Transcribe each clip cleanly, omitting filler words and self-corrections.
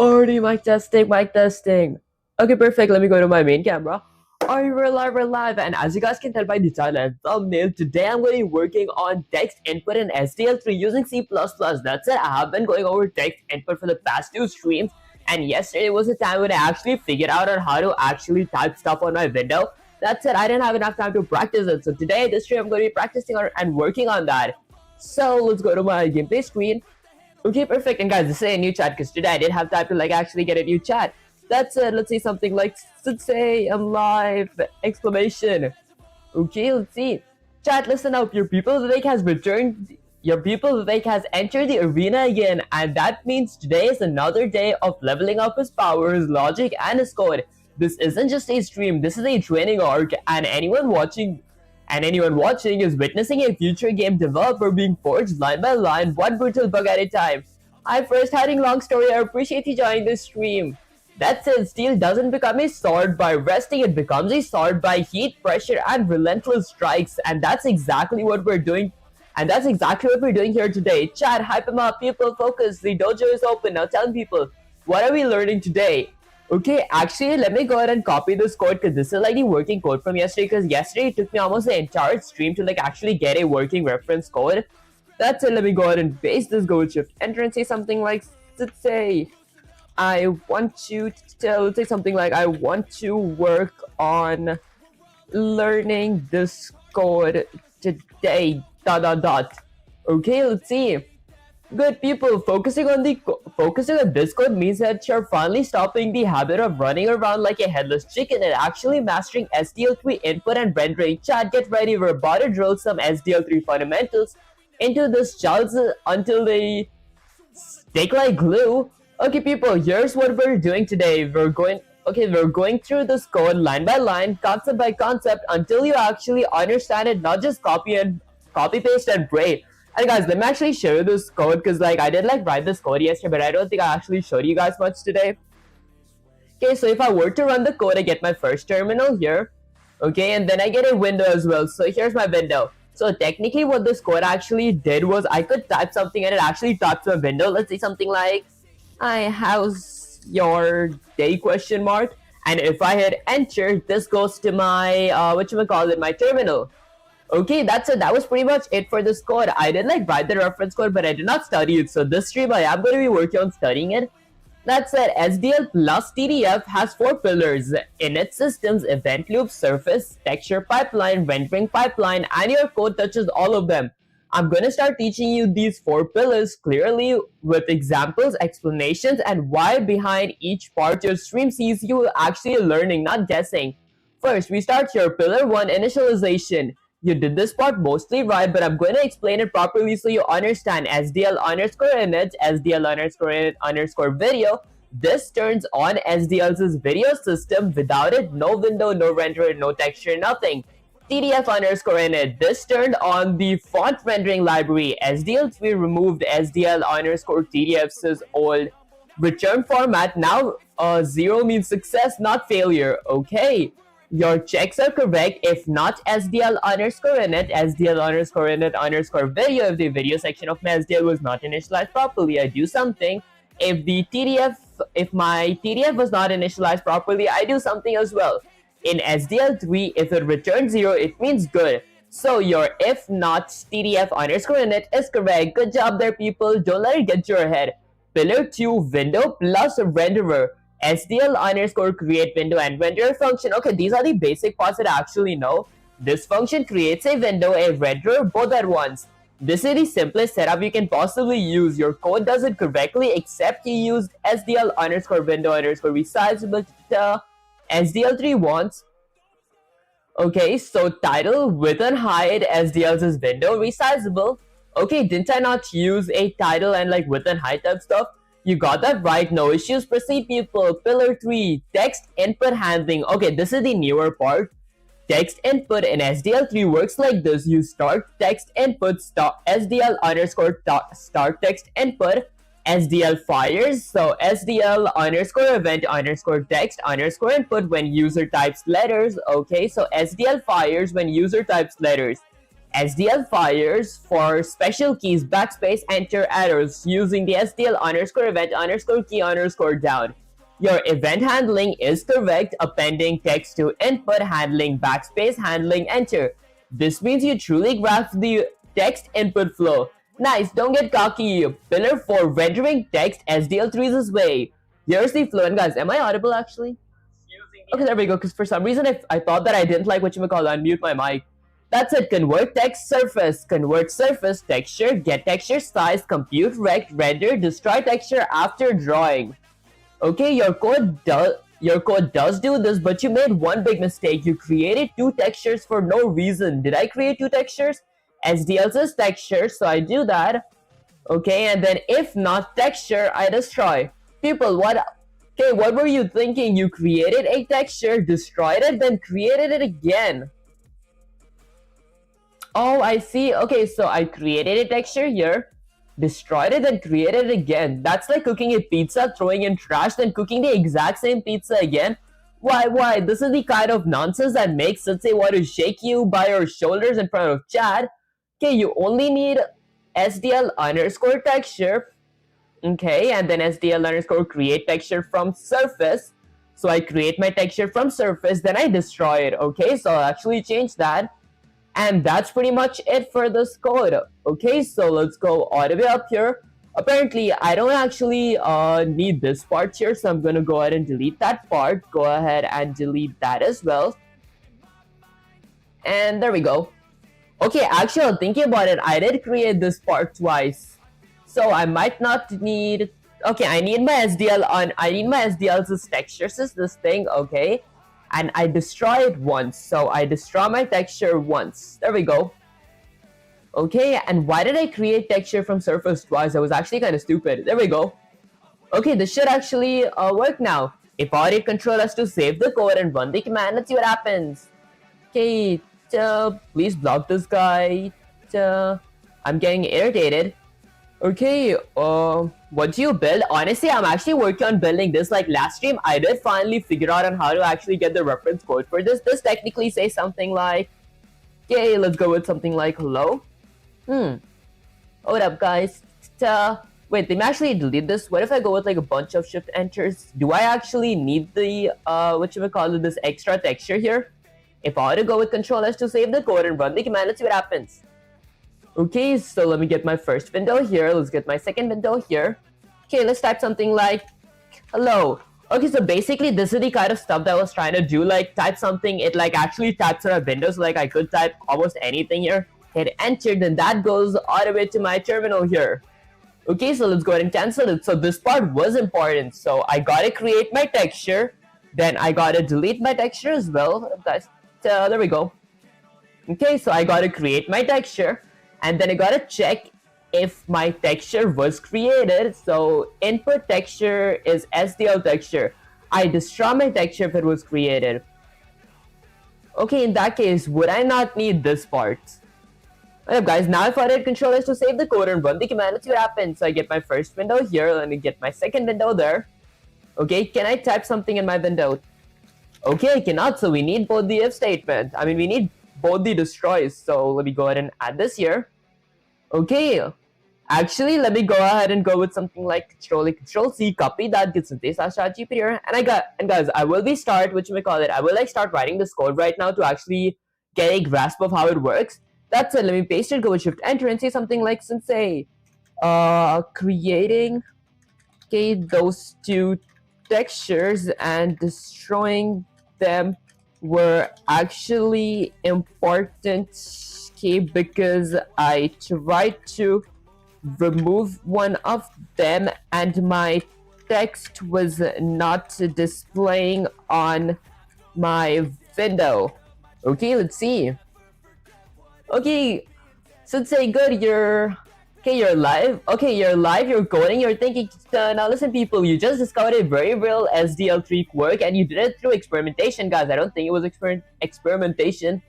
Already mic testing, mic testing. Okay, perfect. Let me go to my main camera. Alright, we're live. And as you guys can tell by the title and thumbnail, today I'm going to be working on text input in SDL3 using C++. That's it. I have been going over text input for the past 2 streams. And yesterday was a time when I actually figured out on how to actually type stuff on my window. That's it. I didn't have enough time to practice it. So today, this stream, I'm going to be practicing on and working on that. So let's go to my gameplay screen. Okay, perfect. And guys, this is a new chat because today I didn't have time to actually get a new chat. That's it. Let's say something like, let's say I'm live, exclamation. Okay, let's see. Chat, listen up. Your people Vivek has returned. Your people Vivek has entered the arena again, and that means today is another day of leveling up his power, his logic, and his code. This isn't just a stream. This is a training arc, and anyone watching is witnessing a future game developer being forged line by line, one brutal bug at a time. Hi, first heading long story. I appreciate you joining this stream. That said, steel doesn't become a sword by resting, it becomes a sword by heat, pressure, and relentless strikes. And that's exactly what we're doing. And that's exactly what we're doing here today. Chat, hype them up, people focus. The dojo is open. Now tell people, what are we learning today? Okay, actually, let me go ahead and copy this code because this is like the working code from yesterday, because yesterday it took me almost the entire stream to actually get a working reference code. That's it. Let me go ahead and paste this, go with shift enter and say something like, let's say, I want you to tell, let's say something like, I want to work on learning this code today, ... Okay, let's see. Good people, focusing on this code means that you're finally stopping the habit of running around like a headless chicken and actually mastering SDL3 input and rendering. Chat, get ready, we're about to drill some SDL3 fundamentals into this shells until they stick like glue. Okay people, here's what we're doing today. We're going through this code line by line, concept by concept, until you actually understand it, not just copy paste and pray. And guys, let me actually show you this code because I did write this code yesterday, but I don't think I actually showed you guys much today. Okay, so if I were to run the code, I get my first terminal here. Okay, and then I get a window as well. So here's my window. So technically what this code actually did was I could type something and it actually types my window. Let's say something like, hi, how's your day, question mark. And if I hit enter, this goes to my, my terminal. Okay, that's it. That was pretty much it for this code. I did write the reference code, but I did not study it. So this stream, I am going to be working on studying it. That said, SDL plus TDF has 4 pillars: init systems, event loop, surface, texture pipeline, rendering pipeline, and your code touches all of them. I'm going to start teaching you these 4 pillars clearly with examples, explanations, and why behind each part your stream sees you actually learning, not guessing. First, we start here. Pillar 1, initialization. You did this part mostly right, but I'm going to explain it properly so you understand. SDL underscore init, SDL underscore init underscore video. This turns on SDL's video system. Without it, no window, no renderer, no texture, nothing. TDF underscore init. This turned on the font rendering library. SDL3 removed SDL underscore TDF's old return format. Now 0 means success, not failure. Okay. Your checks are correct. If not, SDL underscore init, SDL underscore init underscore video. If the video section of my SDL was not initialized properly, I do something. If my TDF was not initialized properly, I do something as well. In SDL3, if it returns 0, it means good. So your if not TDF underscore init is correct. Good job there, people. Don't let it get to your head. Pillar 2, window plus renderer. SDL underscore create window and renderer function. Okay, these are the basic parts that I actually know. This function creates a window, a renderer, both at once. This is the simplest setup you can possibly use. Your code does it correctly, except you used SDL underscore window underscore resizable. SDL3 wants. Okay, so title, width and height, SDL's window, resizable. Okay, didn't I not use a title and width and height type stuff? You got that right, no issues. Proceed people. Pillar 3, text input handling. Okay, this is the newer part. Text input in SDL3 works like this. You start text input, SDL underscore start text input, SDL fires. So SDL underscore event underscore text underscore input when user types letters. Okay, so SDL fires when user types letters. SDL fires for special keys backspace enter errors using the SDL underscore event underscore key underscore down. Your event handling is correct, appending text to input, handling backspace, handling enter. This means you truly grasp the text input flow. Nice, don't get cocky. Pillar 4, rendering text SDL3 is way. Here's the flow, and guys, am I audible actually? Okay, there we go, because for some reason I thought that I didn't like whatchamacallit, unmute my mic. That's it, convert text surface, convert surface, texture, get texture size, compute rect, render, destroy texture after drawing. Okay, your code does do this, but you made one big mistake. You created two textures for no reason. Did I create two textures? SDL says texture, so I do that. Okay, and then if not texture, I destroy. People, what were you thinking? You created a texture, destroyed it, then created it again. Oh, I see. Okay, so I created a texture here, destroyed it, and created it again. That's like cooking a pizza, throwing in trash, then cooking the exact same pizza again. Why? This is the kind of nonsense that makes Sensei want to shake you by your shoulders in front of Chad. Okay, you only need SDL underscore texture. Okay, and then SDL underscore create texture from surface. So I create my texture from surface, then I destroy it. Okay, so I'll actually change that. And that's pretty much it for this code. Okay, so let's go all the way up here. Apparently, I don't actually need this part here, so I'm going to go ahead and delete that part. Go ahead and delete that as well. And there we go. Okay, actually, thinking about it, I did create this part twice. So I might not need... Okay, I need my SDL's textures is this thing, okay? And I destroy it once, so I destroy my texture once. There we go. Okay, and why did I create texture from surface twice? That was actually kind of stupid. There we go. Okay, this should actually work now. If I hit Control S to save the code and run the command, let's see what happens. Okay, please block this guy. I'm getting irritated. Okay, what do you build? Honestly, I'm actually working on building this. Like last stream, I did finally figure out on how to actually get the reference code for this. This technically says something like, okay, let's go with something like hello. Hold up, guys. Wait, let me actually delete this. What if I go with like a bunch of shift enters? Do I actually need the this extra texture here? If I were to go with Control S to save the code and run the command, let's see what happens. Okay, so let me get my first window here. Let's get my second window here. Okay, let's type something like hello. Okay, so basically this is the kind of stuff that I was trying to do. Like type something, it like actually types on a window. So like I could type almost anything here. Hit enter, then that goes all the way to my terminal here. Okay, so let's go ahead and cancel it. So this part was important. So I gotta create my texture. Then I gotta delete my texture as well. That's, there we go. Okay, so I gotta create my texture. And then I gotta check if my texture was created. So input texture is SDL texture. I destroy my texture if it was created. Okay, in that case, would I not need this part? Alright guys, now if I hit Control S to save the code and run the command, let's see what happens. So I get my first window here, let me get my second window there. Okay, can I type something in my window? Okay, I cannot, so we need both the if statement. I mean, we need both the destroys. So let me go ahead and add this here. Okay, actually, let me go ahead and go with something like Control C, copy that, get synthase/GP here, and guys, I will be I will like start writing this code right now to actually get a grasp of how it works. That's it. Let me paste it, go with Shift Enter, and say something like Sensei, creating those two textures and destroying them were actually important because I tried to remove one of them and my text was not displaying on my window. Okay, let's see. Okay, Sensei, good, you're live. Okay, you're live, you're coding, you're thinking. Now listen people, you just discovered a very real SDL3 quirk and you did it through experimentation, guys. I don't think it was experimentation.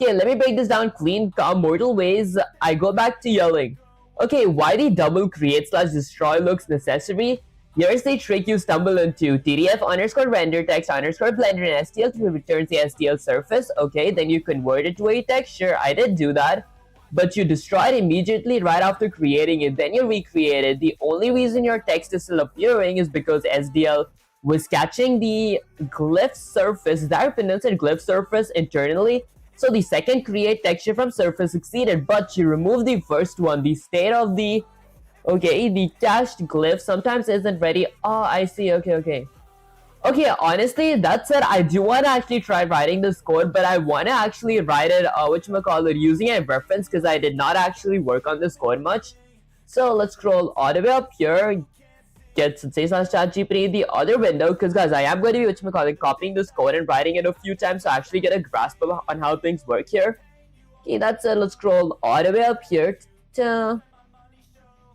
Okay, let me break this down clean, calm, mortal ways. I go back to yelling. Okay, why the double create/destroy looks necessary? Here's the trick you stumble into. TDF underscore render text underscore blender and SDL3 returns the SDL surface. Okay, then you convert it to a texture. I did do that. but you destroy it immediately right after creating it. Then you recreate it. The only reason your text is still appearing is because SDL was catching the glyph surface, is that how you pronounce it, glyph surface internally. So the second create texture from surface succeeded, but you remove the first one. The state of the, okay, the cached glyph sometimes isn't ready. Oh, I see. Okay. Okay, honestly, that said, I do want to actually try writing this code, but I want to actually write it, whatchamacallit, using a reference, because I did not actually work on this code much. So let's scroll all the way up here, get sensei/ChatGPT the other window, because guys, I am going to be, whatchamacallit, copying this code and writing it a few times to actually get a grasp of on how things work here. Okay, that's it. Let's scroll all the way up here. Okay,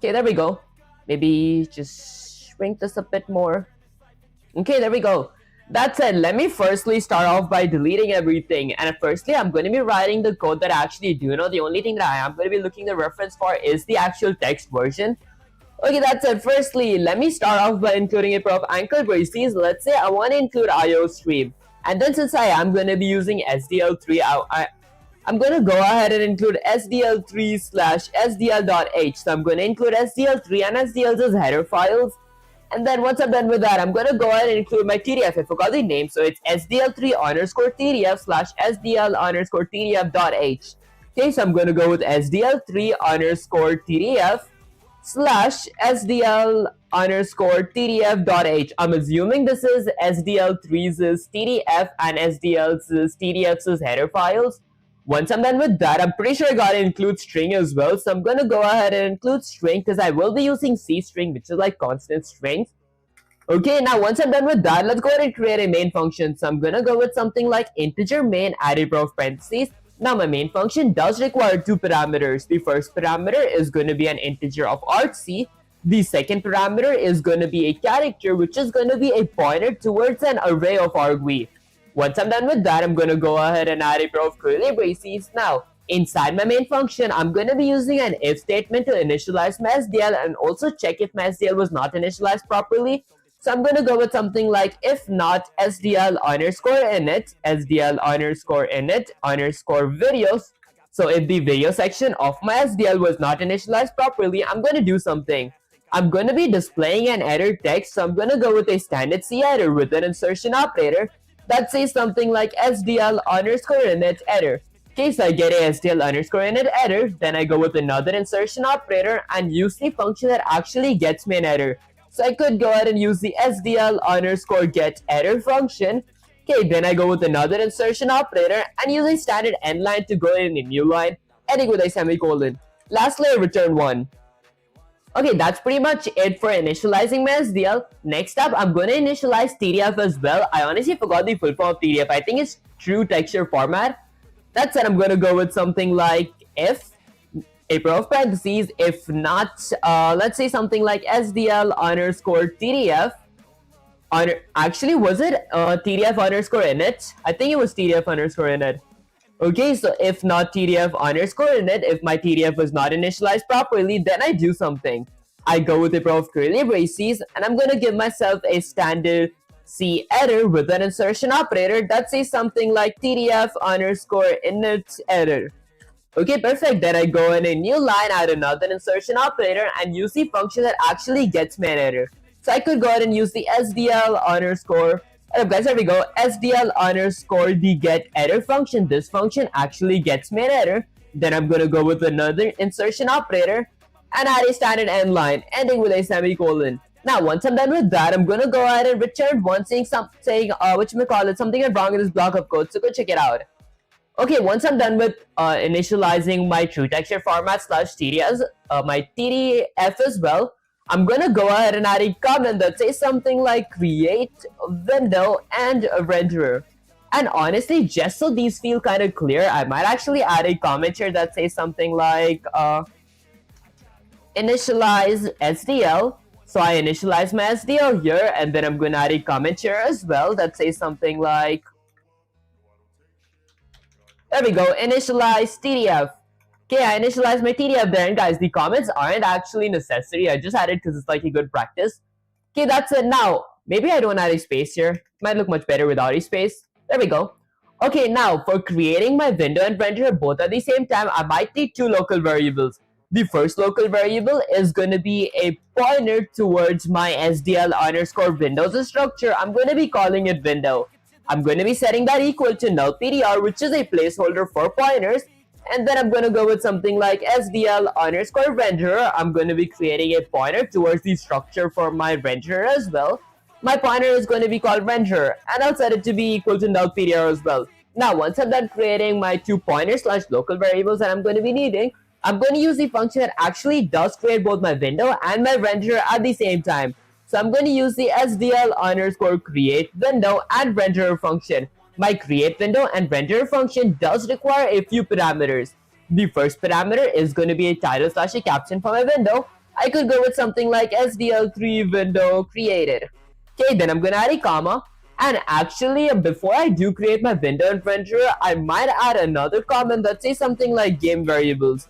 there we go. Maybe just shrink this a bit more. Okay, there we go. That said, let me firstly start off by deleting everything. And firstly, I'm going to be writing the code that I actually do know. The only thing that I am going to be looking the reference for is the actual text version. Okay, that's it. Firstly, let me start off by including a prop anchor braces. Let's say I want to include IO stream. And then since I am going to be using SDL3, I'm going to go ahead and include SDL3/SDL.h. So I'm going to include SDL3 and SDL's as header files. And then once I'm done with that, I'm going to go ahead and include my TDF. I forgot the name, so it's SDL3_TDF/SDL_TDF.h. Okay, so I'm going to go with SDL3_TDF/SDL_TDF.h. I'm assuming this is SDL3's TDF and SDL's TDF's header files. Once I'm done with that, I'm pretty sure I gotta include string as well. So I'm gonna go ahead and include string because I will be using C string, which is like constant strings. Okay, now once I'm done with that, let's go ahead and create a main function. So I'm gonna go with something like integer main added pair of parentheses. Now my main function does require two parameters. The first parameter is going to be an integer of argc. The second parameter is going to be a character, which is going to be a pointer towards an array of argv. Once I'm done with that, I'm going to go ahead and add a pair of curly braces. Now, inside my main function, I'm going to be using an if statement to initialize my SDL and also check if my SDL was not initialized properly. So I'm going to go with something like if not SDL_init, SDL_init_videos. So if the video section of my SDL was not initialized properly, I'm going to do something. I'm going to be displaying an error text, so I'm going to go with a standard C error with an insertion operator that says something like SDL_init error. Okay, so I get a SDL_init error, then I go with another insertion operator and use the function that actually gets me an error. So I could go ahead and use the SDL_get error function. Okay, then I go with another insertion operator and use a standard end line to go in a new line, ending with a semicolon. Lastly, I return 1. Okay, that's pretty much it for initializing my SDL. Next up, I'm going to initialize TDF as well. I honestly forgot the full form of TDF. I think it's true texture format. That said, I'm going to go with something like if, a pair of parentheses, if not, let's say something like SDL_TDF. Actually, was it TDF_init? I think it was TDF_init. Okay, so if not TDF_init, if my TDF was not initialized properly, then I do something. I go with a pair of curly braces and I'm going to give myself a standard C error with an insertion operator that says something like TDF_init error. Okay, perfect. Then I go in a new line, add another insertion operator and use the function that actually gets me an error. So I could go ahead and use the SDL_, guys, there we go. SDL_the get error function. This function actually gets me an error. Then I'm going to go with another insertion operator and add a standard end line, ending with a semicolon. Now, once I'm done with that, I'm going to go ahead and return 1 saying something, something is wrong in this block of code. So go check it out. Okay, once I'm done with initializing my true texture format /TDF, my TDF as well, I'm going to go ahead and add a comment that says something like create window and a renderer. And honestly, just so these feel kind of clear, I might actually add a comment here that says something like initialize SDL. So I initialize my SDL here, and then I'm going to add a comment here as well that says something like, there we go, initialize TDF. Okay, I initialized my TDF there, and guys, the comments aren't actually necessary. I just added because it's like a good practice. Okay, that's it. Now, maybe I don't add a space here. Might look much better without a space. There we go. Okay, now for creating my window and renderer both at the same time, I might need two local variables. The first local variable is going to be a pointer towards my SDL underscore windows structure. I'm going to be calling it window. I'm going to be setting that equal to null PDR, which is a placeholder for pointers. And then I'm going to go with something like SDL underscore renderer. I'm going to be creating a pointer towards the structure for my renderer as well. My pointer is going to be called renderer, and I'll set it to be equal to null PDR as well. Now, once I'm done creating my two pointers slash local variables that I'm going to be needing, I'm going to use the function that actually does create both my window and my renderer at the same time. So I'm going to use the SDL underscore create window and renderer function. My create window and renderer function does require a few parameters. The first parameter is going to be a title slash a caption for my window. I could go with something like SDL3 window created. Okay, then I'm going to add a comma. And actually, before I do create my window and renderer, I might add another comment that says something like game variables.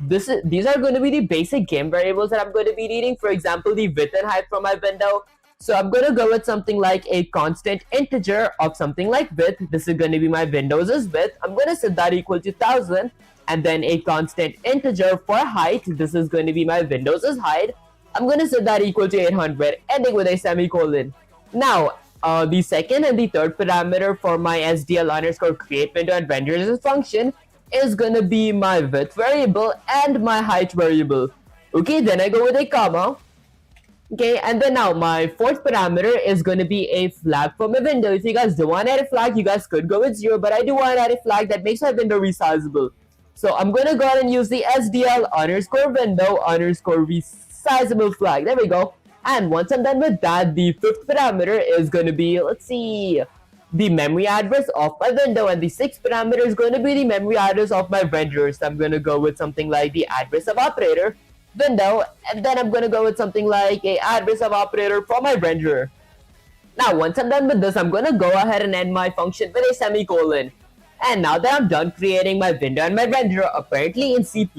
These are going to be the basic game variables that I'm going to be needing. For example, the width and height from my window. So I'm going to go with something like a constant integer of something like width. This is going to be my windows' width. I'm going to set that equal to 1000. And then a constant integer for height. This is going to be my windows' height. I'm going to set that equal to 800, ending with a semicolon. Now, the second and the third parameter for my SDL underscore create window and renderers function is going to be my width variable and my height variable. Okay, then I go with a comma. Okay, and then now my fourth parameter is going to be a flag for my window. If you guys don't want to add a flag, you guys could go with 0, but I do want to add a flag that makes my window resizable. So I'm going to go ahead and use the SDL underscore window underscore resizable flag. There we go. And once I'm done with that, the fifth parameter is going to be, let's see, the memory address of my window, and the sixth parameter is going to be the memory address of my renderer. So I'm going to go with something like the address of operator window, and then I'm going to go with something like a address of operator for my renderer. Now, once I'm done with this, I'm going to go ahead and end my function with a semicolon. And now that I'm done creating my window and my renderer, apparently in C++,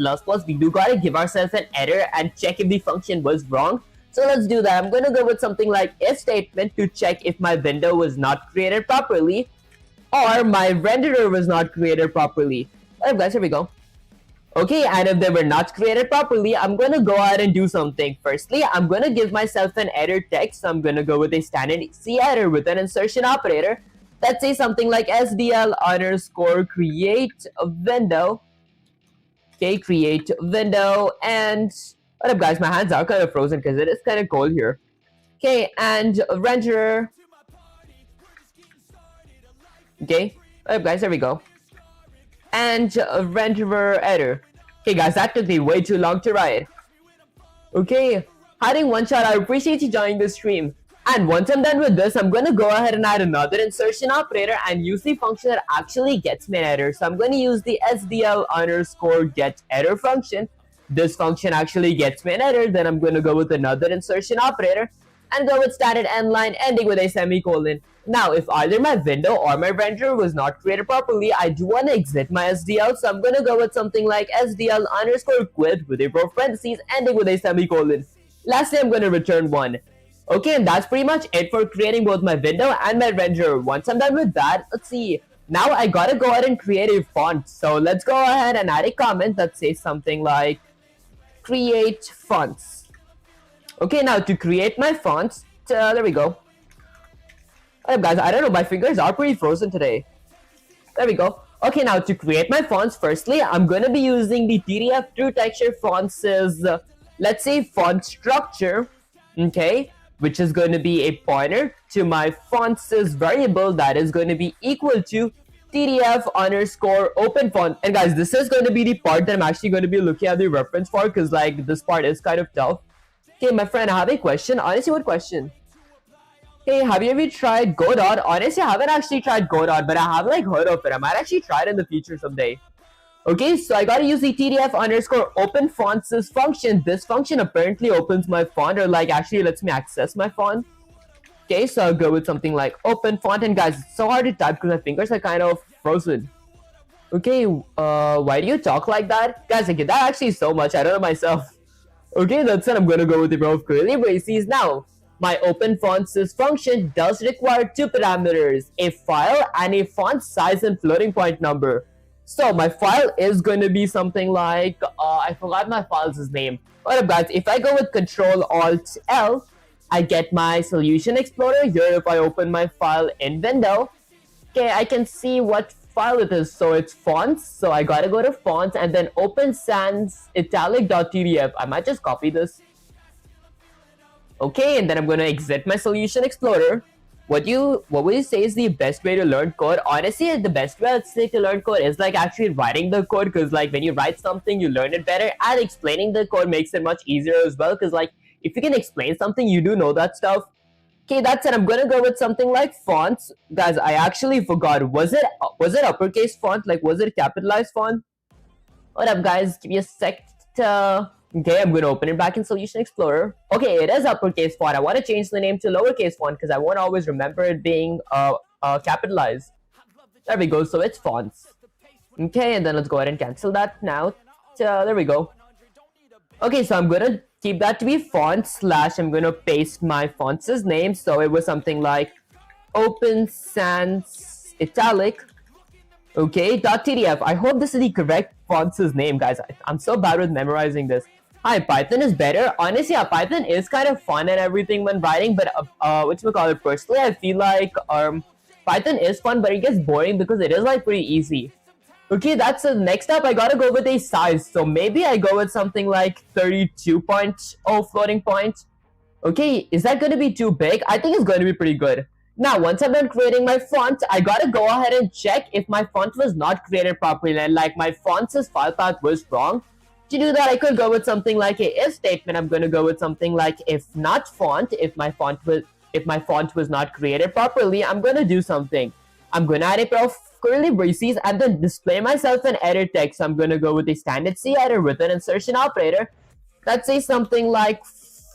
we do gotta give ourselves an error and check if the function was wrong. So let's do that. I'm going to go with something like if statement to check if my window was not created properly or my renderer was not created properly. Alright guys, here we go. Okay, and if they were not created properly, I'm going to go ahead and do something. Firstly, I'm going to give myself an error text. So I'm going to go with a standard C error with an insertion operator. Let's say something like SDL underscore create a window. Okay, create window, and what up guys, my hands are kind of frozen because it is kind of cold here. Okay, and renderer. Okay, what up guys, there we go. And renderer error. Okay guys, that took me way too long to write. Okay, hiding one shot, I appreciate you joining the stream. And once I'm done with this, I'm going to go ahead and add another insertion operator and use the function that actually gets me an error. So I'm going to use the SDL underscore get error function. This function actually gets me an error. Then I'm going to go with another insertion operator and go with standard end line ending with a semicolon. Now, if either my window or my renderer was not created properly, I do want to exit my SDL. So I'm going to go with something like SDL underscore quit with a row of parentheses ending with a semicolon. Lastly, I'm going to return 1. Okay, and that's pretty much it for creating both my window and my renderer. Once I'm done with that, let's see. Now I gotta go ahead and create a font. So let's go ahead and add a comment that says something like create fonts. Okay, now to create my fonts, there we go. Alright guys, I don't know, my fingers are pretty frozen today. There we go. Okay, now to create my fonts, firstly, I'm gonna be using the TDF true texture fonts is, let's say font structure. Okay, which is going to be a pointer to my fonts variable that is going to be equal to TDF underscore open font. And guys, this is going to be the part that I'm actually going to be looking at the reference for, because like this part is kind of tough. Okay, my friend, I have a question. Honestly, what question? Hey, have you ever tried Godot? Honestly, I haven't actually tried Godot, but I have like heard of it. I might actually try it in the future someday. Okay, so I gotta use the TDF underscore open fonts function. This function apparently opens my font, or like actually lets me access my font. Okay, so I'll go with something like open font. And guys, it's so hard to type because my fingers are kind of frozen. Okay, why do you talk like that? Guys, I get that actually so much. I don't know myself. Okay, that's it. I'm gonna go with the row of curly braces. Now, My open fonts function does require two parameters, a file and a font size and floating point number. So my file is going to be something like, I forgot my file's name. Alright guys, if I go with Control Alt L, I get my solution explorer. Here if I open my file in window, okay, I can see what file it is. So it's fonts, so I gotta go to fonts and then open sans italic.tdf. I might just copy this. Okay, and then I'm gonna exit my solution explorer. What would you say is the best way to learn code? Honestly, the best way I'd say to learn code is like actually writing the code, because like when you write something you learn it better, and explaining the code makes it much easier as well, because like if you can explain something, you do know that stuff. Okay, that's it. I'm gonna go with something like fonts. Guys, I actually forgot. Was it uppercase font? Like was it capitalized font? What up guys? Give me a sec to... Okay, I'm gonna open it back in Solution Explorer. Okay, it is uppercase font. I want to change the name to lowercase font because I won't always remember it being capitalized. There we go, so it's fonts. Okay, and then let's go ahead and cancel that now. There we go. Okay, so I'm gonna keep that to be font slash I'm gonna paste my fonts' name. So it was something like open sans italic. Okay, .tdf. I hope this is the correct font's name, guys. I'm so bad with memorizing this. Hi, Python is better. Honestly, yeah, Python is kind of fun and everything when writing, but whatchamacallit, personally, I feel like Python is fun, but it gets boring because it is like pretty easy. Okay, that's the next up. I gotta go with a size. So maybe I go with something like 32.0 floating point. Okay, is that gonna be too big? I think it's going to be pretty good. Now, once I'm done creating my font, I gotta go ahead and check if my font was not created properly and like my font's file path was wrong. To do that, I could go with something like a if statement. I'm gonna go with something like if not font. If my font was not created properly, I'm gonna do something. I'm gonna add a pair of curly braces and then display myself an error text. So I'm gonna go with a standard C error with an insertion operator. Let's say something like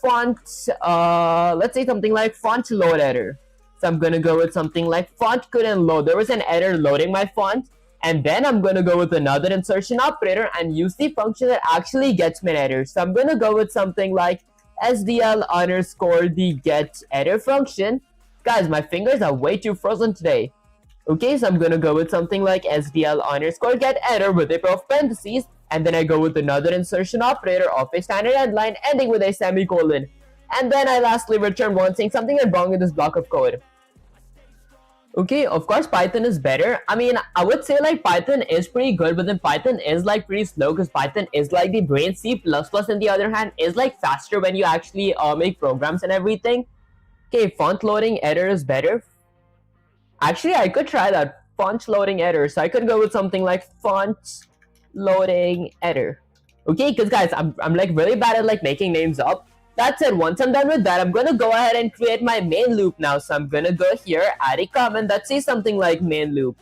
font. Let's say something like font load error. So I'm gonna go with something like font couldn't load. There was an error loading my font. And then I'm gonna go with another insertion operator and use the function that actually gets me an error. So I'm gonna go with something like SDL underscore the get error function. Guys, my fingers are way too frozen today. Okay, so I'm gonna go with something like SDL underscore get error with a pair of parentheses. And then I go with another insertion operator of a standard endline ending with a semicolon. And then I lastly return one saying something went wrong in this block of code. Okay, of course Python is better. I mean, I would say like Python is pretty good, but then Python is like pretty slow because Python is like the brain. C++ on the other hand is like faster when you actually make programs and everything. Okay, font loading error is better. Actually, I could try that. Font loading error. So I could go with something like font loading error. Okay, because guys, I'm like really bad at like making names up. That's it. Once I'm done with that, I'm gonna go ahead and create my main loop now. So I'm gonna go here, add a comment that says something like main loop.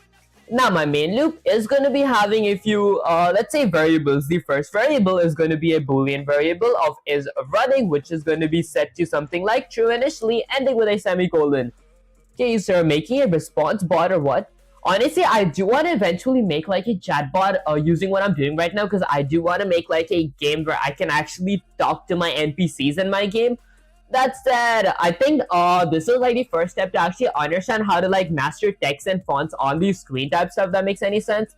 Now my main loop is gonna be having a few, let's say variables. The first variable is gonna be a boolean variable of is running, which is gonna be set to something like true initially, ending with a semicolon. Okay, so making a response bot or what? Honestly, I do want to eventually make like a chatbot using what I'm doing right now, because I do want to make like a game where I can actually talk to my NPCs in my game. That said, I think this is like the first step to actually understand how to like master text and fonts on the screen type stuff, if that makes any sense.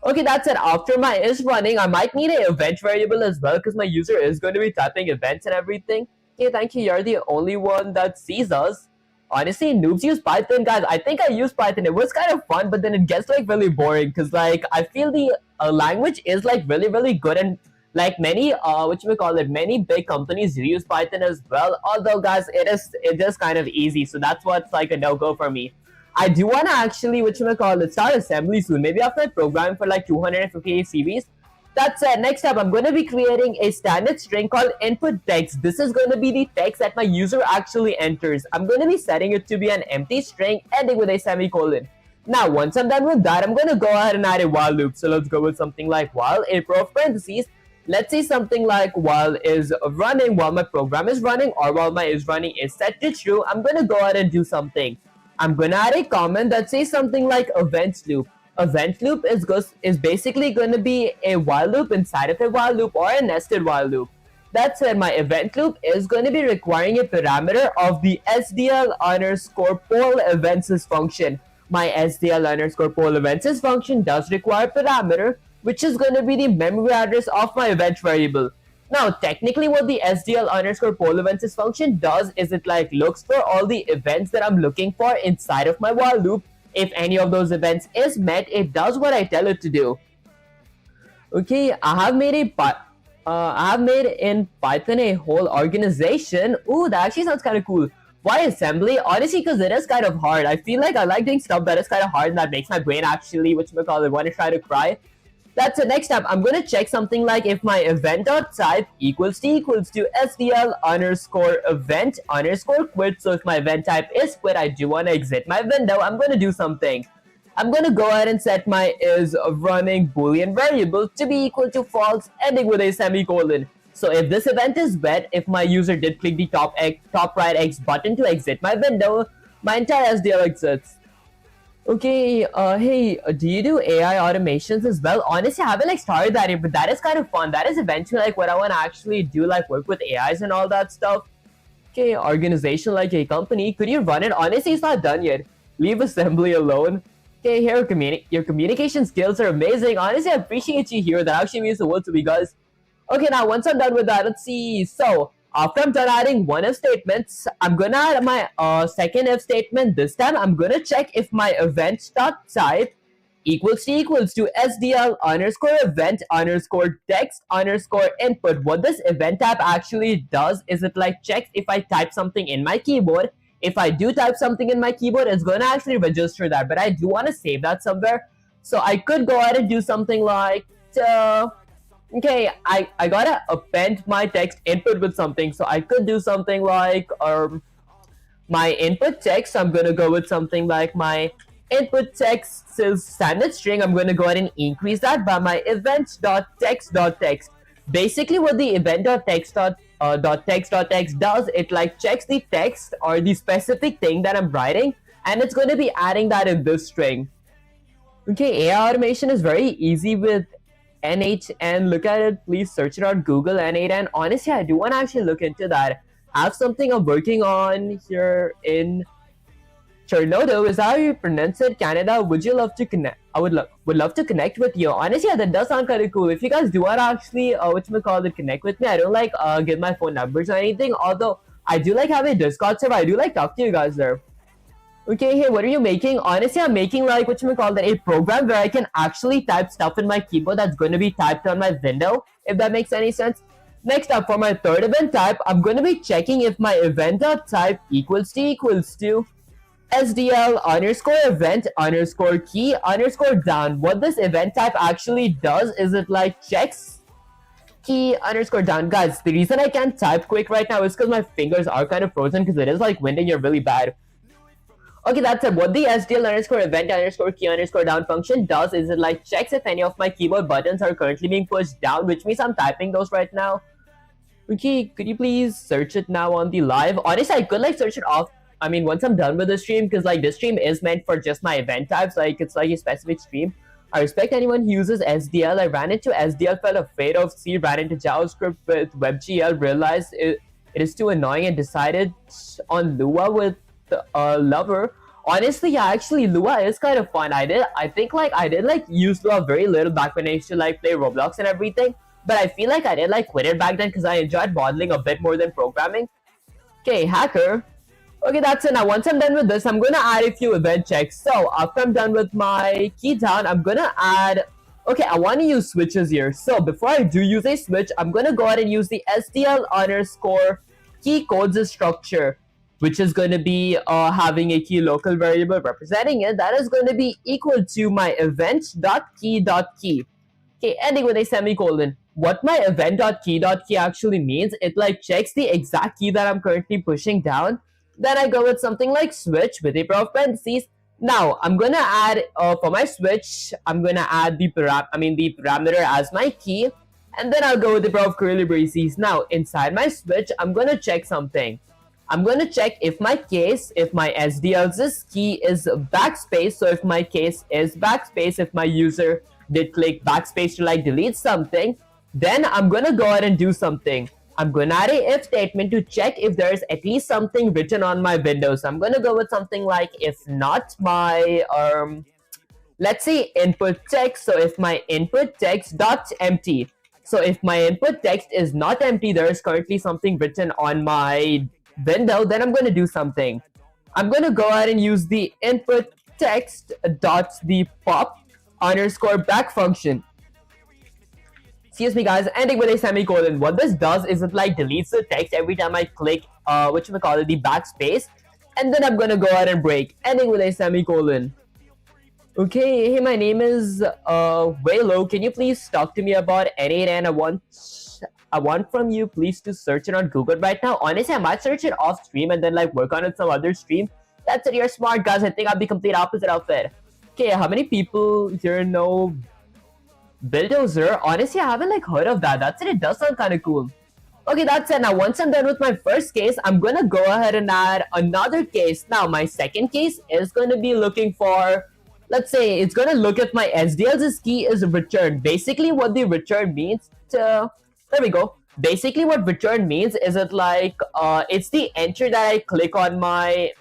Okay, that's it. After my is running, I might need an event variable as well, because my user is going to be typing events and everything. Okay, thank you. You're the only one that sees us. Honestly, noobs use Python, guys. I think I use Python. It was kind of fun, but then it gets like really boring because like I feel the language is like really good, and like many many big companies do use Python as well. Although guys, it is kind of easy, so that's what's like a no-go for me. I do want to actually start assembly soon. Maybe after I program for like 258 CVs. That's it. Next up, I'm going to be creating a standard string called input text. This is going to be the text that my user actually enters. I'm going to be setting it to be an empty string ending with a semicolon. Now, once I'm done with that, I'm going to go ahead and add a while loop. So let's go with something like while, a pair of parentheses. Let's say something like while is running, while my program is running, or while my is running is set to true. I'm going to go ahead and do something. I'm going to add a comment that says something like events loop. Event loop is basically going to be a while loop inside of a while loop or a nested while loop. That said, my event loop is going to be requiring a parameter of the SDL underscore poll events function. My SDL underscore poll events function does require a parameter, which is going to be the memory address of my event variable. Now, technically what the SDL underscore poll events function does is it like looks for all the events that I'm looking for inside of my while loop. If any of those events is met, it does what I tell it to do. Okay, I have made in Python a whole organization. Ooh, that actually sounds kind of cool. Why assembly? Honestly, because it is kind of hard. I feel like I like doing stuff that is kind of hard and that makes my brain actually, whatchamacallit, want to try to cry. That's the next step. I'm going to check something like if my event.type equals to SDL underscore event underscore quit. So if my event type is quit, I do want to exit my window. I'm going to do something. I'm going to go ahead and set my is running boolean variable to be equal to false, ending with a semicolon. So if this event is wet, if my user did click the top right X button to exit my window, my entire SDL exits. Okay, hey, do you do AI automations as well? Honestly, I haven't like started that yet, but that is kind of fun. That is eventually like what I want to actually do, like work with AIs and all that stuff. Okay, organization like a company. Could you run it? Honestly, it's not done yet. Leave assembly alone. Okay, here, your communication skills are amazing. Honestly, I appreciate you here. That actually means the world to me, guys. Okay, now once I'm done with that, let's see. So, after I'm done adding one if statements, I'm gonna add my second if statement. This time, I'm gonna check if my event.type equals to SDL underscore event underscore text underscore input. What this event type actually does is it like checks if I type something in my keyboard. If I do type something in my keyboard, it's gonna actually register that, but I do want to save that somewhere. So I could go ahead and do something like okay, I gotta append my text input with something, so I could do something like my input text. I'm gonna go with something like my input text is standard string. I'm gonna go ahead and increase that by my event.text.text. Basically, what the event.text.text does, it like checks the text or the specific thing that I'm writing, and it's going to be adding that in this string. Okay, AI automation is very easy with N8N. Look at it, please search it on Google, N8N. Honestly, I do want to actually look into that. I have something I'm working on here in Chernodo. Is that how you pronounce it? Canada. Would you love to connect? I would love to connect with you. Honestly, yeah, that does sound kind of cool. If you guys do want to actually connect with me, I don't like give my phone numbers or anything. Although I do like have a Discord server. I do like talk to you guys there. Okay, hey, what are you making? Honestly, I'm making like a program where I can actually type stuff in my keyboard that's going to be typed on my window, if that makes any sense. Next up, for my third event type, I'm going to be checking if my event.type equals to SDL underscore event underscore key underscore down. What this event type actually does is it like checks key underscore down. Guys, the reason I can't type quick right now is because my fingers are kind of frozen because it is like winding here really bad. Okay, that's it. What the SDL underscore event underscore key underscore down function does is it like checks if any of my keyboard buttons are currently being pushed down, which means I'm typing those right now. Okay, could you please search it now on the live? Honestly, I could like search it off. I mean, once I'm done with the stream, because like this stream is meant for just my event types, like it's like a specific stream. I respect anyone who uses SDL. I ran into SDL, felt afraid of C, ran into JavaScript with WebGL, realized it is too annoying and decided on Lua with Lover. Honestly, yeah, actually Lua is kind of fun. I did use Lua very little back when I used to like play Roblox and everything. But I feel like I did like quit it back then because I enjoyed modeling a bit more than programming. Okay, hacker. Okay, that's it. Now, once I'm done with this, I'm going to add a few event checks. So, after I'm done with my key down, I'm going to add... Okay, I want to use switches here. So, before I do use a switch, I'm going to go ahead and use the SDL underscore key codes structure, which is going to be having a key local variable representing it. That is going to be equal to my event.key.key. Okay, ending with a semicolon. What my event.key.key actually means, it like checks the exact key that I'm currently pushing down. Then I go with something like switch with a pair of parentheses. Now I'm gonna add for my switch, I'm gonna add the parameter as my key, and then I'll go with the pair of curly braces. Now inside my switch, I'm gonna check something. I'm gonna check if my SDL's key is backspace. So if my case is backspace, if my user did click backspace to like delete something, then I'm gonna go ahead and do something. I'm gonna add a if statement to check if there's at least something written on my window. So I'm gonna go with something like if not my let's say input text. So if my input text dot empty. So if my input text is not empty, there is currently something written on my window, then I'm gonna do something. I'm gonna go ahead and use the input text dot the pop underscore back function. Excuse me guys, ending with a semicolon. What this does is it like deletes the text every time I click whatchamacallit, the backspace, and then I'm gonna go ahead and break, ending with a semicolon. Okay, hey, my name is Waylo. Can you please talk to me about N8, and I want from you please to search it on Google right now. Honestly, I might search it off stream and then like work on it some other stream. That's it, you're smart guys. I think I'm the complete opposite of it. Okay, how many people here know Bulldozer? Honestly, I haven't like heard of that. That's it, it does sound kind of cool. Okay, that's it. Now, once I'm done with my first case, I'm gonna go ahead and add another case. Now, my second case is gonna be looking for, let's say, it's gonna look if my SDL's key is returned. Basically, what the return means there we go. Basically, what return means is it like, it's the enter that I click on my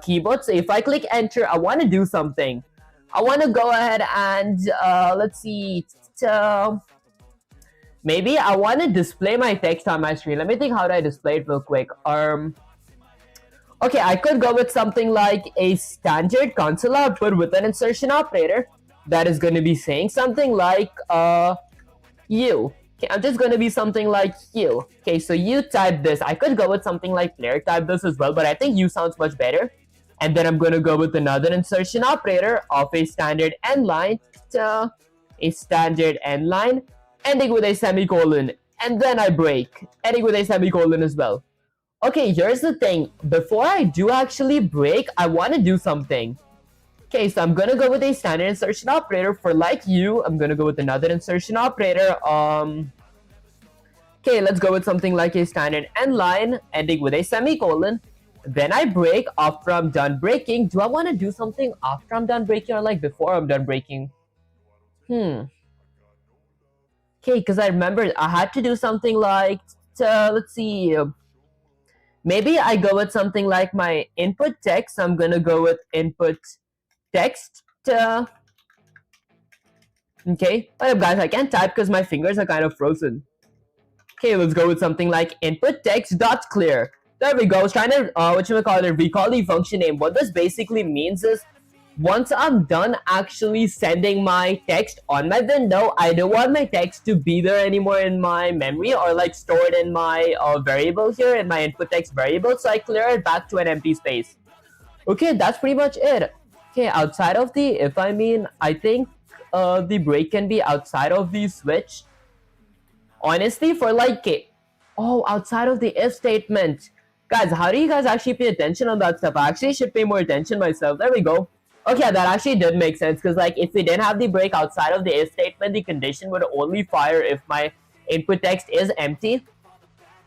keyboard. So if I click enter, I want to do something. I want to go ahead and, let's see, maybe I want to display my text on my screen. Let me think how do I display it real quick. Okay, I could go with something like a standard console output with an insertion operator that is going to be saying something like you. Okay, I'm just going to be something like you. Okay, so you type this. I could go with something like player type this as well, but I think you sounds much better. And then I'm going to go with another insertion operator of a standard end line, ending with a semicolon. And then I break, ending with a semicolon as well. Okay, here's the thing. Before I do actually break, I want to do something. Okay, so I'm gonna go with a standard insertion operator for like you. I'm gonna go with another insertion operator. Okay, let's go with something like a standard end line, ending with a semicolon. Then I break after I'm done breaking. Do I want to do something after I'm done breaking or like before I'm done breaking? Okay, because I remember I had to do something like, let's see. Maybe I go with something like my input text. I'm gonna go with input text. Okay, what up guys? I can't type because my fingers are kind of frozen. Okay, let's go with something like input text dot clear. There we go. I was trying to recall the function name. What this basically means is once I'm done actually sending my text on my window, I don't want my text to be there anymore in my memory or like stored in my variable here in my input text variable, so I clear it back to an empty space. Okay, that's pretty much it. Okay, outside of the if, I think the break can be outside of the switch. Honestly, for like, outside of the if statement. Guys, how do you guys actually pay attention on that stuff? I actually should pay more attention myself. There we go. Okay, that actually did make sense because like if we didn't have the break outside of the if statement, the condition would only fire if my input text is empty.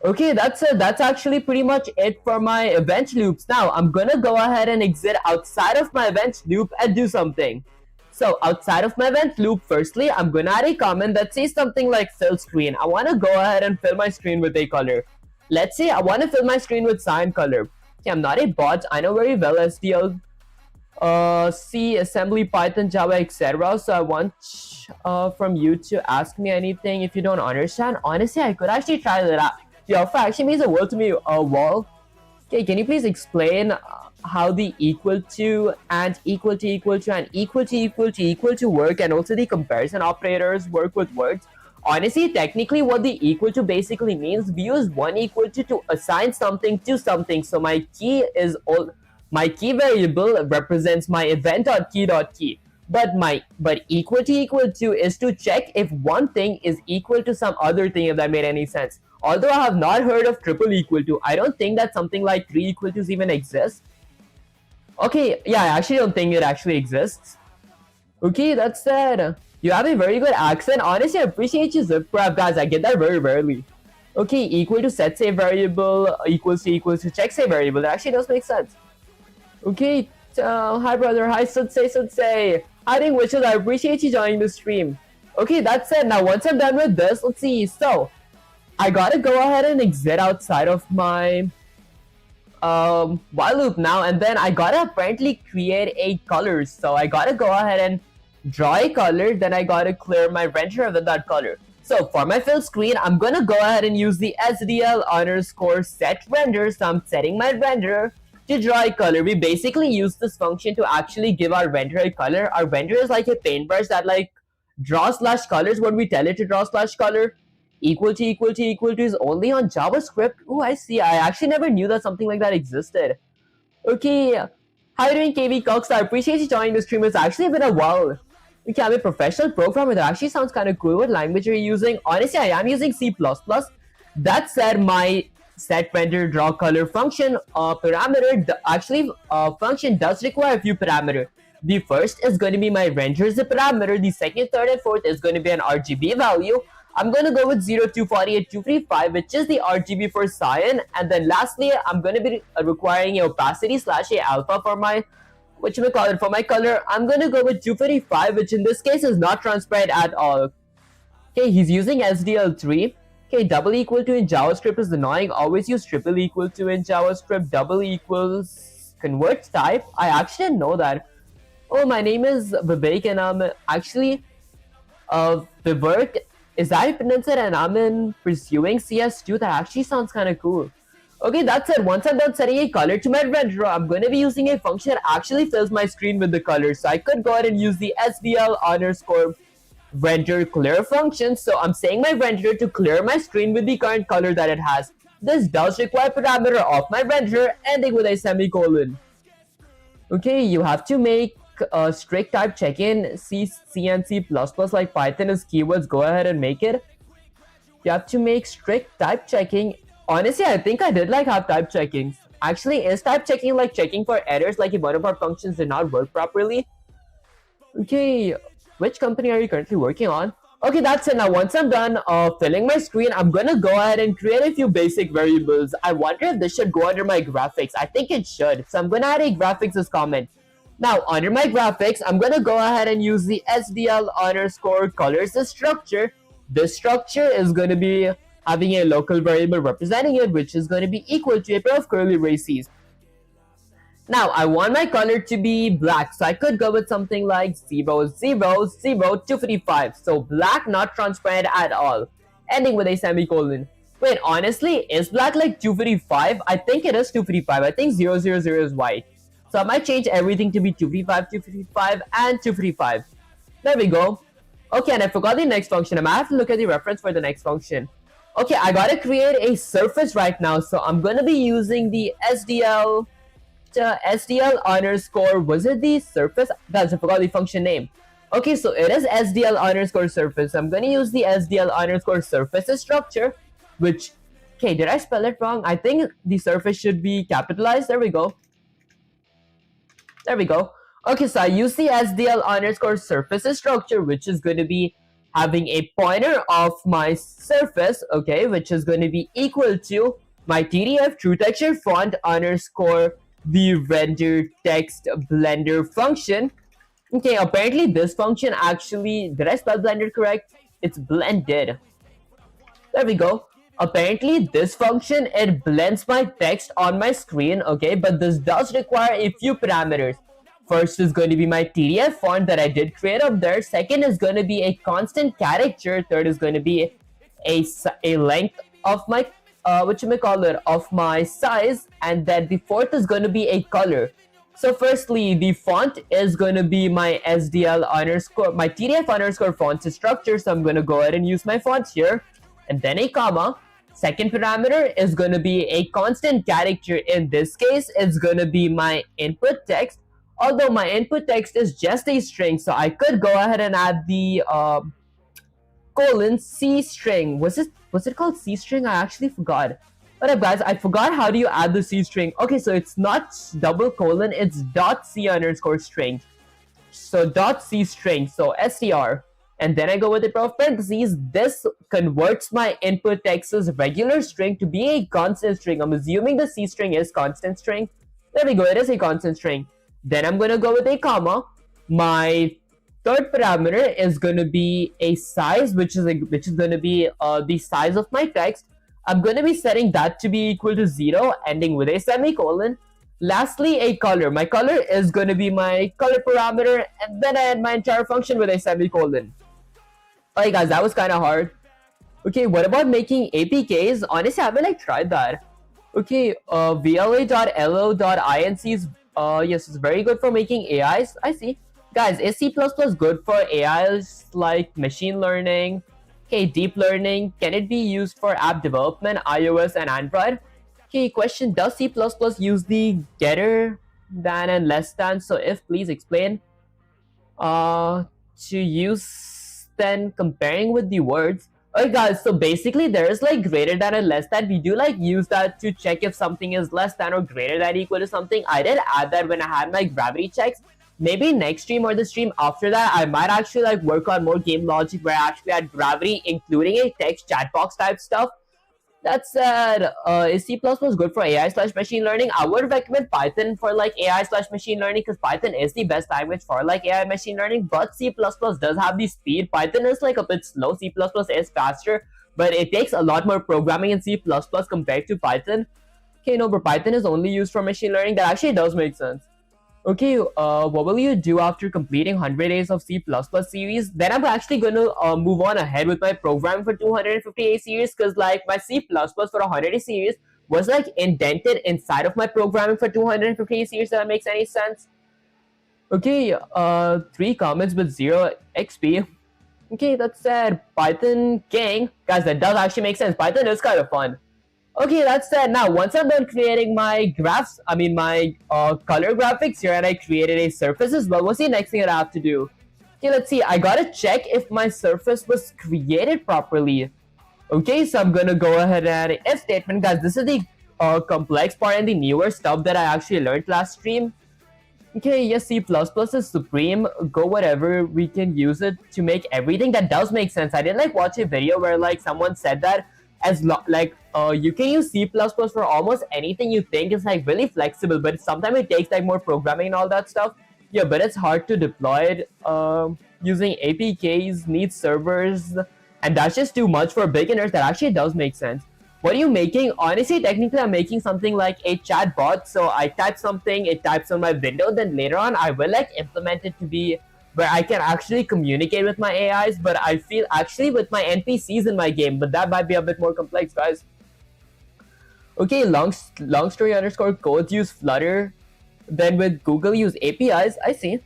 Okay, that's it. That's actually pretty much it for my event loops. Now, I'm gonna go ahead and exit outside of my event loop and do something. So, outside of my event loop, firstly, I'm gonna add a comment that says something like fill screen. I wanna go ahead and fill my screen with a color. Let's say I wanna fill my screen with cyan color. Okay, I'm not a bot. I know very well SDL, C, assembly, Python, Java, etc. So I want from you to ask me anything if you don't understand. Honestly, I could actually try that out. The alpha actually means a word to me, wall. Okay, can you please explain how the equal to and equal to equal to and equal to equal to equal to work, and also the comparison operators work with words? Honestly, technically what the equal to basically means, we use one equal to assign something to something. So my key variable represents my event.key.key. But equal to is to check if one thing is equal to some other thing, if that made any sense. Although I have not heard of triple equal to, I don't think that something like 3 equal to's even exists. Okay, yeah, I actually don't think it actually exists. Okay, that's it. You have a very good accent. Honestly, I appreciate your zip graph, guys. I get that very rarely. Okay, equal to sets a variable, equals to checks a variable. That actually does make sense. Okay, hi brother, hi Sudsay. Hi Ding Wishes, I appreciate you joining the stream. Okay, that's it. Now once I'm done with this, let's see. So, I gotta go ahead and exit outside of my while loop now, and then I gotta apparently create a color. So I gotta go ahead and draw a color, then I gotta clear my renderer with that color. So for my fill screen, I'm gonna go ahead and use the SDL underscore set render. So I'm setting my renderer to draw a color. We basically use this function to actually give our renderer a color. Our renderer is like a paintbrush that like draw slash colors when we tell it to draw slash color. Equal to is only on JavaScript. Oh, I see. I actually never knew that something like that existed. Okay. How are you doing, KV Cox? I appreciate you joining the stream. It's actually been a while. Okay, I'm a professional programmer. That actually sounds kind of cool. What language are you using? Honestly, I am using C++. That said, my set render draw color function parameter function does require a few parameters. The first is going to be my render as a parameter. The second, third, and fourth is going to be an RGB value. I'm going to go with 0, 248, 255, which is the RGB for cyan. And then lastly, I'm going to be requiring a opacity slash a alpha for my, for my color. I'm going to go with 255, which in this case is not transparent at all. Okay, he's using SDL3. Okay, double equal to in JavaScript is annoying. Always use triple equal to in JavaScript. Double equals converts type. I actually didn't know that. Oh, my name is Vivek and I'm actually Vivek. Is that how you pronounce it? And I'm in pursuing CS2. That actually sounds kind of cool. Okay, that's it. Once I'm done setting a color to my renderer, I'm going to be using a function that actually fills my screen with the color. So I could go ahead and use the SDL underscore render clear function. So I'm saying my renderer to clear my screen with the current color that it has. This does require parameter of my renderer ending with a semicolon. Okay, you have to make strict type check-in. C and C++ like Python is keywords. Go ahead and make it. You have to make strict type checking. Honestly, I think I did like have type checkings. Actually, is type checking like checking for errors, like if one of our functions did not work properly? Okay, which company are you currently working on? Okay, that's it. Now, once I'm done filling my screen, I'm gonna go ahead and create a few basic variables. I wonder if this should go under my graphics. I think it should. So I'm gonna add a graphics as comment. Now, under my graphics, I'm gonna go ahead and use the SDL underscore colors as structure. This structure is gonna be having a local variable representing it, which is gonna be equal to a pair of curly braces. Now, I want my color to be black, so I could go with something like 0, 0, 0, 255. So black, not transparent at all, ending with a semicolon. Wait, honestly, is black like 255? I think it is 255. I think 000 is white. So I might change everything to be 255, 255, and 255. There we go. Okay, and I forgot the next function. I might have to look at the reference for the next function. Okay, I gotta create a surface right now. So I'm gonna be using the SDL underscore, was it the surface? Guys, I forgot the function name. Okay, so it is SDL underscore surface. I'm gonna use the SDL underscore surface structure, which, okay, did I spell it wrong? I think the surface should be capitalized. There we go. There we go. Okay, so I use the SDL underscore surface structure, which is going to be having a pointer of my surface, okay, which is going to be equal to my TDF true texture font underscore the render text blender function. Okay, apparently this function actually, did I spell blender correct? It's blended. There we go. Apparently this function, it blends my text on my screen, okay, but this does require a few parameters. First is going to be my TDF font that I did create up there. Second is going to be a constant character. Third is going to be a length of my of my size, and then the fourth is going to be a color. So firstly, the font is going to be my SDL underscore, my TDF underscore font structure. So I'm going to go ahead and use my font here, and then a comma. Second parameter is going to be a constant character. In this case, it's going to be my input text. Although my input text is just a string, so I could go ahead and add the colon C string. Was it called C string? I actually forgot. What up, guys? I forgot how do you add the C string. Okay, so it's not double colon, it's dot C underscore string. So dot C string, so str. And then I go with the pair of parentheses. This converts my input text's regular string to be a constant string. I'm assuming the C string is constant string. There we go, it is a constant string. Then I'm going to go with a comma. My Third parameter is going to be a size, which is going to be the size of my text. I'm going to be setting that to be equal to 0, ending with a semicolon. Lastly, a color. My color is going to be my color parameter, and then I end my entire function with a semicolon. Alright guys, that was kind of hard. Okay, what about making APKs? Honestly, I haven't tried that. Okay, VLA.LO.INC is yes, it's very good for making AIs. I see. Guys, is C++ good for AIs like machine learning? Okay, deep learning. Can it be used for app development, iOS and Android? Okay, question, does C++ use the getter, than and less than? So if, please explain. To use then comparing with the words. Alright guys, so basically there's like greater than and less than. We do like use that to check if something is less than or greater than equal to something. I did add that when I had my gravity checks. Maybe next stream or the stream after that, I might actually like work on more game logic where I actually add gravity, including a text chat box type stuff. That said, is C++ good for AI/machine learning? I would recommend Python for like AI/machine learning because Python is the best language for like AI machine learning, but C++ does have the speed. Python is like a bit slow, C++ is faster, but it takes a lot more programming in C++ compared to Python. Okay, no, but Python is only used for machine learning. That actually does make sense. Okay, what will you do after completing 100 days of C++ series? Then I'm actually going to move on ahead with my program for 258 series because like my C++ for 100 series was like indented inside of my programming for 258 series. If that makes any sense. Okay, 3 comments with 0 XP. Okay, that said, Python King. Guys, that does actually make sense. Python is kind of fun. Okay, that's said. Now, once I'm done creating my graphs, my color graphics here, and I created a surface as well, what's the next thing that I have to do? Okay, let's see. I gotta check if my surface was created properly. Okay, so I'm gonna go ahead and if statement, guys. This is the complex part and the newer stuff that I actually learned last stream. Okay, yes, C++ is supreme. Go whatever, we can use it to make everything. That does make sense. I did like watch a video where like someone said that you can use C++ for almost anything you think. It's like really flexible, but sometimes it takes like more programming and all that stuff. Yeah, but it's hard to deploy it using APKs, needs servers, and that's just too much for beginners. That actually does make sense. What are you making? Honestly, technically I'm making something like a chat bot. So I type something, it types on my window, then later on I will like implement it to be where I can actually communicate with my AIs, but I feel actually with my NPCs in my game, but that might be a bit more complex, guys. Okay, long story underscore codes use Flutter, then with Google use APIs. I see.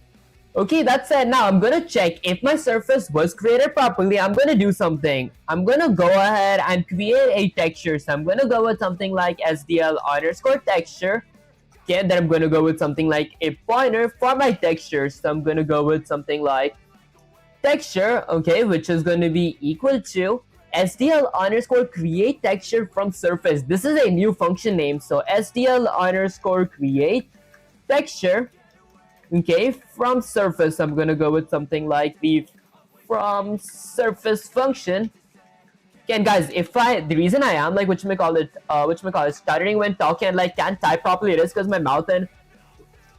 Okay, that said, now I'm gonna check if my surface was created properly. I'm gonna do something. I'm gonna go ahead and create a texture. So I'm gonna go with something like SDL underscore texture. Okay, and then I'm gonna go with something like a pointer for my texture. So I'm gonna go with something like texture, okay, which is gonna be equal to SDL underscore create texture from surface. This is a new function name. So SDL underscore create texture. Okay, from surface, I'm gonna go with something like the from surface function. Again, guys, the reason I am like stuttering when talking and like can't type properly, it is because my mouth and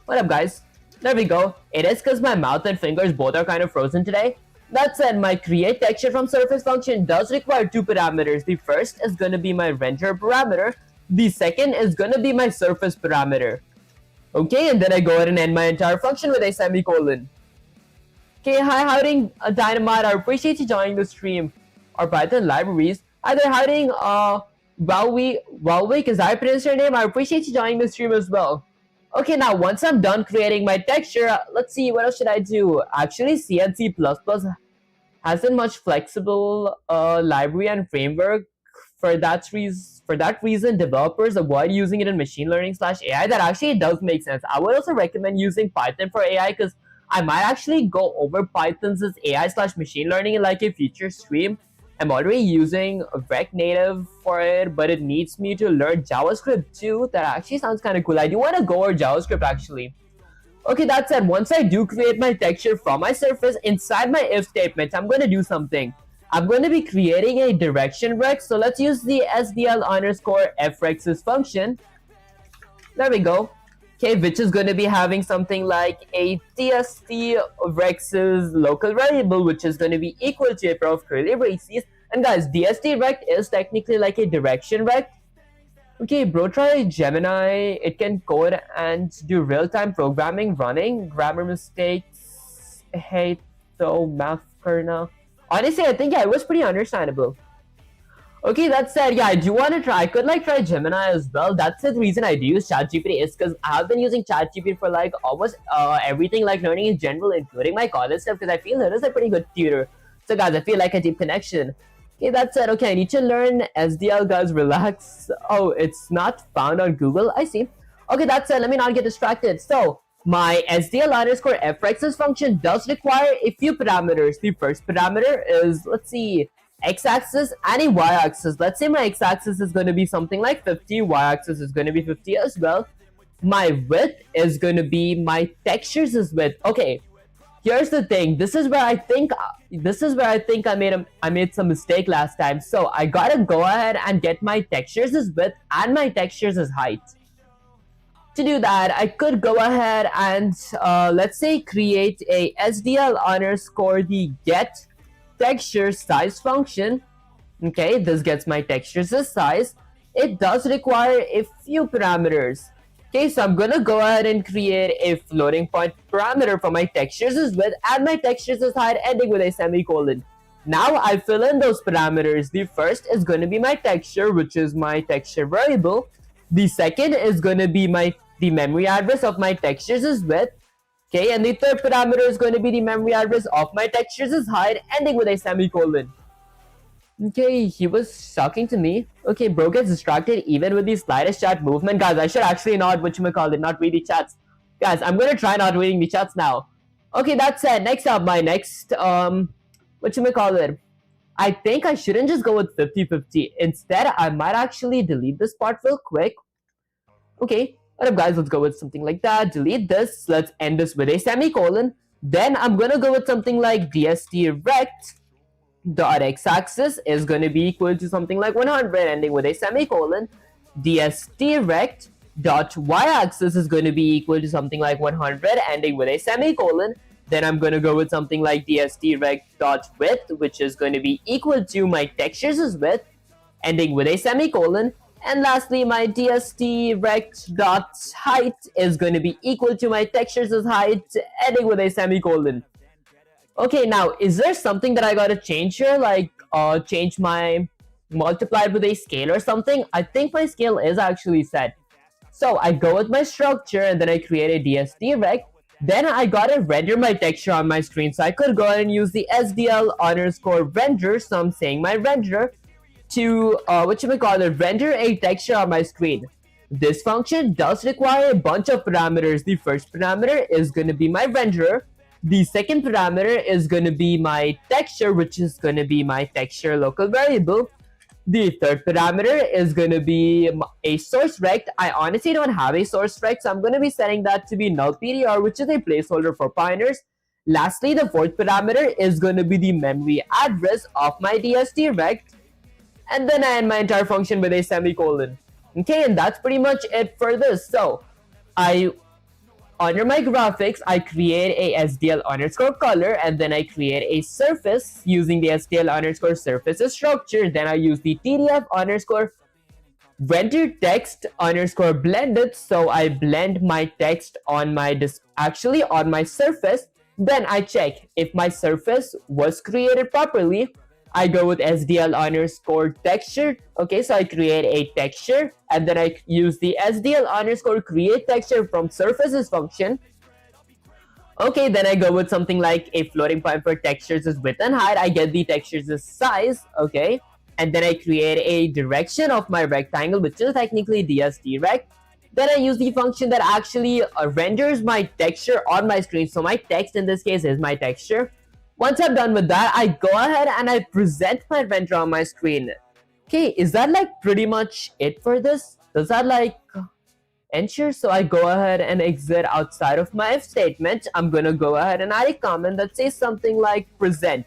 what up, guys? There we go. It is because my mouth and fingers both are kind of frozen today. That said, my create texture from surface function does require 2 parameters. The first is gonna be my render parameter. The second is gonna be my surface parameter. Okay, and then I go ahead and end my entire function with a semicolon. Okay, hi, howdy, Dynamite. I appreciate you joining the stream. Our Python libraries. Hi there, howdy, Huawei, because I pronounced your name. I appreciate you joining the stream as well. Okay, now once I'm done creating my texture, let's see, what else should I do? Actually, C and C++ hasn't much flexible library and framework. For that reason, developers avoid using it in machine learning / AI. That actually does make sense. I would also recommend using Python for AI because I might actually go over Python's AI / machine learning in like a future stream. I'm already using React Native for it, but it needs me to learn JavaScript too. That actually sounds kind of cool. I do want to go over JavaScript actually. Okay, that said, once I do create my texture from my surface, inside my if statement, I'm going to do something. I'm going to be creating a direction rect. So let's use the SDL underscore frexes function. There we go. okay, which is going to be having something like a tst rex's local variable, which is going to be equal to a pair of curly braces. And guys, dst rect is technically like a direction rect. Okay, bro, try Gemini. It can code and do real-time programming, running, grammar mistakes. Hey, so math karna. Honestly, I think yeah, it was pretty understandable. Okay, that said, yeah, I do want to try. I could like try Gemini as well. That's the reason I do use ChatGPT is because I have been using ChatGPT for like almost everything, like learning in general, including my college stuff, because I feel it is a pretty good tutor. So guys, I feel like a deep connection. Okay, that said, okay, I need to learn SDL, guys, relax. Oh, it's not found on Google, I see. Okay, that said, let me not get distracted. So, my SDL underscore frx's function does require a few parameters. The first parameter is, let's see, x-axis and a y-axis. Let's say my x-axis is going to be something like 50, y-axis is going to be 50 as well. My width is going to be my textures is width. Okay, here's the thing. This is where I think I made some mistake last time. So I gotta go ahead and get my textures as width and my textures as height. To do that, I could go ahead and let's say create a SDL underscore the get texture size function. Okay, this gets my textures as size. It does require a few parameters. Okay, so I'm gonna go ahead and create a floating point parameter for my textures as width and my textures as height, ending with a semicolon. Now I fill in those parameters. The first is going to be my texture, which is my texture variable. The second is going to be the memory address of my textures as width. Okay, and the third parameter is going to be the memory address of my textures as height, ending with a semicolon. Okay, he was talking to me. Okay, bro gets distracted even with the slightest chat movement. Guys, I should actually not read the chats. Guys, I'm gonna try not reading the chats now. Okay, that said, next up, my next I think I shouldn't just go with 50-50. Instead, I might actually delete this part real quick. Okay, what up guys, let's go with something like that. Delete this, let's end this with a semicolon. Then I'm gonna go with something like dst rect dot x-axis is going to be equal to something like 100, ending with a semicolon. dst rect dot y-axis is going to be equal to something like 100, ending with a semicolon. Then I'm going to go with something like dst rect dot width, which is going to be equal to my textures as width, ending with a semicolon. And lastly, my dst rect dot height is going to be equal to my textures as height, ending with a semicolon. Okay, now, is there something that I gotta change here? Like, change my multiplied with a scale or something? I think my scale is actually set. So, I go with my structure and then I create a dst rect. Then I gotta render my texture on my screen. So, I could go ahead and use the SDL underscore render. So, I'm saying my render to, render a texture on my screen. This function does require a bunch of parameters. The first parameter is gonna be my renderer. The second parameter is going to be my texture, which is going to be my texture local variable. The third parameter is going to be a source rect. I honestly don't have a source rect, so I'm going to be setting that to be null PDR, which is a placeholder for pointers. Lastly, the fourth parameter is going to be the memory address of my dst rect. And then I end my entire function with a semicolon. Okay, and that's pretty much it for this. So, under my graphics, I create a SDL underscore color, and then I create a surface using the SDL underscore surface structure. Then I use the TDF underscore render text underscore blended. So I blend my text on my on my surface. Then I check if my surface was created properly. I go with SDL underscore texture. Okay, so I create a texture and then I use the SDL underscore create texture from surfaces function. Okay, then I go with something like a floating point for textures as width and height. I get the textures as size. Okay, and then I create a direction of my rectangle, which is technically dst rect. Then I use the function that actually renders my texture on my screen. So my text in this case is my texture. Once I'm done with that, I go ahead and I present my render on my screen. Okay, is that like pretty much it for this? Does that like ensure? So I go ahead and exit outside of my if statement. I'm gonna go ahead and add a comment that says something like present.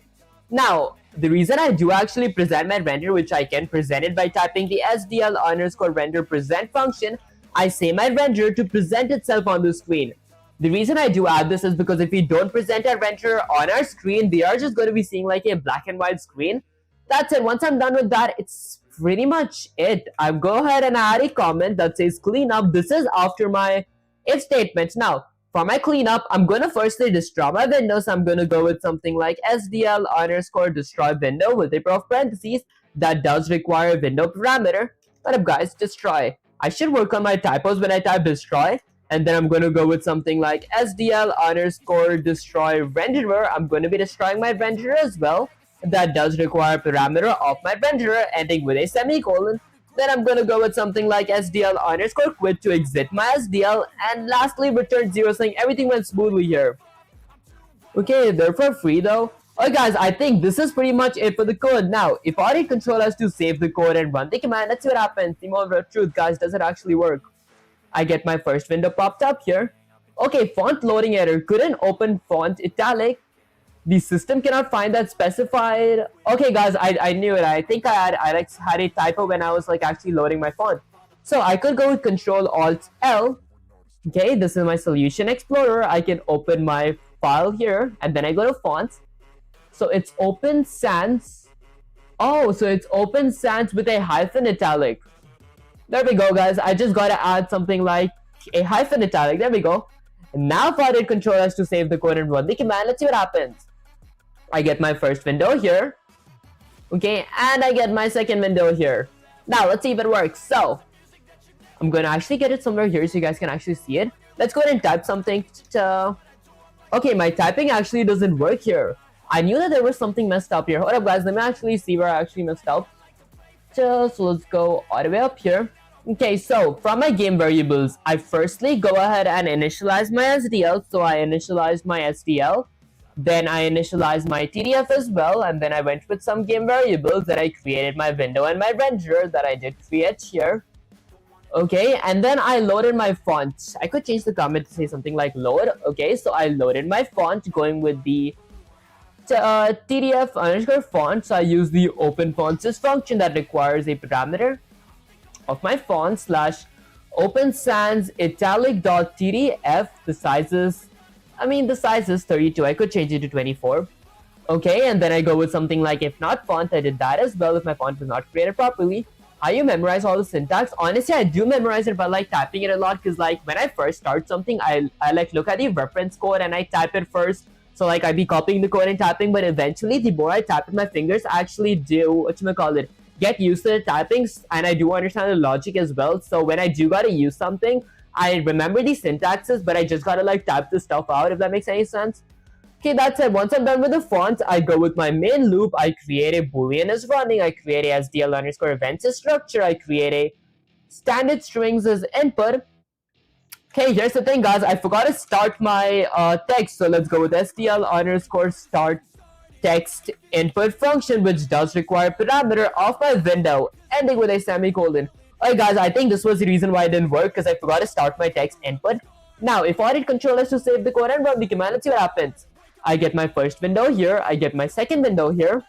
Now, the reason I do actually present my render, which I can present it by typing the SDL underscore render present function, I say my renderer to present itself on the screen. The reason I do add this is because if we don't present our renderer on our screen, they are just going to be seeing like a black and white screen. That's it. Once I'm done with that, it's pretty much it. I'll go ahead and add a comment that says cleanup. This is after my if statement. Now, for my cleanup, I'm going to firstly destroy my window. So I'm going to go with something like SDL underscore destroy window with a pair of parentheses. That does require a window parameter. What up, guys? Destroy. I should work on my typos when I type destroy. And then I'm going to go with something like SDL underscore destroy renderer. I'm going to be destroying my renderer as well. That does require a parameter of my renderer ending with a semicolon. Then I'm going to go with something like SDL underscore quit to exit my SDL. And lastly, return 0 saying everything went smoothly here. Okay, they're for free though. Alright guys, I think this is pretty much it for the code. Now, if I did control us to save the code and run the command, let's see what happens. The moment of truth, guys, does it actually work? I get my first window popped up here. Okay, font loading error. Couldn't open font italic. The system cannot find that specified. Okay guys, I knew it. I think I had a typo when I was like actually loading my font. So I could go with Control Alt L. Okay, this is my solution explorer. I can open my file here and then I go to fonts. So it's open sans. Oh, so it's open sans with a hyphen italic. There we go, guys. I just gotta add something like a hyphen italic. There we go. And now if I did Control S to save the code and run the command, let's see what happens. I get my first window here. Okay, and I get my second window here. Now let's see if it works. So I'm gonna actually get it somewhere here so you guys can actually see it. Let's go ahead and type something to... Okay, my typing actually doesn't work here. I knew that there was something messed up here. Hold up, guys. Let me actually see where I actually messed up. So let's go all the way up here. Okay, so from my game variables, I firstly go ahead and initialize my SDL. So I initialized my SDL. Then I initialized my TDF as well. And then I went with some game variables that I created my window and my renderer that I did create here. Okay, and then I loaded my font. I could change the comment to say something like load. Okay, so I loaded my font going with the TDF underscore font. So I use the open fonts function that requires a parameter of my font slash open sans italic dot TDF. The size is 32. I could change it to 24. Okay, and then I go with something like if not font. I did that as well if my font was not created properly. How you memorize all the syntax? Honestly, I do memorize it by like typing it a lot, because like when I first start something, I like look at the reference code and I type it first. So like I'd be copying the code and typing, but eventually the more I type with my fingers, I actually do get used to the typing, and I do understand the logic as well. So when I do gotta use something, I remember the syntaxes, but I just gotta like type the stuff out, if that makes any sense. Okay, that's it. Once I'm done with the font, I go with my main loop. I create a boolean as running. I create a SDL underscore events as structure. I create a standard strings as input. Okay, here's the thing, guys. I forgot to start my text. So let's go with SDL underscore start text input function, which does require parameter of my window, ending with a semicolon. Alright, guys, I think this was the reason why it didn't work, because I forgot to start my text input. Now, if I did Control S to save the code and run the command, let's see what happens. I get my first window here. I get my second window here.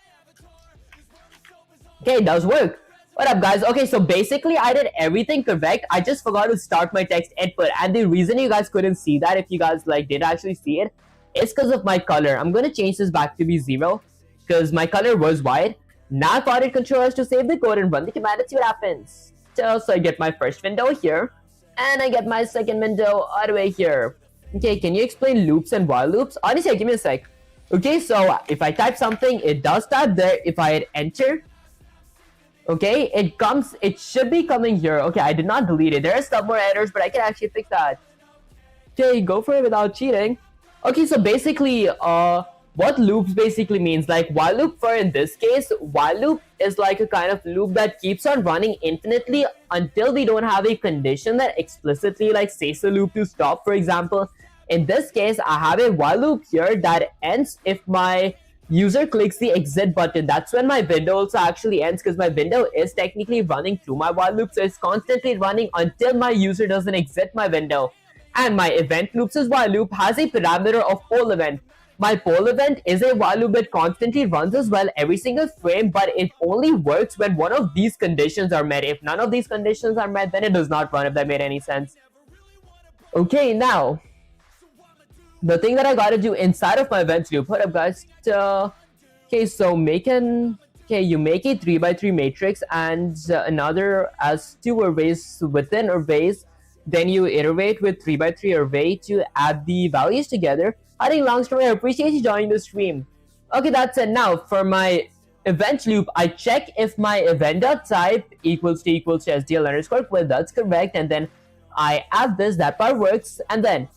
Okay, it does work. What up, guys? Okay, so basically I did everything correct. I just forgot to start my text input, and the reason you guys couldn't see that, if you guys like did actually see it, is because of my color. I'm gonna change this back to be 0 because my color was white. Now if I did Control S to save the code and run the command, let's see what happens. So I get my first window here, and I get my second window all the way here. Okay, can you explain loops and while loops? Honestly, give me a sec. Okay, so if I type something, it does type there. If I hit enter, okay, it should be coming here. Okay, I did not delete it. There are some more errors, but I can actually fix that. Okay, go for it without cheating. Okay, so basically, what loops basically means, like while loop for in this case, while loop is like a kind of loop that keeps on running infinitely until we don't have a condition that explicitly like says the loop to stop. For example, in this case, I have a while loop here that ends if my user clicks the exit button. That's when my window also actually ends, because my window is technically running through my while loop, so it's constantly running until my user doesn't exit my window. And my event loops as while loop has a parameter of poll event. My poll event is a while loop that constantly runs as well every single frame, but it only works when one of these conditions are met. If none of these conditions are met, then it does not run, if that made any sense. Okay, now the thing that I gotta do inside of my event loop. Hold up, guys. Okay, so you make a 3x3 matrix and another as two arrays within arrays. Then you iterate with 3x3 array to add the values together. I think long story. I appreciate you joining the stream. Okay, that's it. Now for my event loop, I check if my event.type equals to SDL_quit. That's correct, and then I add this. That part works, and then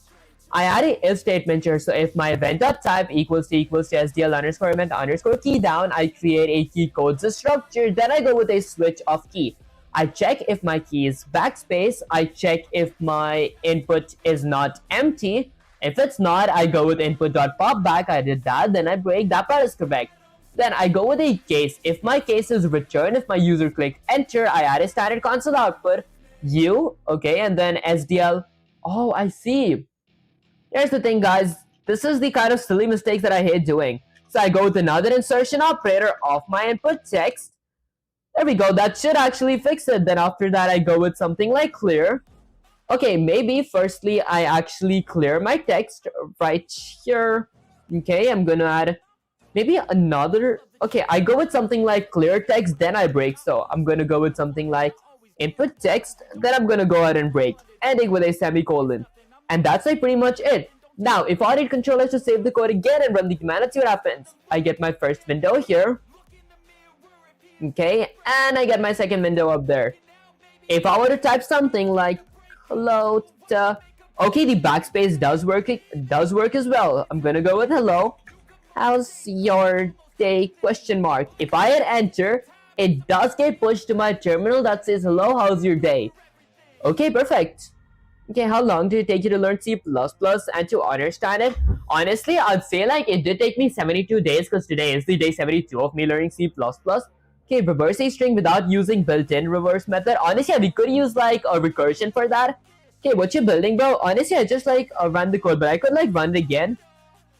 I add a if statement here. So if my event.type equals to SDL_event_key down, I create a key codes structure. Then I go with a switch of key. I check if my key is backspace. I check if my input is not empty. If it's not, I go with input.popback. I did that. Then I break. That part is correct. Then I go with a case. If my case is return, if my user click enter, I add a standard console output. Okay, and then SDL. Oh, I see. Here's the thing, guys. This is the kind of silly mistakes that I hate doing. So I go with another insertion operator of my input text. There we go. That should actually fix it. Then after that, I go with something like clear. Okay, maybe firstly, I actually clear my text right here. Okay, I'm gonna add maybe another. Okay, I go with something like clear text, then I break. So I'm gonna go with something like input text, then I'm gonna go ahead and break, ending with a semicolon. And that's like pretty much it. Now, if I need controllers to save the code again and run the command and see what happens, I get my first window here. Okay, and I get my second window up there. If I were to type something like hello, okay, the backspace does work. It does work as well. I'm gonna go with hello. How's your day? Question mark. If I hit enter, it does get pushed to my terminal that says hello. How's your day? Okay, perfect. Okay, how long did it take you to learn C++ and to understand it? Honestly, I'd say like it did take me 72 days because today is the day 72 of me learning C++. Okay, reverse a string without using built-in reverse method. Honestly, we could use like a recursion for that. Okay, what you building, bro? Honestly, I just like run the code, but I could like run it again.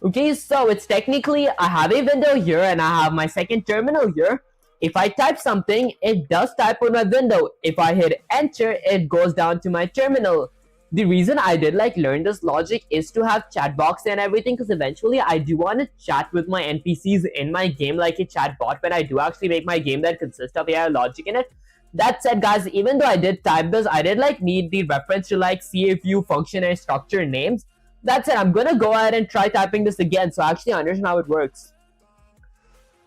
Okay, so it's technically I have a window here and I have my second terminal here. If I type something, it does type on my window. If I hit enter, it goes down to my terminal. The reason I did like learn this logic is to have chat box and everything, because eventually I do want to chat with my NPCs in my game like a chat bot when I do actually make my game that consists of AI logic in it. That said, guys, even though I did type this, I did like need the reference to like see if you function and structure names. That said, I'm gonna go ahead and try typing this again so I actually understand how it works.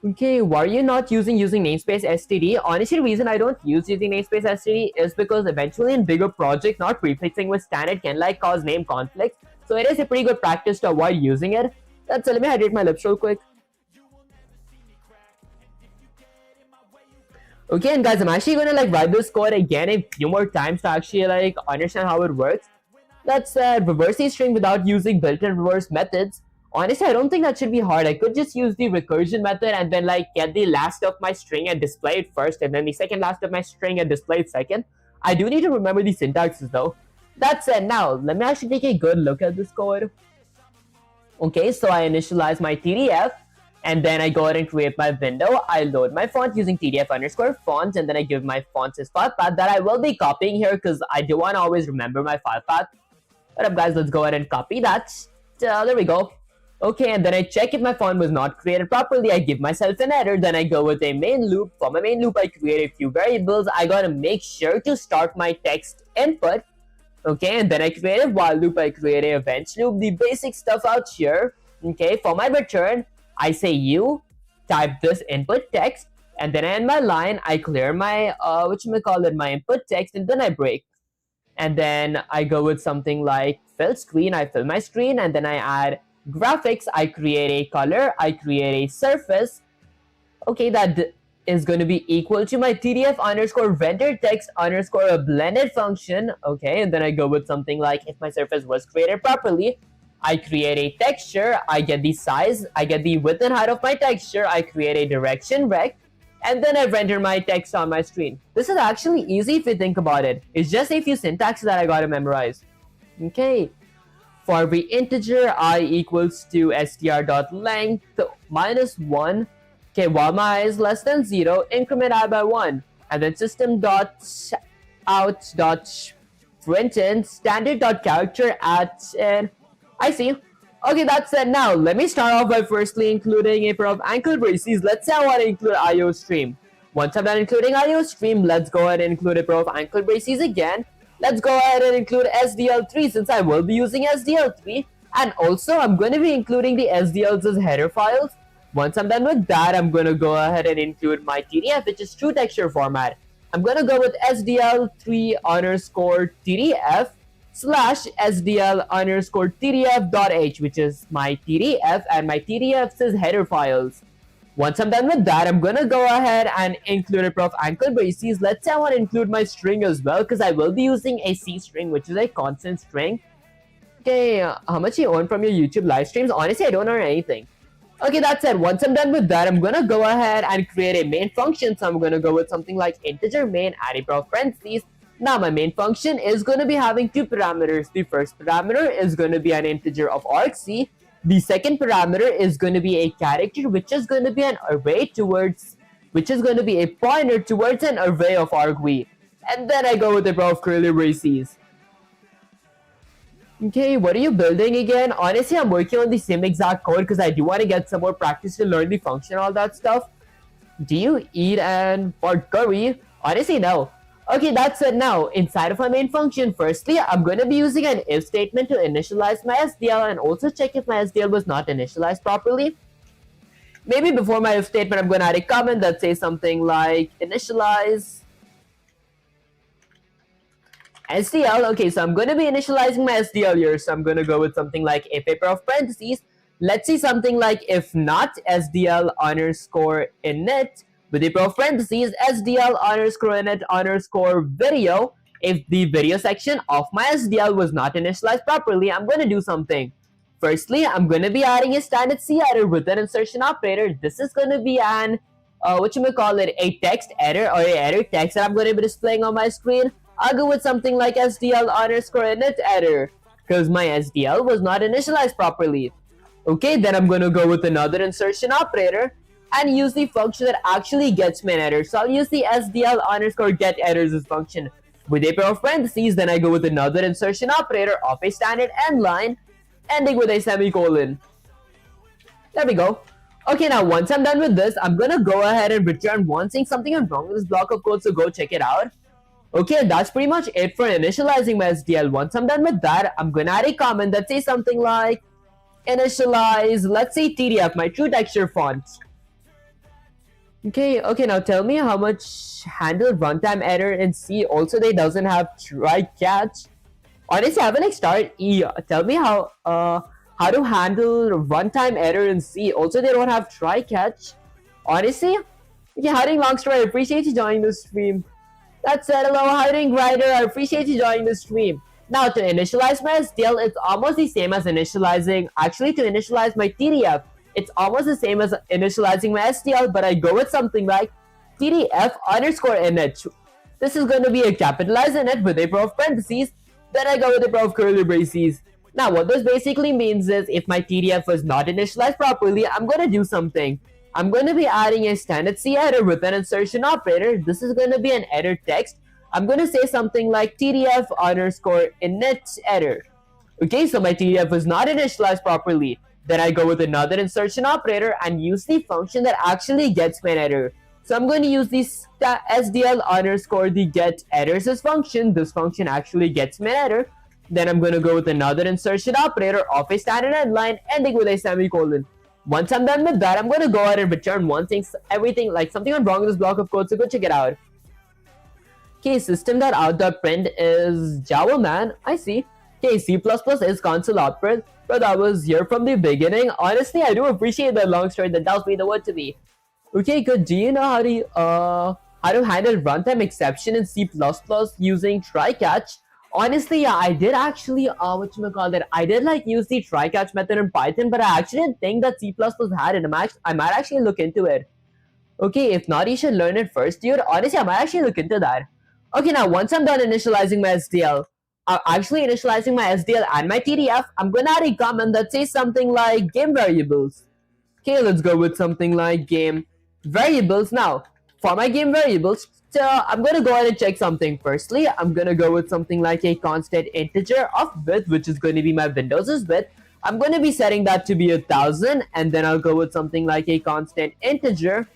Okay, why are you not using namespace std? Honestly, the reason I don't use using namespace std is because eventually in bigger projects, not prefixing with standard can like cause name conflicts. So it is a pretty good practice to avoid using it. That's it. Let me hydrate my lips real quick. Okay, and guys, I'm actually gonna like write this code again a few more times to actually like understand how it works. That said, reverse a string without using built-in reverse methods. Honestly, I don't think that should be hard. I could just use the recursion method and then like get the last of my string and display it first, and then the second last of my string and display it second. I do need to remember the syntaxes though. That said, now let me actually take a good look at this code. Okay, so I initialize my TDF and then I go ahead and create my window. I load my font using TDF_font, and then I give my font this file path that I will be copying here because I do want to always remember my file path. What up, guys? Let's go ahead and copy that. There we go. Okay, and then I check if my font was not created properly. I give myself an error. Then I go with a main loop. For my main loop, I create a few variables. I gotta make sure to start my text input. Okay, and then I create a while loop. I create a event loop. The basic stuff out here. Okay, for my return, I say you type this input text, and then I end my line. I clear my my input text, and then I break. And then I go with something like fill screen. I fill my screen, and then I add graphics. I create a color. I create a surface. Okay, that is going to be equal to my TDF_render text underscore a blended function. Okay, and then I go with something like if my surface was created properly, I create a texture. I get the size. I get the width and height of my texture. I create a direction rect. And then I render my text on my screen. This is actually easy if you think about it. It's just a few syntaxes that I gotta memorize. Okay. for every integer I equals to str.length minus 1. Okay, while my I is less than 0, increment I by 1. And then system.out.println standard.character at and I see. Okay, that's it. Now, let me start off by firstly including a pair of ankle braces. Let's say I want to include IO stream. Once I'm done including IO stream, let's go ahead and include a pair of ankle braces again. Let's go ahead and include SDL3 since I will be using SDL3. And also, I'm going to be including the SDLs as header files. Once I'm done with that, I'm going to go ahead and include my TDF, which is true texture format. I'm going to go with SDL3 underscore TDF slash SDL underscore TDF.h, which is my TDF, and my TDF says header files. Once I'm done with that, I'm going to go ahead and include a pair of ankle braces. Let's say I want to include my string as well because I will be using a C string, which is a constant string. Okay, how much you earn from your YouTube live streams? Honestly, I don't earn anything. Okay, that's it. Once I'm done with that, I'm going to go ahead and create a main function. So I'm going to go with something like integer main, add a pair of parentheses. Now, my main function is going to be having two parameters. The first parameter is going to be an integer of argc. The second parameter is going to be a character, which is going to be an array towards, which is going to be a pointer towards an array of argv. And then I go with a pair of curly braces. Okay, what are you building again? Honestly, I'm working on the same exact code because I do want to get some more practice to learn the function and all that stuff. Do you eat and for curry? Honestly, no. Okay, that's it now. Inside of my main function, firstly, I'm going to be using an if statement to initialize my SDL and also check if my SDL was not initialized properly. Maybe before my if statement, I'm going to add a comment that says something like initialize SDL. Okay, so I'm going to be initializing my SDL here. So I'm going to go with something like if a pair of parentheses. Let's see something like if not SDL underscore init with a pair of parentheses SDL underscore init underscore video. If the video section of my SDL was not initialized properly, I'm going to do something. Firstly, I'm going to be adding a standard C header with an insertion operator. This is going to be an, a text header or a header text that I'm going to be displaying on my screen. I'll go with something like SDL underscore init header because my SDL was not initialized properly. Okay, then I'm going to go with another insertion operator and use the function that actually gets me an error. So I'll use the SDL underscore get errors as function with a pair of parentheses. Then I go with another insertion operator of a standard end line ending with a semicolon. There we go. Okay, now once I'm done with this, I'm going to go ahead and return one saying something went wrong with this block of code. So go check it out. Okay, that's pretty much it for initializing my SDL. Once I'm done with that, I'm going to add a comment that says something like initialize, let's say TDF, my true texture font. Okay, now tell me how much handle runtime error in C. Also, they doesn't have try catch. Honestly, I haven't started E. Tell me how to handle runtime error in C. Also, they don't have try catch. Honestly, okay, hiding long story. I appreciate you joining the stream. That's it. Hello, hiding Grider. I appreciate you joining the stream. Now, to initialize my SDL, it's almost the same as initializing. Actually, to initialize my TDF, it's almost the same as initializing my SDL, but I go with something like TDF underscore init. This is going to be a capitalized init with a pair of parentheses. Then I go with a pair of curly braces. Now, what this basically means is if my TDF was not initialized properly, I'm going to do something. I'm going to be adding a standard C header with an insertion operator. This is going to be an header text. I'm going to say something like TDF underscore init header. Okay, so my TDF was not initialized properly. Then I go with another insertion operator and use the function that actually gets me an error. So I'm going to use this SDL underscore the get errors as function. This function actually gets me an error. Then I'm going to go with another insertion operator of a standard end line ending with a semicolon. Once I'm done with that, I'm going to go ahead and return one thing, everything like something went wrong with this block of code. So go check it out. Okay, system.out.print is Java man. I see. Okay, C++ is console output. But I was here from the beginning. Honestly, I do appreciate that long story that tells me the word to be. Okay, good. Do you know how to handle runtime exception in C++ using try catch? Honestly, yeah, I did actually I did like use the try catch method in Python, but I actually didn't think that C++ had it. I might actually look into it. Okay, if not, you should learn it first, dude. Honestly, I might actually look into that. Okay, now once I'm done initializing my SDL, actually initializing my SDL and my TDF, I'm gonna add a comment that says something like game variables. Okay, let's go with something like game variables. Now, for my game variables, so I'm gonna go ahead and check something. Firstly, I'm gonna go with something like a constant integer of width, which is going to be my Windows's width. I'm going to be setting that to be 1000, and then I'll go with something like a constant integer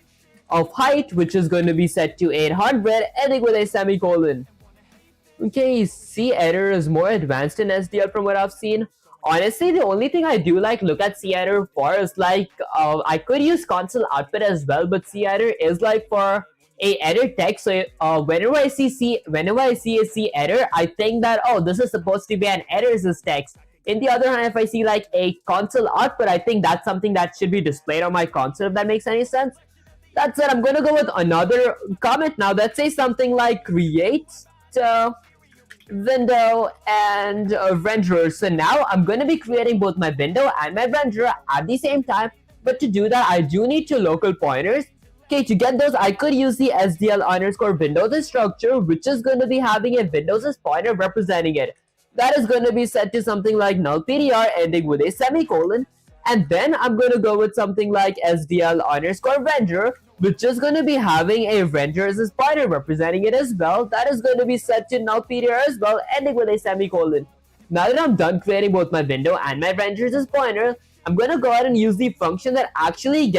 of height, which is going to be set to 800, ending with a semicolon. Okay, C editor is more advanced in SDL from what I've seen. Honestly, the only thing I do like look at C editor for is like I could use console output as well, but C editor is like for a edit text. So whenever I see a C editor, I think that, oh, this is supposed to be an editor's text. In the other hand, if I see like a console output, I think that's something that should be displayed on my console, if that makes any sense. That said, I'm gonna go with another comment now that says something like create window and renderer. So now I'm going to be creating both my window and my renderer at the same time, but to do that I do need two local pointers. Okay, to get those I could use the SDL underscore Windows structure, which is going to be having a Windows pointer representing it. That is going to be set to something like null PDR ending with a semicolon, and then I'm going to go with something like SDL underscore renderer, which is going to be having a renderer as pointer representing it as well. That is going to be set to null PDR as well, ending with a semicolon. Now that I'm done creating both my window and my renderer as pointer, I'm going to go ahead and use the function that actually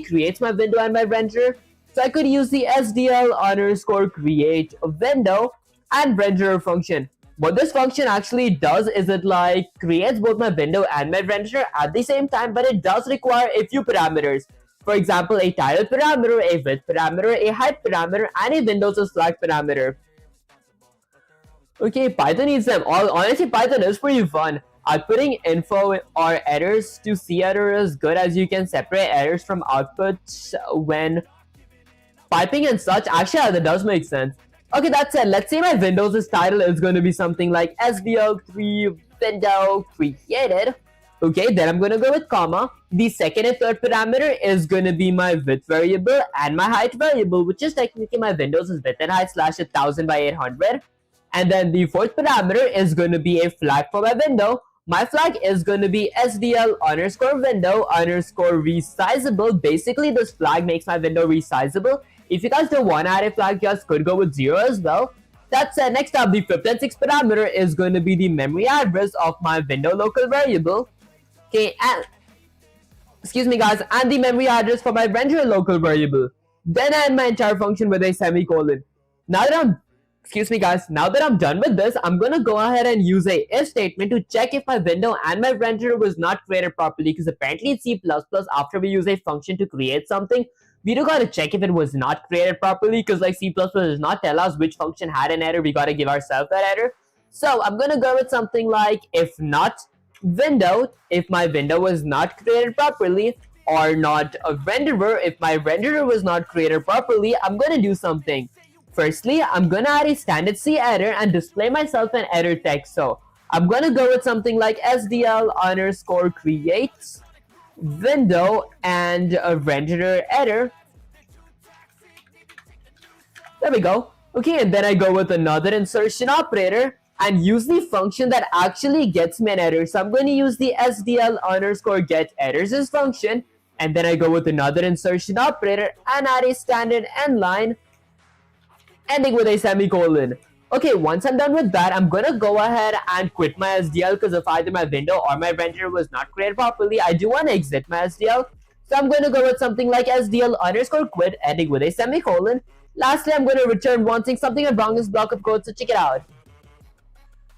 creates my window and my renderer. So I could use the SDL underscore create window and renderer function. What this function actually does is it like creates both my window and my renderer at the same time, but it does require a few parameters. For example, a title parameter, a width parameter, a height parameter, and a Windows flag parameter. Okay, Python needs them all. Honestly, Python is pretty fun. Outputting info or errors to C editor is good, as you can separate errors from outputs when piping and such. Actually, that does make sense. Okay, that said, let's say my Windows' title is going to be something like SDL3 window created. Okay, then I'm going to go with comma. The second and third parameter is going to be my width variable and my height variable, which is technically my Windows' width and height / 1000 by 800. And then the fourth parameter is going to be a flag for my window. My flag is going to be SDL underscore window underscore resizable. Basically, this flag makes my window resizable. If you guys don't want to add a flag, you guys could go with 0 as well. That said, next up, the fifth and sixth parameter is going to be the memory address of my window local variable. Okay, and excuse me guys, and the memory address for my renderer local variable. Then I end my entire function with a semicolon. Now that I'm done with this, I'm gonna go ahead and use a if statement to check if my window and my renderer was not created properly, because apparently in C++, after we use a function to create something, we do gotta check if it was not created properly, because like C++ does not tell us which function had an error. We gotta give ourselves that error. So I'm gonna go with something like if not window, if my window was not created properly, or not a renderer, if my renderer was not created properly, I'm gonna do something. Firstly, I'm gonna add a standard C error and display myself an error text. So I'm gonna go with something like SDL underscore creates window and a renderer error. There we go. Okay, and then I go with another insertion operator and use the function that actually gets me an error. So I'm going to use the SDL underscore get errors function, and then I go with another insertion operator and add a standard end line ending with a semicolon. Okay, once I'm done with that, I'm gonna go ahead and quit my SDL, because if either my window or my renderer was not created properly, I do want to exit my SDL. So I'm going to go with something like SDL underscore quit ending with a semicolon. Lastly, I'm going to return wanting something wrong in this block of code, so check it out.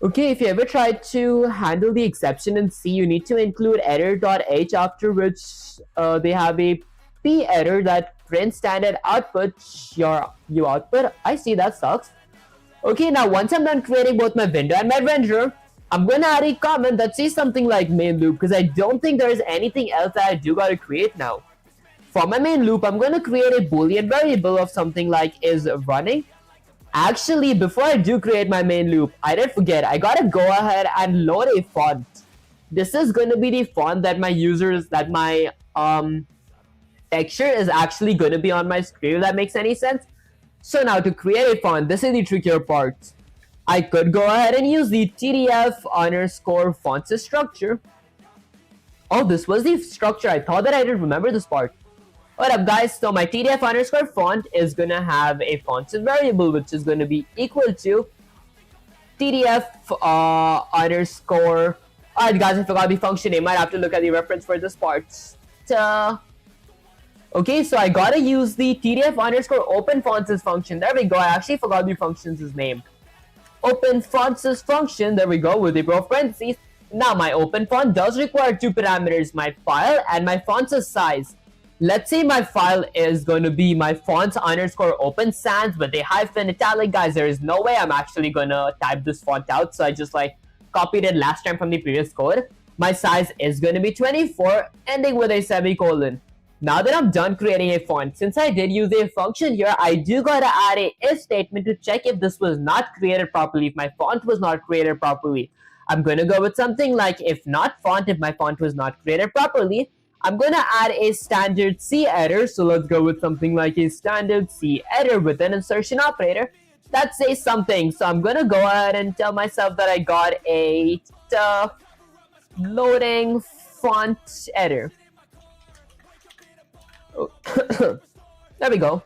Okay, if you ever tried to handle the exception in C, you need to include error.h, after which they have a p error that prints standard output you output. I see, that sucks. Okay, now once I'm done creating both my window and my renderer, I'm gonna add a comment that says something like main loop, because I don't think there's anything else that I do gotta create now. For my main loop, I'm gonna create a boolean variable of something like is running. Actually, before I do create my main loop, I did forget, I gotta go ahead and load a font. This is gonna be the font that my texture is actually gonna be on my screen, if that makes any sense. So now to create a font, this is the trickier part. I could go ahead and use the TDF underscore fonts structure. Oh, this was the structure. I thought that I didn't remember this part. What up, guys? So my TDF underscore font is gonna have a font variable which is gonna be equal to TDF underscore. Alright, guys, I forgot the function name. Might have to look at the reference for this part. Okay, so I gotta use the TDF underscore open fonts function. There we go. I actually forgot the function's name. Open fonts function. There we go with the parentheses. Now my open font does require two parameters: my file and my font's size. Let's say my file is going to be my fonts underscore open sans with a hyphen italic. Guys, there is no way I'm actually gonna type this font out, so I just like copied it last time from the previous code. My size is going to be 24, ending with a semicolon. Now that I'm done creating a font, since I did use a function here, I do gotta add a if statement to check if this was not created properly, if my font was not created properly. I'm gonna go with something like if not font, if my font was not created properly. I'm gonna add a standard C error, so let's go with something like a standard C error with an insertion operator that says something. So I'm gonna go ahead and tell myself that I got a loading font error. There we go.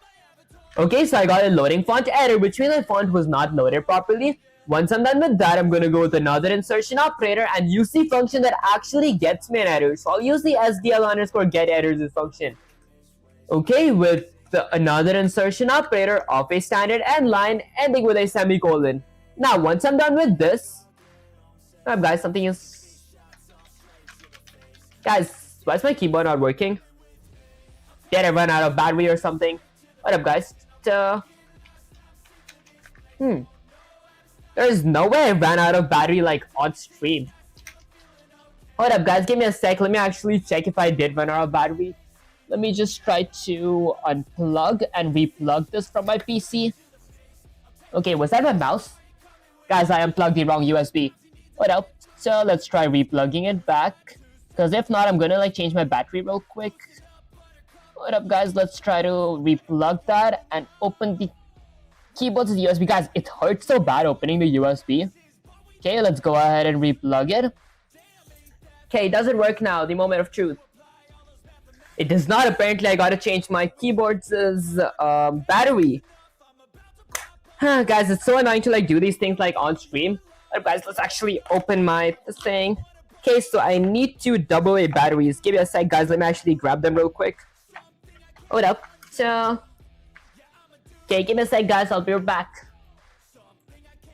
Okay, so I got a loading font error, which means my font was not loaded properly. Once I'm done with that, I'm going to go with another insertion operator and use the function that actually gets me an error. So I'll use the SDL underscore get errors function. Okay, with another insertion operator of a standard end line ending with a semicolon. Now, once I'm done with this, guys, something is... Guys, why is my keyboard not working? Did I run out of battery or something? What up, guys? There's no way I ran out of battery like on stream. Hold up, guys, give me a sec. Let me actually check if I did run out of battery. Let me just try to unplug and replug this from my PC. Okay, was that my mouse? Guys, I unplugged the wrong USB. What up? So let's try replugging it back. Because if not, I'm gonna like change my battery real quick. What up, guys? Let's try to replug that and open the keyboard to the USB. Guys, it hurts so bad opening the USB. Okay, let's go ahead and replug it. Okay, does it work now? The moment of truth. It does not. Apparently, I gotta change my keyboard's battery. Guys, it's so annoying to like do these things like on stream. But guys, let's actually open my thing. Okay, so I need to double A batteries. Give me a sec, guys. Let me actually grab them real quick. Hold up. So, okay, give me a sec, guys. I'll be right back.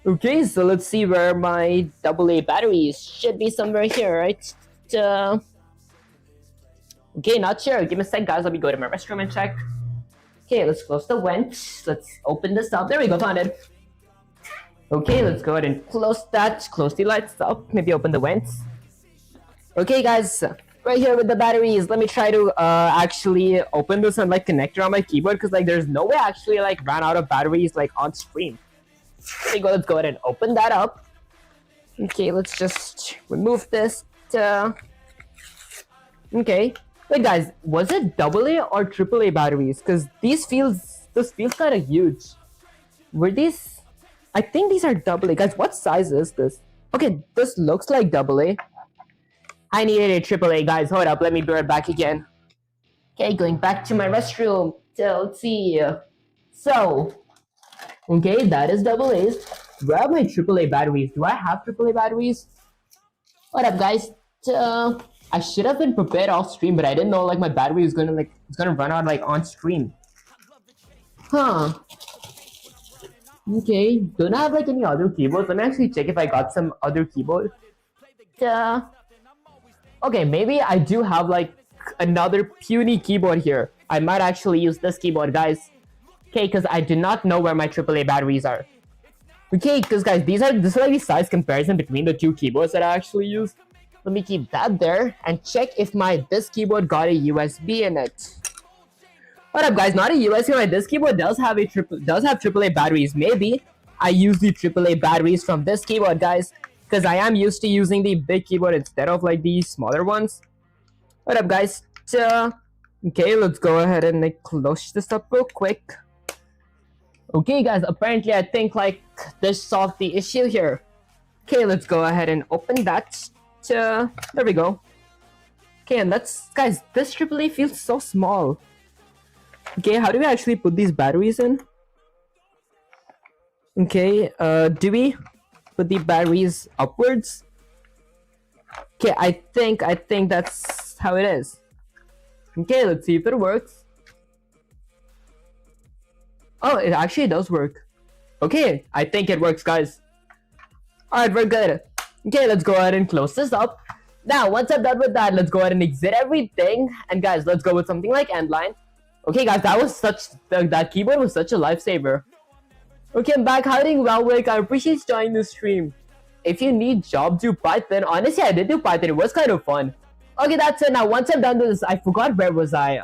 Okay, so let's see where my AA batteries should be somewhere here, right? Okay, not sure. Give me a sec, guys. Let me go to my restroom and check. Okay, let's close the vent. Let's open this up. There we go, found it. Okay, let's go ahead and close that. Close the lights up. Maybe open the vents. Okay, guys. Right here with the batteries. Let me try to actually open this and like connect it on my keyboard because like there's no way I actually like ran out of batteries like on stream. There we go. Let's go ahead and open that up. Okay, let's just remove this. Okay. Wait, guys, was it AA or AAA batteries? Because this feels kind of huge. Were these? I think these are AA. Guys, what size is this? Okay, this looks like AA. I needed a AAA, guys. Hold up, let me be right back again. Okay, going back to my restroom. So, let's see. So, okay, that is AA's. Where are my AAA batteries? Do I have AAA batteries? What up, guys? I should have been prepared off stream, but I didn't know like my battery is gonna run out like on stream. Huh. Okay, don't I have like any other keyboards? Let me actually check if I got some other keyboard. Okay, maybe I do have like another puny keyboard here. I might actually use this keyboard, guys. Okay, because I do not know where my AAA batteries are. Okay, because guys, this is like the size comparison between the two keyboards that I actually use. Let me keep that there and check if this keyboard got a USB in it. What up, guys? Not a USB. This keyboard does have AAA batteries. Maybe I use the AAA batteries from this keyboard, guys, because I am used to using the big keyboard instead of like the smaller ones. What up, guys? Okay, let's go ahead and like close this up real quick. Okay guys, apparently I think like this solved the issue here. Okay, let's go ahead and open that. There we go. Okay, and that's, guys, this AAA feels so small. Okay, how do we actually put these batteries in? Okay, do we put the batteries upwards? Okay, I think that's how it is. Okay, let's see if it works. Oh, it actually does work. Okay, I think it works, guys. Alright, we're good. Okay, let's go ahead and close this up. Now, once I'm done with that, let's go ahead and exit everything. And guys, let's go with something like end line. Okay, guys, that was that keyboard was such a lifesaver. Okay, I'm back. Hiding well, Wick. I appreciate you joining the stream. If you need jobs, do Python. Honestly, I did do Python. It was kind of fun. Okay, that's it. Now, once I'm done with this, I forgot where was I.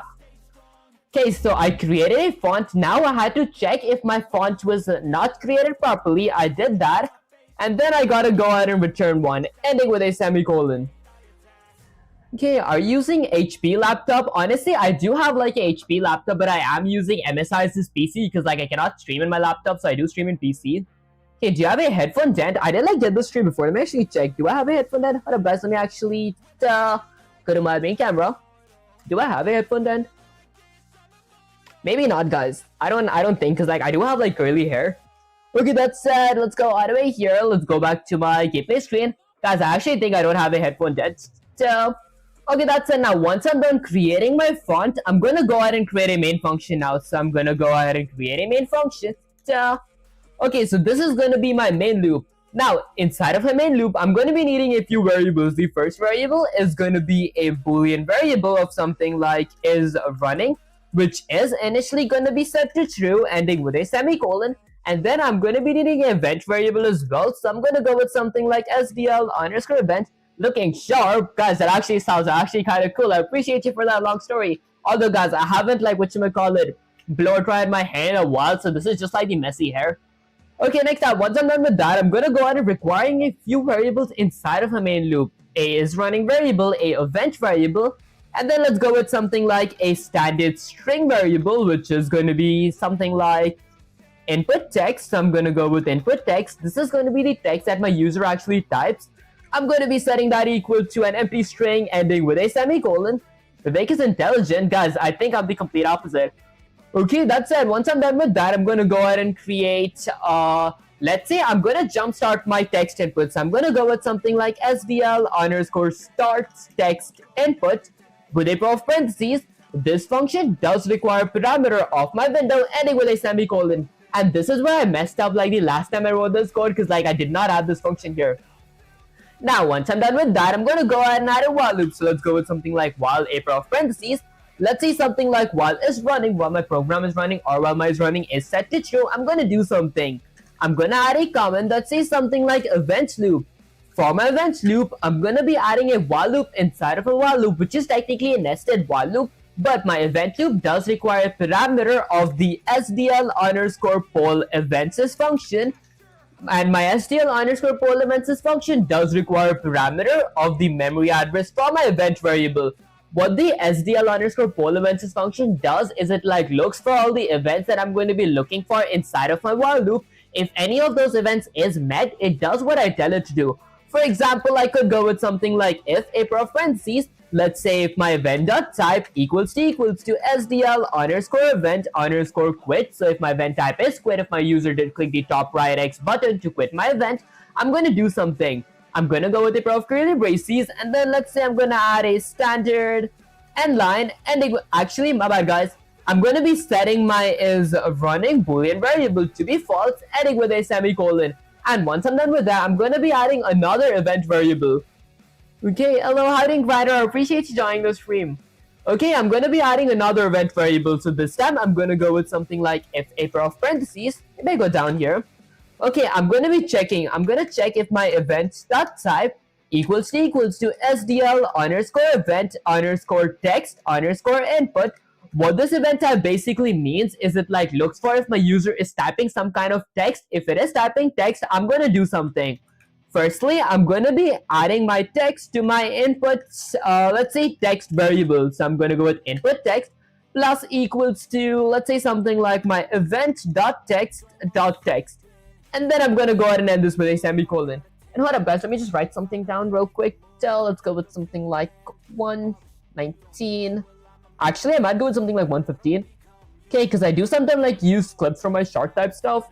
Okay, so I created a font. Now I had to check if my font was not created properly. I did that. And then I gotta go ahead and return one, ending with a semicolon. Okay, are you using HP laptop? Honestly, I do have like a HP laptop, but I am using MSI's PC because like I cannot stream in my laptop, so I do stream in PC. Okay, do you have a headphone dent? I didn't like get the stream before. Let me actually check. Do I have a headphone dent? Hold up, guys. Let me actually go to my main camera. Do I have a headphone dent? Maybe not, guys. I don't think, because like I do have like curly hair. Okay, that said, let's go all the way here. Let's go back to my gameplay screen. Guys, I actually think I don't have a headphone dent. So, okay, that's it. Now, once I'm done creating my font, I'm going to go ahead and create a main function now. So, I'm going to go ahead and create a main function. So, okay, so this is going to be my main loop. Now, inside of my main loop, I'm going to be needing a few variables. The first variable is going to be a Boolean variable of something like is running, which is initially going to be set to true, ending with a semicolon. And then I'm going to be needing an event variable as well. So I'm going to go with something like SDL_event, looking sharp. Guys, that actually sounds actually kind of cool. I appreciate you for that long story. Although, guys, I haven't, like, blow dried my hair in a while. So this is just like the messy hair. Okay, next up, once I'm done with that, I'm going to go ahead and requiring a few variables inside of a main loop. A is running variable, a event variable, and then let's go with something like a standard string variable, which is going to be something like input text. So I'm going to go with input text. This is going to be the text that my user actually types. I'm going to be setting that equal to an empty string ending with a semicolon. Vivek is intelligent. Guys, I think I'm the complete opposite. Okay, that said, once I'm done with that, I'm going to go ahead and create, let's say I'm going to jumpstart my text input. So I'm going to go with something like SDL_start text input with a pair of parentheses. This function does require parameter of my window ending with a semicolon. And this is where I messed up like the last time I wrote this code, because like I did not add this function here. Now, once I'm done with that, I'm going to go ahead and add a while loop. So let's go with something like while a pair of parentheses. Let's say something like while is running, while my program is running, or while my is running is set to true. I'm going to do something. I'm going to add a comment that says something like event loop. For my event loop, I'm going to be adding a while loop inside of a while loop, which is technically a nested while loop. But my event loop does require a parameter of the SDL_poll events function. And my SDL_poll events function does require a parameter of the memory address for my event variable. What the SDL_poll events function does is it like looks for all the events that I'm going to be looking for inside of my while loop. If any of those events is met, it does what I tell it to do. For example, I could go with something like if a pair of parentheses. Let's say if my event.type equals to SDL_event_quit. So if my event type is quit, if my user did click the top right X button to quit my event, I'm going to do something. I'm going to go with a pair of curly braces, and then let's say I'm going to add a standard end line. And actually, my bad, guys. I'm going to be setting my is running Boolean variable to be false, ending with a semicolon. And once I'm done with that, I'm going to be adding another event variable. Okay, hello, hiding writer. I appreciate you joining the stream. Okay, I'm going to be adding another event variable. So this time, I'm going to go with something like if a pair of parentheses. Let me go down here. Okay, I'm going to be checking. I'm going to check if my event.type equals to SDL_event_text_input. What this event type basically means is it like looks for if my user is typing some kind of text. If it is typing text, I'm going to do something. Firstly, I'm going to be adding my text to my inputs, let's say text variable. So I'm going to go with input text. plus equals to, let's say something like my event.text.text. And then I'm gonna go ahead and end this with a semicolon. And hold up guys, let me just write something down real quick. Let's go with something like 119. Actually, I might go with something like 115. Okay, because I do sometimes like use clips from my short type stuff.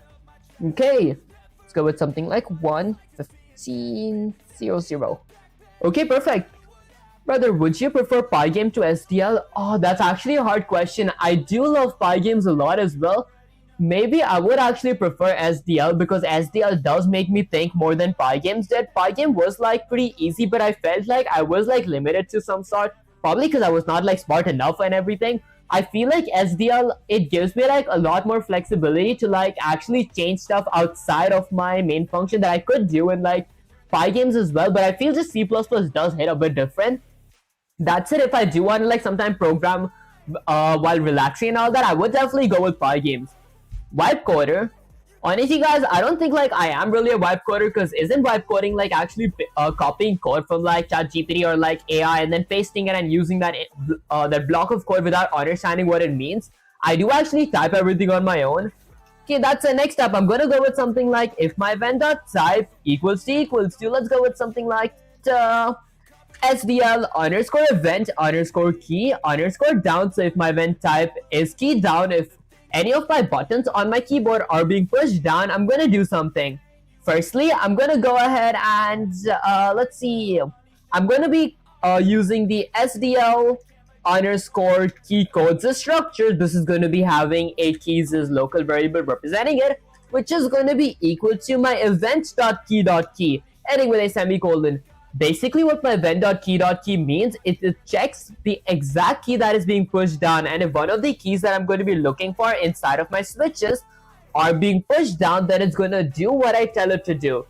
Okay, let's go with something like 11500. Okay, perfect. Brother, would you prefer Pygame to SDL? Oh, that's actually a hard question. I do love Pygames a lot as well. Maybe I would actually prefer SDL because SDL does make me think more than Pygames did. Pygame was like pretty easy, but I felt like I was like limited to some sort. Probably because I was not like smart enough and everything. I feel like SDL, it gives me like a lot more flexibility to like actually change stuff outside of my main function that I could do in like Pygames as well. But I feel just C++ does hit a bit different. That said, if I do want to like sometimes program while relaxing and all that, I would definitely go with Pygames. Vibe coder. Honestly guys, I don't think like I am really a vibe coder because isn't vibe coding like actually copying code from like ChatGPT or like AI and then pasting it and using that that block of code without understanding what it means? I do actually type everything on my own. Okay, that's the next step. I'm gonna go with something like if my event.type equals to, let's go with something like SDL underscore event underscore key underscore down. So if my event type is key down, if any of my buttons on my keyboard are being pushed down, I'm gonna do something. Firstly, I'm gonna go ahead and let's see. I'm gonna be using the SDL underscore key codes structure. This is gonna be having a keys as local variable representing it, which is gonna be equal to my event.key.key, ending with a semicolon. Basically what my event.key.key means is it checks the exact key that is being pushed down, and if one of the keys that I'm going to be looking for inside of my switches are being pushed down, then it's going to do what I tell it to do.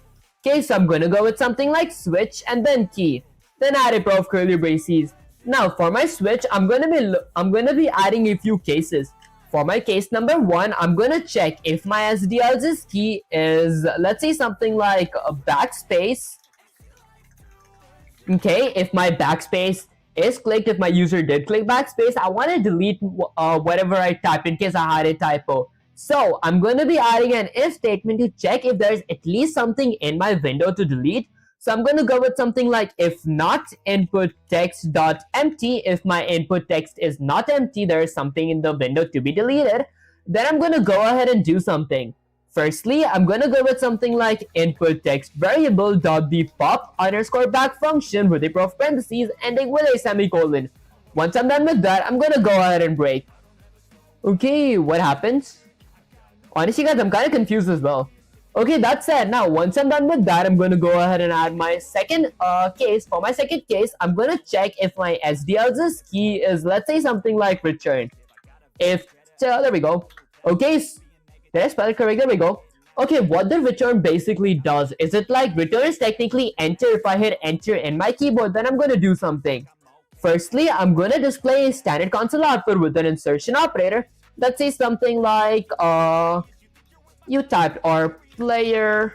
Okay, so I'm going to go with something like switch and then key, then add a pair of curly braces. Now for my switch, I'm going to be adding a few cases. For my case number 1, I'm going to check if my SDL's key is, let's say something like a backspace. Okay, if my backspace is clicked, if my user did click backspace, I want to delete whatever I typed in case I had a typo. So I'm going to be adding an if statement to check if there's at least something in my window to delete. So I'm going to go with something like if not input text dot empty. If my input text is not empty, there is something in the window to be deleted. Then I'm going to go ahead and do something. Firstly, I'm gonna go with something like input text variable dot the pop underscore back function with a pair of parentheses ending with a semicolon. Once I'm done with that, I'm gonna go ahead and break. Okay, what happens? Honestly guys, I'm kind of confused as well. Okay, that's it. Now, once I'm done with that, I'm gonna go ahead and add my second case. For my second case, I'm gonna check if my SDL's key is, let's say something like return. If, there we go. Okay, did I spell it correct? There we go. Okay, what the return basically does is it like returns technically enter. If I hit enter in my keyboard, then I'm going to do something. Firstly, I'm going to display a standard console output with an insertion operator. Let's say something like you typed or player.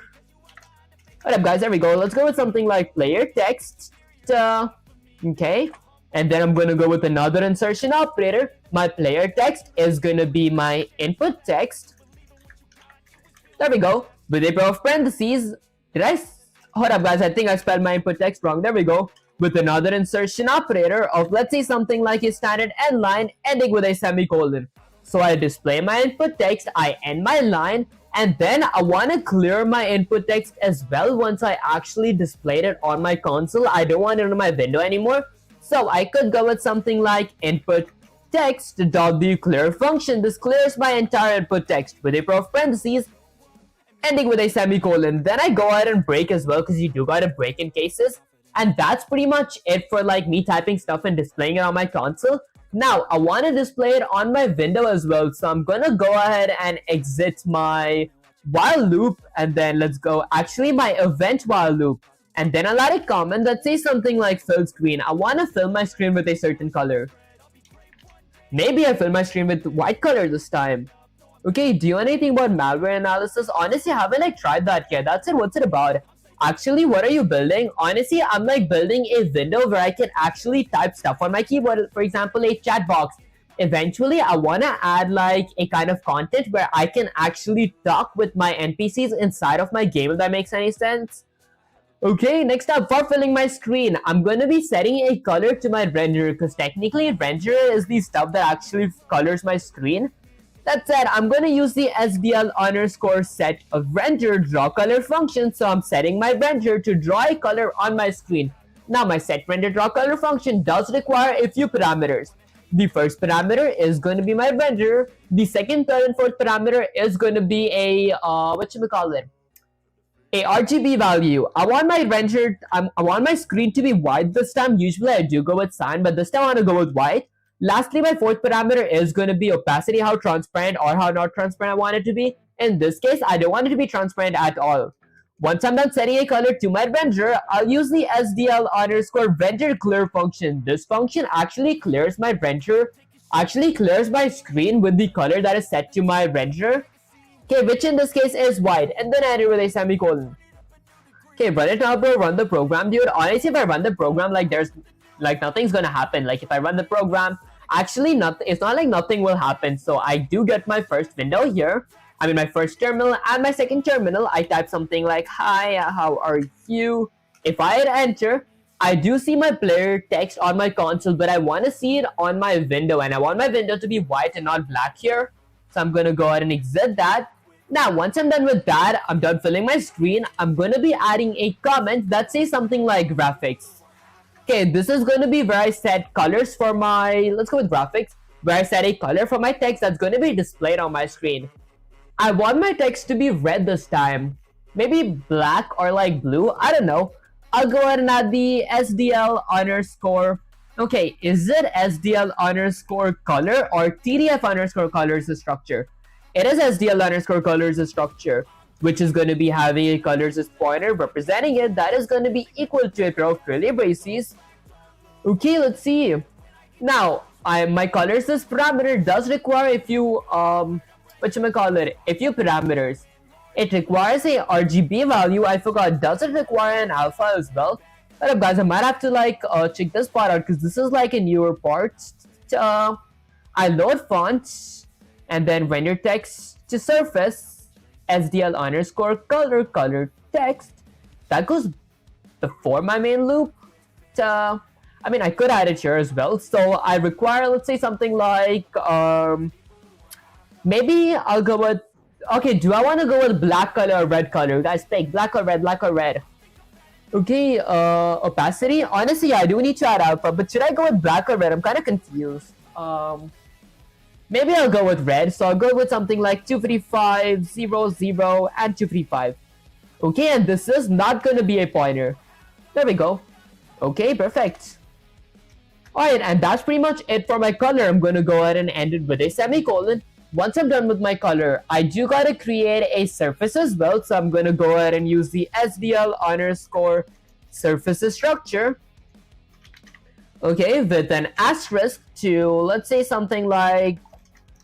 What up guys, there we go. Let's go with something like player text. Okay, and then I'm going to go with another insertion operator. My player text is going to be my input text. There we go. With a pair of parentheses. Hold up guys, I think I spelled my input text wrong. There we go. With another insertion operator of, let's say something like a standard end line ending with a semicolon. So I display my input text, I end my line, and then I want to clear my input text as well once I actually displayed it on my console. I don't want it on my window anymore. So I could go with something like input text.the clear function. This clears my entire input text with a pair of parentheses ending with a semicolon. Then I go ahead and break as well because you do gotta break in cases. And that's pretty much it for like me typing stuff and displaying it on my console. Now I want to display it on my window as well, so I'm gonna go ahead and exit my while loop, and then let's go actually my event while loop, and then I'll add a comment that says something like fill screen. I want to fill my screen with a certain color. Maybe I fill my screen with white color this time. Okay, do you know anything about malware analysis? Honestly, I haven't like tried that yet. That's it. What's it about? Actually, what are you building? Honestly, I'm like building a window where I can actually type stuff on my keyboard. For example, a chat box. eventually I want to add like a kind of content where I can actually talk with my NPCs inside of my game, if that makes any sense. Okay, next up, for filling my screen, I'm going to be setting a color to my renderer, because technically renderer is the stuff that actually colors my screen. That said, I'm going to use the SDL underscore set of render draw color function, so I'm setting my renderer to draw a color on my screen. Now my set render draw color function does require a few parameters. The first parameter is going to be my renderer. The second, third, and fourth parameter is going to be a a RGB value. I want my I want my screen to be white this time. Usually I do go with cyan, but this time I want to go with white. Lastly, my fourth parameter is going to be opacity, how transparent or how not transparent I want it to be. In this case, I don't want it to be transparent at all. Once I'm done setting a color to my renderer, I'll use the SDL underscore render clear function. This function actually clears my renderer, actually clears my screen with the color that is set to my renderer. Okay, which in this case is white, and then I end it with a semicolon. Okay, run it now, bro. Run the program, dude. Honestly, if I run the program, like there's like nothing's gonna happen. Like if I run the program, actually nothing. It's not like nothing will happen. So I do get my first window here. I mean my first terminal and my second terminal. I type something like "Hi, how are you?" If I hit enter, I do see my player text on my console, but I want to see it on my window, and I want my window to be white and not black here. So I'm gonna go ahead and exit that. Now, once I'm done with that, I'm done filling my screen. I'm going to be adding a comment that says something like graphics. Okay, this is going to be where I set colors for my, let's go with graphics, where I set a color for my text that's going to be displayed on my screen. I want my text to be red this time. Maybe black or like blue, I don't know. I'll go ahead and add the SDL underscore. Okay, is it SDL underscore color or TDF underscore color is the structure? It is SDL underscore colors as structure, which is going to be having a colors as pointer representing it. That is going to be equal to a pair of curly braces. Okay, let's see. Now, my colors as parameter does require a few a few parameters. It requires a RGB value. I forgot. Does it require an alpha as well? Hold up, guys. I might have to like check this part out because this is like a newer part. I load fonts. And then render text to surface, SDL underscore color text. That goes before my main loop. I mean, I could add it here as well. So I require, let's say something like, maybe I'll go with, okay, do I want to go with black color or red color? Guys, pick black or red, black or red. Okay, opacity. Honestly, I do need to add alpha, but should I go with black or red? I'm kind of confused. Maybe I'll go with red, so I'll go with something like 255, 0, 0, and 255. Okay, and this is not going to be a pointer. There we go. Okay, perfect. Alright, and that's pretty much it for my color. I'm going to go ahead and end it with a semicolon. Once I'm done with my color, I do got to create a surface as well, so I'm going to go ahead and use the SDL underscore surfaces structure. Okay, with an asterisk to, let's say something like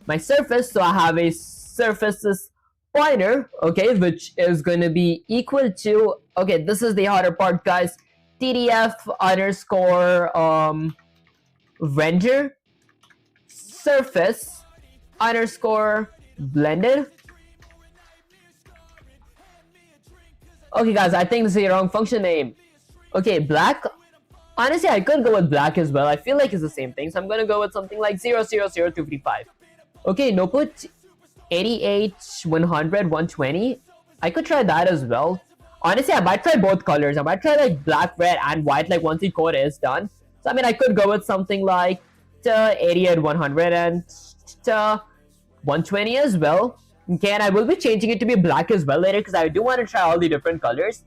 my surface, so I have a surfaces pointer, okay, which is going to be equal to, okay, this is the harder part, guys, TDF underscore render surface underscore blended. Okay, guys, I think this is the wrong function name. Okay, black. Honestly, I could go with black as well. I feel like it's the same thing, so I'm going to go with something like 000235. Okay, no put 88, 100, 120. I could try that as well. Honestly, I might try both colors. I might try like black, red, and white like once the code is done. So, I mean, I could go with something like 88, 100, and 120 as well. Okay, and I will be changing it to be black as well later because I do want to try all the different colors.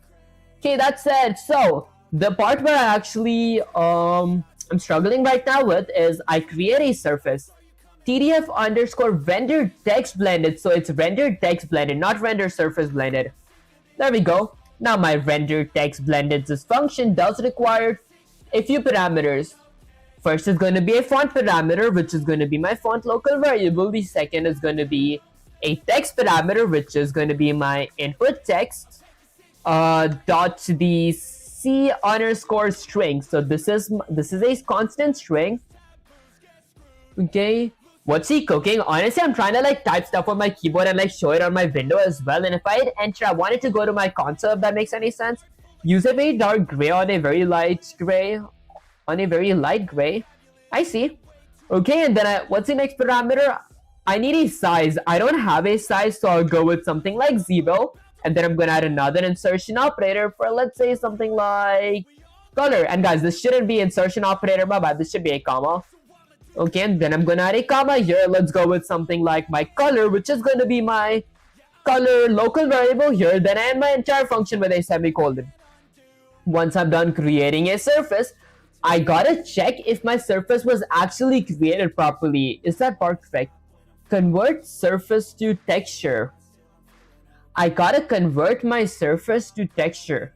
Okay, that said, so the part where I actually I'm struggling right now with is I create a surface. TDF underscore render text blended, so it's render text blended, not render surface blended. There we go. Now my render text blended, this function does require a few parameters. First is going to be a font parameter, which is going to be my font local variable. The second is going to be a text parameter, which is going to be my input text dot the C underscore string. So this is a constant string. Okay, What's he cooking? Honestly, I'm trying to like type stuff on my keyboard and like show it on my window as well. And if I hit enter, I want it to go to my console, if that makes any sense. Use a very dark gray on a very light gray. On a very light gray. I see. Okay, and then what's the next parameter? I need a size. I don't have a size, so I'll go with something like 0. And then I'm going to add another insertion operator for, let's say, something like color. And guys, this shouldn't be insertion operator, my bad. This should be a comma. Okay, and then I'm going to add a comma here. Let's go with something like my color, which is going to be my color local variable here. Then I end my entire function with a semicolon. Once I'm done creating a surface, I gotta check if my surface was actually created properly. Is that perfect? Convert surface to texture. I gotta convert my surface to texture.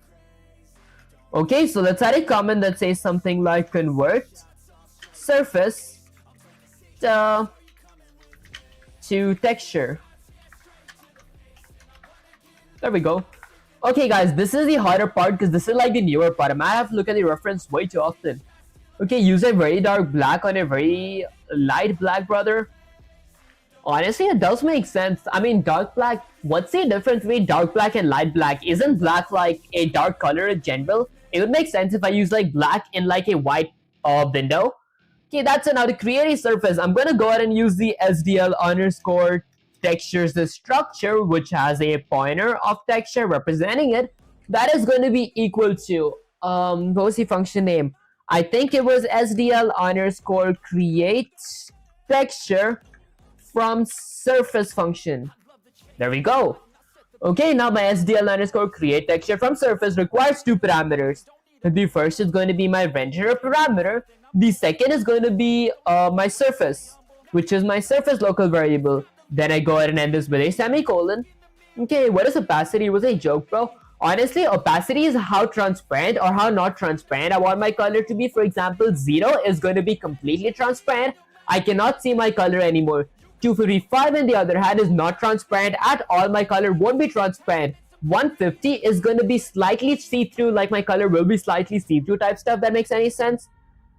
Okay, so let's add a comment that says something like convert surface to texture. There we go. Okay guys, this is the harder part because this is like the newer part. I might have to look at the reference way too often. Okay, use a very dark black on a very light black, brother. Honestly, it does make sense. I mean, dark black, what's the difference between dark black and light black? Isn't black like a dark color in general? It would make sense if I use like black in like a white window. Okay, that's it. Now to create a surface, I'm gonna go ahead and use the SDL underscore textures the structure, which has a pointer of texture representing it. That is going to be equal to what was the function name? I think it was SDL underscore create texture from surface function. There we go. Okay, now my SDL underscore create texture from surface requires 2 parameters. The first is going to be my renderer parameter. The second is going to be my surface, which is my surface local variable. Then I go ahead and end this with a semicolon. Okay, what is opacity? It was a joke, bro. Honestly, opacity is how transparent or how not transparent I want my color to be. For example, 0 is going to be completely transparent. I cannot see my color anymore. 255 on the other hand is not transparent at all. My color won't be transparent. 150 is going to be slightly see-through, like my color will be slightly see-through type stuff. That makes any sense?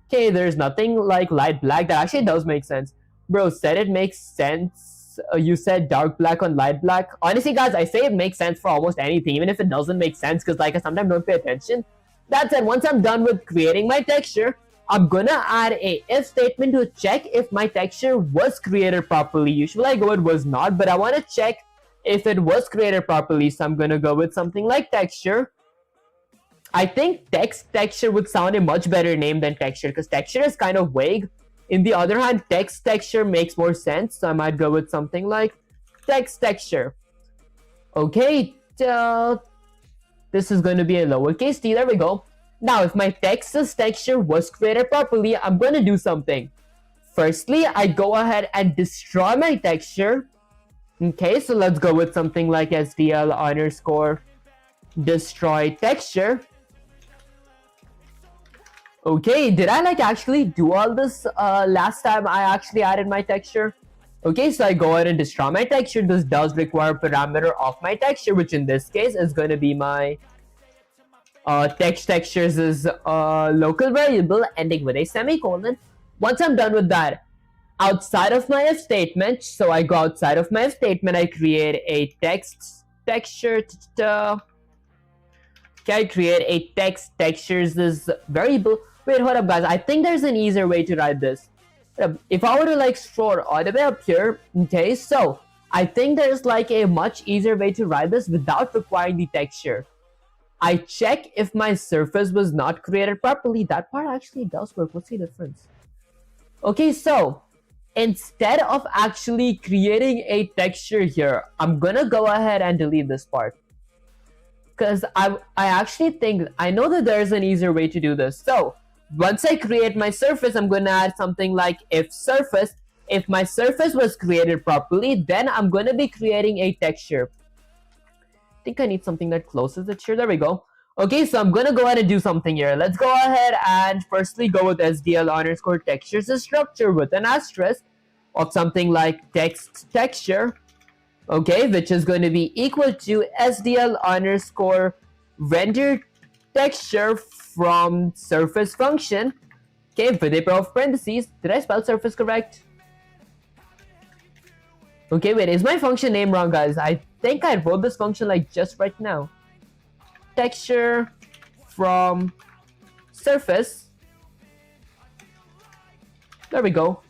Okay, there's nothing like light black. That actually does make sense. Bro said it makes sense. You said dark black on light black. Honestly guys, I say it makes sense for almost anything, even if it doesn't make sense, because like I sometimes don't pay attention. That said, once I'm done with creating my texture, I'm gonna add a if statement to check if my texture was created properly. Usually I go with was not, but I want to check if it was created properly, so I'm gonna go with something like texture. I think text texture would sound a much better name than texture, because texture is kind of vague. In the other hand, text texture makes more sense, so I might go with something like text texture. Okay, this is going to be a lowercase t. There we go. Now, if my text's texture was created properly, I'm going to do something. Firstly, I go ahead and destroy my texture. Okay, so let's go with something like SDL underscore destroy texture. Okay, did I like actually do all this last time I actually added my texture? Okay, so I go ahead and destroy my texture. This does require a parameter of my texture, which in this case is going to be my text textures is local variable ending with a semicolon. Once I'm done with that, outside of my if statement, so I go outside of my if statement, I create a text texture. Okay, I create a text textures this variable. Wait, hold up guys, I think there's an easier way to write this. If I were to like scroll all the way up here, okay, so I think there's like a much easier way to write this without requiring the texture. I check if my surface was not created properly. That part actually does work. What's the difference? Okay, so instead of actually creating a texture here, I'm gonna go ahead and delete this part. Because I actually think, I know that there's an easier way to do this. So once I create my surface, I'm going to add something like if surface. If my surface was created properly, then I'm going to be creating a texture. I think I need something that closes it here. There we go. Okay, so I'm going to go ahead and do something here. Let's go ahead and firstly go with SDL underscore textures a structure with an asterisk of something like text texture. Okay, which is going to be equal to SDL underscore render texture from surface function. Okay, with a pair of parentheses. Did I spell surface correct? Okay, wait, is my function name wrong, guys? I think I wrote this function like just right now. Texture from surface. There we go.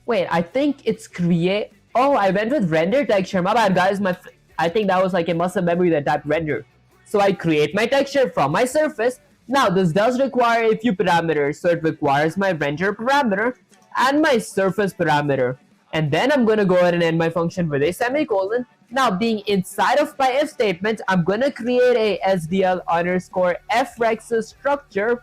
Wait, I think it's create. Oh, I went with render texture. My bad, guys. I think that was like a muscle memory that typed render. So I create my texture from my surface. Now this does require a few parameters. So it requires my render parameter and my surface parameter. And then I'm gonna go ahead and end my function with a semicolon. Now being inside of my if statement, I'm gonna create a SDL underscore frex structure.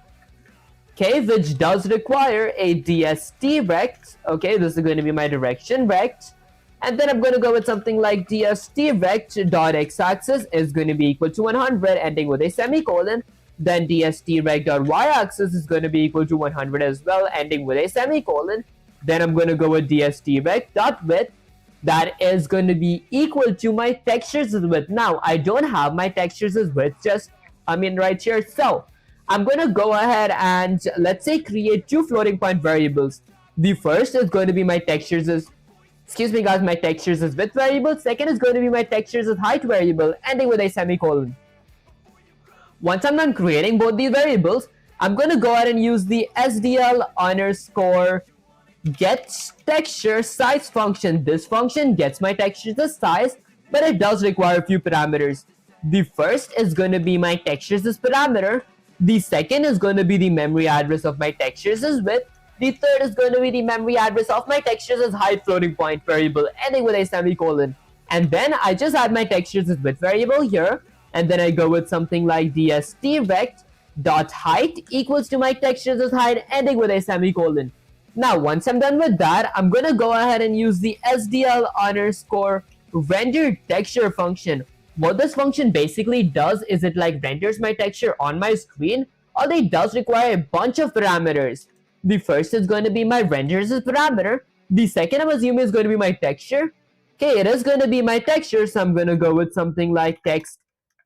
Okay, which does require a DST rect. Okay, this is going to be my direction rect. And then I'm going to go with something like DST rect dot x-axis is going to be equal to 100, ending with a semicolon. Then DST rect dot y-axis is going to be equal to 100 as well, ending with a semicolon. Then I'm going to go with DST rect dot width. That is going to be equal to my textures width. Now, I don't have my textures width just, right here. So I'm going to go ahead and let's say create two floating point variables. The first is going to be my textures is, my textures is width variable. Second is going to be my textures is height variable, ending with a semicolon. Once I'm done creating both these variables, I'm going to go ahead and use the SDL underscore get texture size function. This function gets my textures as size, but it does require a few parameters. The first is going to be my textures as parameter. The second is going to be the memory address of my textures as width. The third is going to be the memory address of my textures as height floating point variable, ending with a semicolon. And then I just add my textures as width variable here, and then I go with something like DST rect dot height equals to my textures as height, ending with a semicolon. Now once I'm done with that, I'm going to go ahead and use the SDL underscore render texture function. What this function basically does is it like renders my texture on my screen, although it does require a bunch of parameters. The first is going to be my renders as parameter. The second I'm assuming is going to be my texture. Okay, it is going to be my texture, so I'm going to go with something like text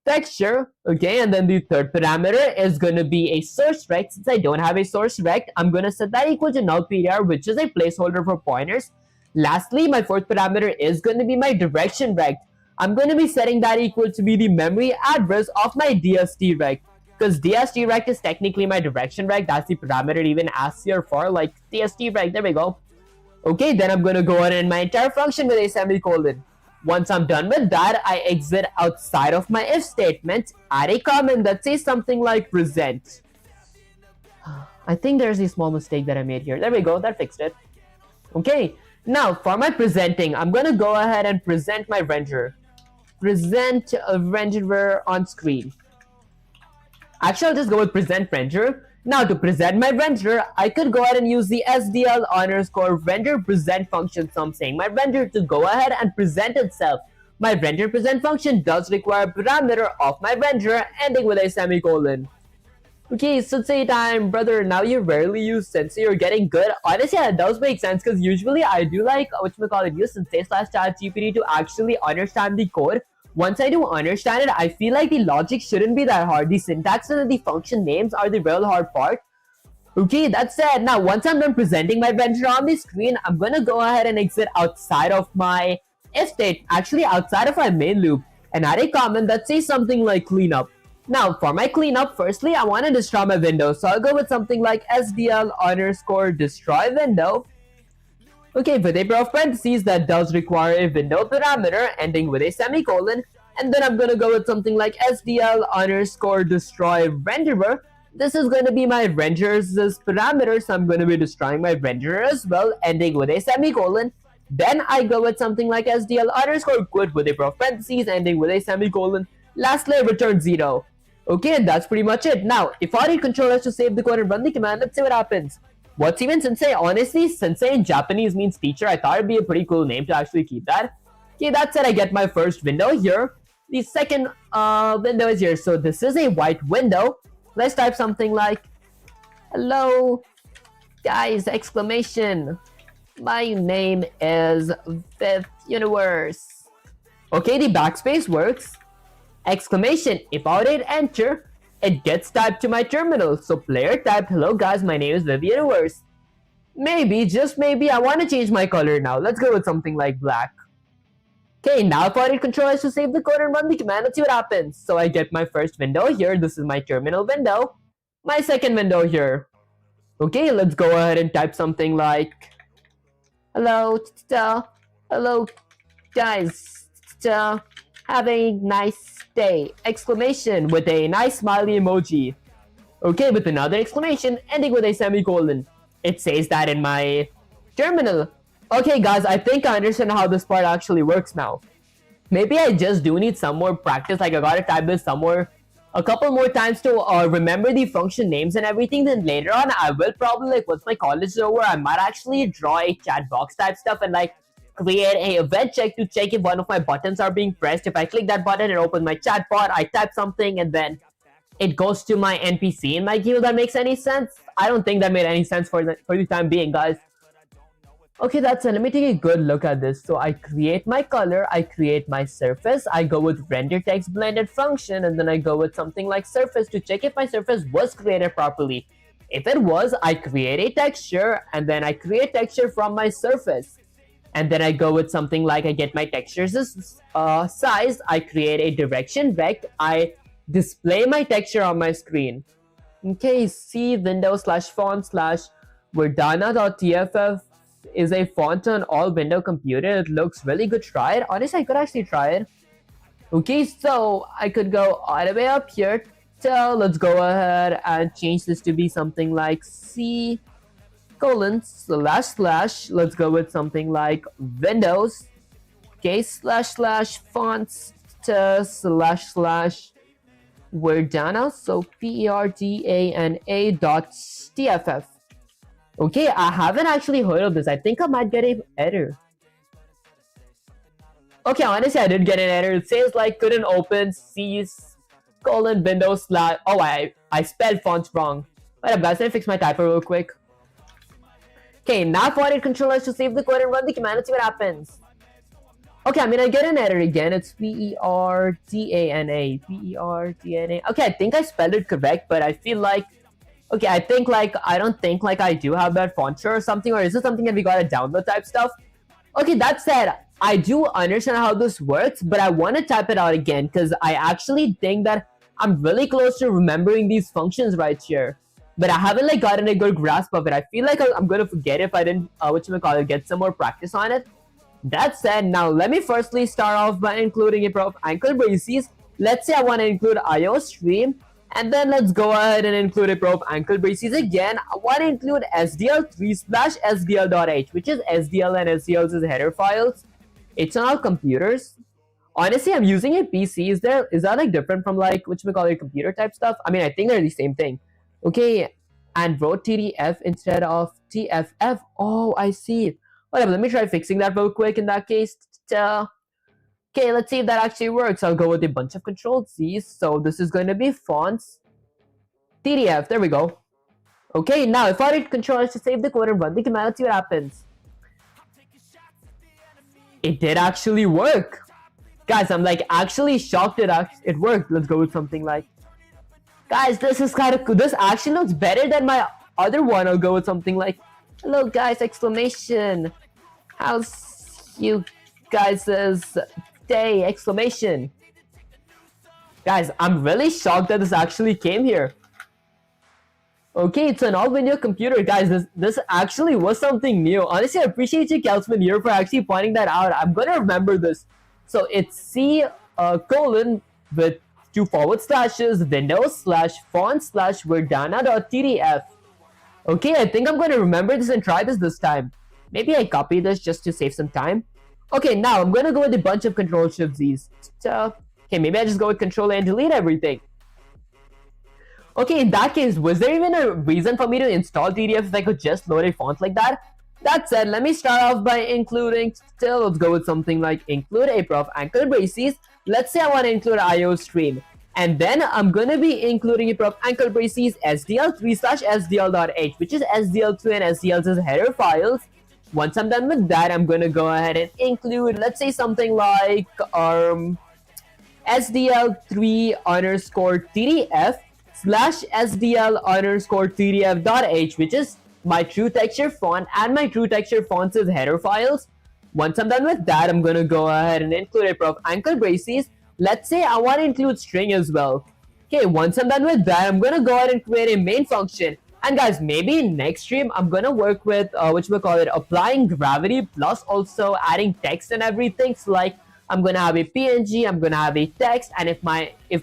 texture. Okay, and then the third parameter is going to be a source rect. Since I don't have a source rect, I'm going to set that equal to null PTR, which is a placeholder for pointers. Lastly, my fourth parameter is going to be my direction rect. I'm going to be setting that equal to be the memory address of my DST rect, because DST rect is technically my direction rect. That's the parameter it even asks here for, like DST rect. There we go. Okay, then I'm going to go ahead and my entire function with a semicolon. Once I'm done with that, I exit outside of my if statement, add a comment that says something like present. I think there's a small mistake that I made here. There we go, that fixed it. Okay, now for my presenting, I'm going to go ahead and present my renderer. Present a renderer on screen. Actually, I'll just go with present renderer. Now to present my renderer, I could go ahead and use the SDL underscore render present function. So I'm saying my render to go ahead and present itself. My render present function does require a parameter of my renderer, ending with a semicolon. Okay, Sensei time, brother. Now you rarely use Sensei. You're getting good. Honestly, that does make sense, because usually I do like use Sensei / ChatGPT to actually understand the code. Once I do understand it, I feel like the logic shouldn't be that hard. The syntax and the function names are the real hard part. Okay, that said, now once I'm done presenting my renderer on the screen, I'm gonna go ahead and exit outside of my if state, actually outside of my main loop, and add a comment that says something like cleanup. Now for my cleanup, firstly I want to destroy my window, so I'll go with something like SDL underscore destroy window. Okay, with a pair of parentheses that does require a window parameter, ending with a semicolon, and then I'm gonna go with something like SDL underscore destroy renderer. This is going to be my renderer's parameter, so I'm going to be destroying my renderer as well, ending with a semicolon. Then I go with something like SDL underscore quit with a pair of parentheses, ending with a semicolon. Lastly, I return 0. Okay, and that's pretty much it. Now, if I need controllers to save the code and run the command, let's see what happens. What's even Sensei? Honestly, Sensei in Japanese means teacher. I thought it'd be a pretty cool name to actually keep that. Okay, that said, I get my first window here. The second window is here. So this is a white window. Let's type something like, hello, guys, exclamation. My name is Fifth Universe. Okay, the backspace works. Exclamation, if I hit enter, it gets typed to my terminal. So player typed, hello guys, my name is Fifth Universe. Maybe, just maybe, I want to change my color now. Let's go with something like black. Okay, now if I hit Control S to save the code and run the command, let's see what happens. So I get my first window here. This is my terminal window. My second window here. Okay, let's go ahead and type something like, hello, hello, guys, have a nice day, exclamation with a nice smiley emoji. Okay, with another exclamation ending with a semicolon. It says that in my terminal. Okay guys, I think I understand how this part actually works now. Maybe I just do need some more practice, like I gotta type this somewhere a couple more times to remember the function names and everything. Then later on I will probably, like, once my college is over, I might actually draw a chat box type stuff and like create a event check to check if one of my buttons are being pressed. If I click that button, it opens my chat bot, I type something, and then it goes to my NPC in my game. If that makes any sense? I don't think that made any sense for the time being, guys. Okay, that's it. Let me take a good look at this. So I create my color, I create my surface, I go with render text blended function, and then I go with something like surface to check if my surface was created properly. If it was, I create a texture, and then I create texture from my surface. And then I go with something like, I get my textures size, I create a direction vect, I display my texture on my screen. Okay, see windows slash font slash verdana.tff is a font on all window computer. It looks really good. Try it. Honestly, I could actually try it. Okay, so I could go all the way up here. So let's go ahead and change this to be something like C colon slash slash. Let's go with something like Windows. Okay, slash slash fonts to slash slash Verdana. So Perdana dot TFF. Okay, I haven't actually heard of this. I think I might get an error. Okay, honestly, I did get an error. It says like couldn't open C colon Windows slash. Oh, I spelled fonts wrong. Wait up, guys. Let me fix my typo real quick. Okay, now if I hit Control S to save the code and run the command and see what happens. Okay, I mean, I get an error again. It's Perdana. Perdana. Okay, I think I spelled it correct, but I feel like, okay, I don't think like I do have that font or something, or is it something that we gotta download type stuff? Okay, that said, I do understand how this works, but I want to type it out again because I actually think that I'm really close to remembering these functions right here. But I haven't like gotten a good grasp of it. I feel like I'm gonna forget if I didn't, get some more practice on it. That said, now let me firstly start off by including a pair of ankle braces. Let's say I want to include IO stream, and then let's go ahead and include a pair of ankle braces again. I want to include SDL3 slash SDL.h, which is SDL and SDL's header files. It's on all computers. Honestly, I'm using a PC. Is that like different from like computer type stuff? I mean, I think they're the same thing. Okay, and wrote TDF instead of TFF. Oh, I see. Whatever, let me try fixing that real quick in that case. Okay, let's see if that actually works. I'll go with a bunch of Control C's. So this is going to be fonts. TDF, there we go. Okay, now if I hit Control S to save the code and run the command, let's see what happens. It did actually work. Guys, I'm like actually shocked it worked. Let's go with something like, guys, this is kind of cool. This actually looks better than my other one. I'll go with something like, hello guys, exclamation. How's you guys' day, exclamation. Guys, I'm really shocked that this actually came here. Okay, it's an all-window computer. Guys, this actually was something new. Honestly, I appreciate you, Kelsman, here for actually pointing that out. I'm gonna remember this. So it's C colon with 2 forward slashes, windows slash font slash verdana.tdf. Okay, I think I'm going to remember this and try this time. Maybe I copy this just to save some time. Okay, now I'm going to go with a bunch of Control Shift Z's. Okay, maybe I just go with Control A and delete everything. Okay, in that case, was there even a reason for me to install TDF if I could just load a font like that? That said, let me start off by including, let's go with something like include a pair of ankle braces. Let's say I want to include IO stream. And then I'm going to be including a pair of ankle braces SDL3 slash SDL.h, which is SDL3 and SDL's header files. Once I'm done with that, I'm going to go ahead and include, let's say something like SDL3 underscore TDF slash SDL underscore TDF.h, which is my true texture font, and my true texture fonts as header files. Once I'm done with that, I'm gonna go ahead and include a pair of ankle braces. Let's say I want to include string as well. Okay, once I'm done with that, I'm gonna go ahead and create a main function. And guys, maybe in next stream, I'm gonna work with applying gravity plus also adding text and everything. So like, I'm gonna have a PNG, I'm gonna have a text, and if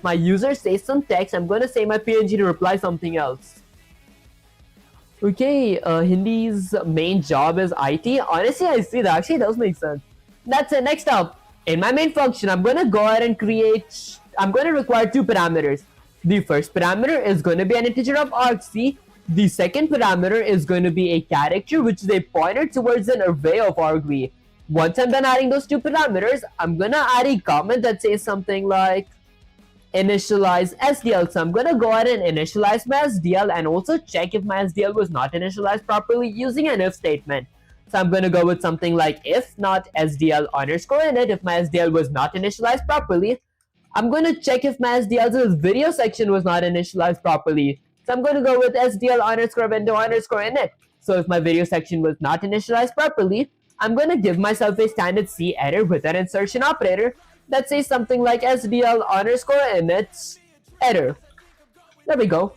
my user says some text, I'm gonna say my PNG to reply something else. Okay, Hindi's main job is IT. Honestly, I see that actually does make sense. That's it. Next up, in my main function, I'm gonna go ahead and I'm gonna require two parameters. The first parameter is going to be an integer of argc. The second parameter is going to be a character, which is a pointer towards an array of argv. Once I'm done adding those two parameters, I'm gonna add a comment that says something like initialize SDL. So I'm gonna go ahead and initialize my SDL and also check if my SDL was not initialized properly using an if statement. So I'm gonna go with something like if not SDL underscore init. If my SDL was not initialized properly, I'm going to check if my SDL's video section was not initialized properly. So I'm going to go with SDL underscore window underscore init. So if my video section was not initialized properly, I'm going to give myself a standard C error with an insertion operator that says something like SDL underscore init error. There we go.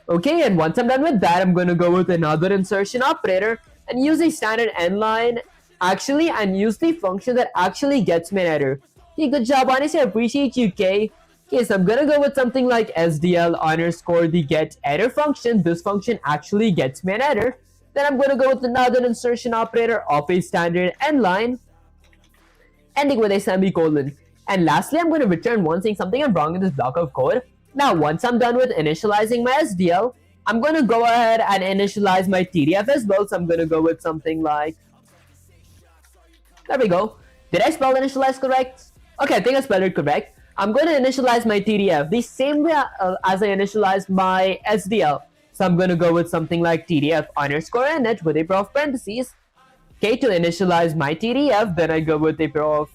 Okay, and once I'm done with that, I'm going to go with another insertion operator and use a standard end line and use the function that actually gets me an error. Okay, good job, honestly, I appreciate you, Kay. Okay, so I'm gonna go with something like SDL underscore the get error function. This function actually gets me an error. Then I'm gonna go with another insertion operator of a standard end line, ending with a semicolon. And lastly, I'm gonna return one saying something I'm wrong in this block of code. Now, once I'm done with initializing my SDL, I'm gonna go ahead and initialize my TDF as well. So I'm gonna go with something like, there we go. Did I spell initialize correct? Okay, I think I spelled it correct. I'm going to initialize my TDF the same way as I initialized my SDL. So I'm going to go with something like TDF underscore init with a pair of parentheses. Okay, to initialize my TDF, then I go with a pair of...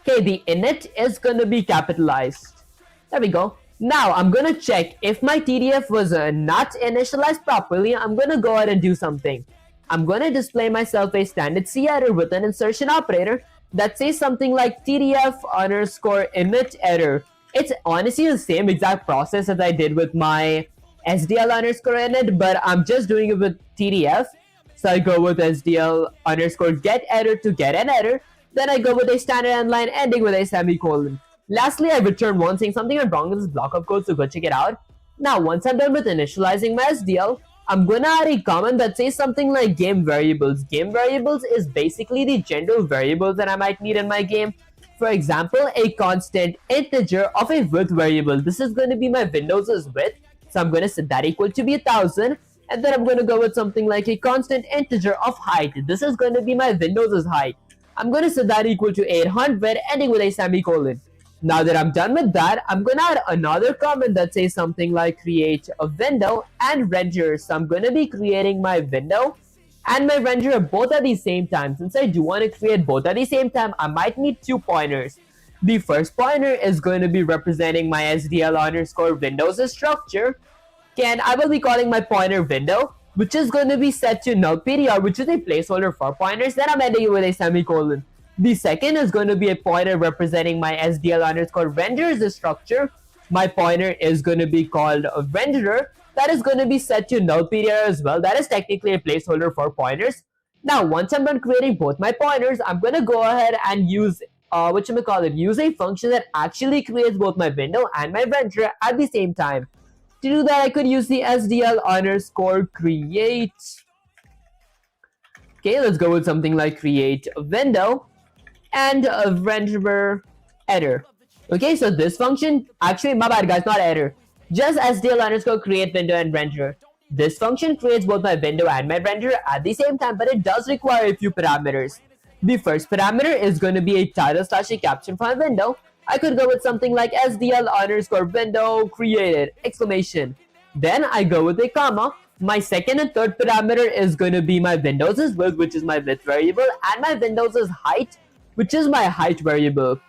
Okay, the init is going to be capitalized. There we go. Now, I'm going to check if my TDF was not initialized properly. I'm going to go ahead and do something. I'm going to display myself a standard C error with an insertion operator that says something like TDF underscore init error. It's honestly the same exact process as I did with my SDL underscore init, but I'm just doing it with TDF. So I go with SDL underscore get error to get an error. Then I go with a standard end line ending with a semicolon. Lastly, I return one saying something I'm wrong with this block of code, so go check it out. Now, once I'm done with initializing my SDL, I'm gonna add a comment that says something like game variables. Game variables is basically the general variables that I might need in my game. For example, a constant integer of a width variable. This is going to be my Windows's width. So I'm going to set that equal to be 1000. And then I'm going to go with something like a constant integer of height. This is going to be my Windows's height. I'm going to set that equal to 800, ending with a semicolon. Now that I'm done with that, I'm going to add another comment that says something like create a window and render. So I'm going to be creating my window and my renderer both at the same time. Since I do want to create both at the same time, I might need two pointers. The first pointer is going to be representing my SDL underscore Windows structure. And I will be calling my pointer window, which is going to be set to null PDR, which is a placeholder for pointers. Then I'm ending it with a semicolon. The second is going to be a pointer representing my SDL underscore renderers structure. My pointer is going to be called a renderer. That is going to be set to null PDR as well. That is technically a placeholder for pointers. Now, once I'm done creating both my pointers, I'm going to go ahead and use use a function that actually creates both my window and my renderer at the same time. To do that, I could use the SDL underscore create. Okay, let's go with something like create a window and a renderer error. Okay, so this function, actually, my bad guys, not error. Just SDL underscore create window and renderer. This function creates both my window and my renderer at the same time, but it does require a few parameters. The first parameter is going to be a title / a caption for my window. I could go with something like SDL underscore window created exclamation. Then I go with a comma. My second and third parameter is going to be my Windows's width, which is my width variable, and my Windows's height, which is my height variable.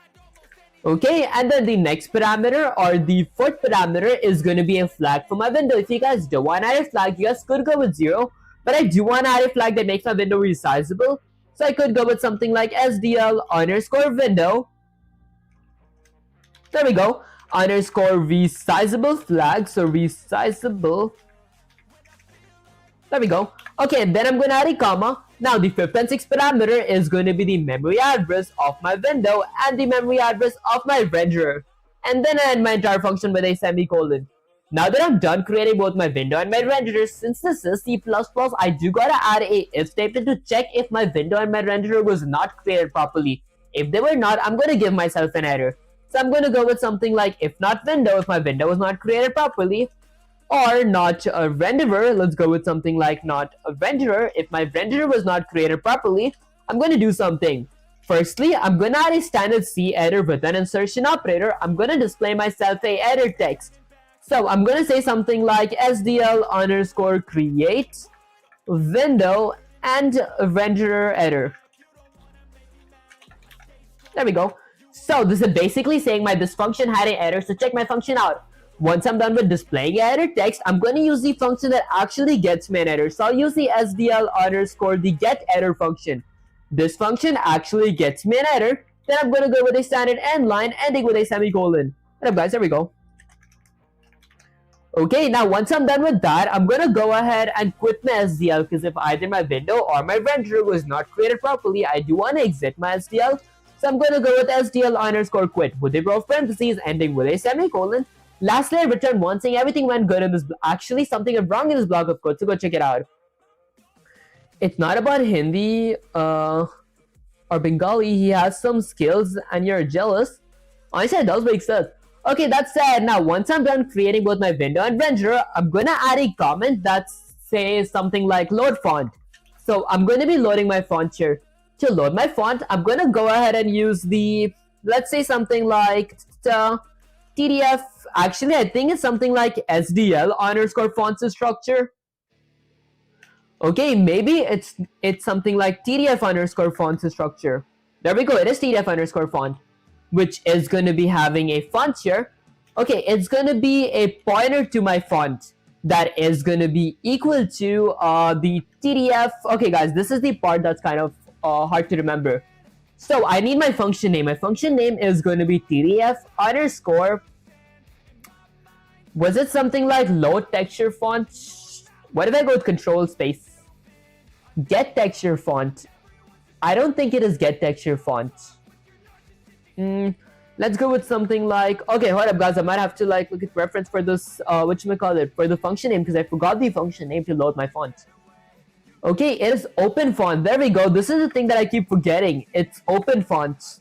Okay, and then the next parameter or the fourth parameter is going to be a flag for my window. If you guys don't want to add a flag, you guys could go with 0. but I do want to add a flag that makes my window resizable. So I could go with something like SDL underscore window. There we go. Underscore resizable flag. So resizable. There we go. Okay, and then I'm going to add a comma. Now the 5th and 6th parameter is going to be the memory address of my window and the memory address of my renderer. And then I end my entire function with a semicolon. Now that I'm done creating both my window and my renderer, since this is C++, I do gotta add a if statement to check if my window and my renderer was not created properly. If they were not, I'm gonna give myself an error. So I'm gonna go with something like if not window, if my window was not created properly, or not a renderer. Let's go with something like not a renderer. If my renderer was not created properly, I'm going to do something. Firstly, I'm going to add a standard C error with an insertion operator. I'm going to display myself a error text. So I'm going to say something like SDL underscore create window and renderer error. There we go. So this is basically saying this function had an error, so check my function out. Once I'm done with displaying error text, I'm going to use the function that actually gets me an error. So I'll use the SDL underscore the get error function. This function actually gets me an error. Then I'm going to go with a standard end line ending with a semicolon. What up, guys? There we go. Okay, now once I'm done with that, I'm going to go ahead and quit my SDL because if either my window or my renderer was not created properly, I do want to exit my SDL. So I'm going to go with SDL underscore quit with a row of parentheses ending with a semicolon. Lastly, I returned one saying everything went good in this. Actually, something is wrong in this block of code, so go check it out. It's not about Hindi or Bengali. He has some skills and you're jealous. Honestly, it does make sense. Okay, that said, now once I'm done creating both my window and renderer, I'm going to add a comment that says something like load font. So I'm going to be loading my font here. To load my font, I'm going to go ahead and use the, let's say something like TDF. Actually, I think it's something like SDL underscore fonts structure. Okay, maybe it's something like TDF underscore fonts structure. There we go. It is TDF underscore font, which is going to be having a font here. Okay, it's going to be a pointer to my font that is going to be equal to the TDF. Okay, guys, this is the part that's kind of hard to remember. So I need my function name. My function name is going to be TDF underscore. Was it something like load texture font? What if I go with control space? Get texture font. I don't think it is get texture font. Let's go with something like, okay, hold up guys, I might have to like look at reference for this, whatchamacallit, for the function name because I forgot the function name to load my font. Okay, it is open font. There we go. This is the thing that I keep forgetting. It's open font.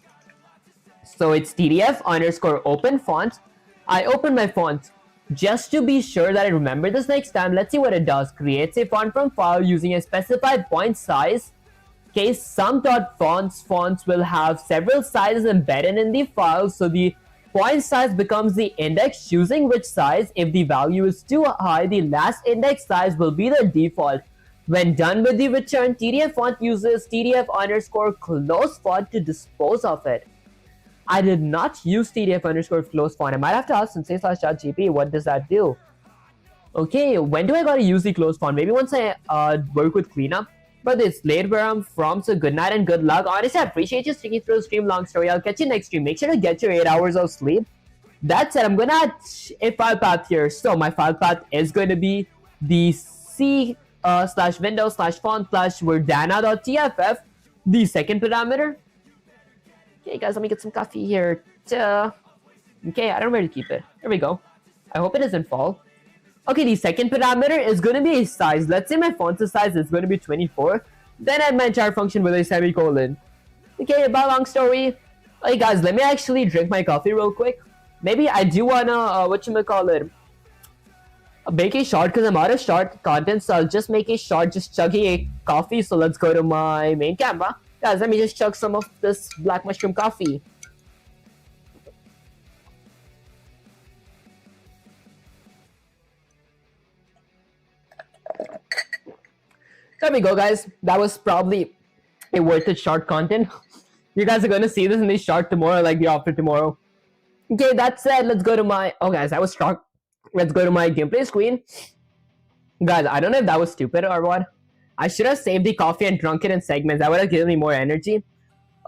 So it's TDF underscore open font. I open my font. Just to be sure that I remember this next time, let's see what it does. Creates a font from file using a specified point size. Okay, fonts will have several sizes embedded in the file. So the point size becomes the index, choosing which size. If the value is too high, the last index size will be the default. When done with the return, TDF font uses TDF underscore close font to dispose of it. I did not use TDF underscore close font. I might have to ask sensei/ChatGPT, what does that do? Okay, when do I gotta use the close font? Maybe once I work with cleanup. But it's late where I'm from, so good night and good luck. Honestly, I appreciate you sticking through the stream. Long story. I'll catch you next stream. Make sure to get your 8 hours of sleep. That said, I'm gonna add a file path here. So my file path is going to be the c/windows/font/verdana.tff. The second parameter. Okay, guys, let me get some coffee here. Okay, I don't know where to keep it. There we go. I hope it doesn't fall. Okay, the second parameter is going to be a size. Let's say my font size is going to be 24. Then add my entire function with a semicolon. Okay, about long story. Okay, guys, let me actually drink my coffee real quick. Maybe I do wanna, make a short because I'm out of short content. So I'll just make a short, just chugging a coffee. So let's go to my main camera. Guys, let me just chug some of this black mushroom coffee. There we go, guys. That was probably a worth it short content. You guys are going to see this in the short tomorrow, like the after tomorrow. Okay, that said, let's go to my... Oh, guys, that was strong. Let's go to my gameplay screen. Guys, I don't know if that was stupid or what. I should have saved the coffee and drunk it in segments. That would have given me more energy.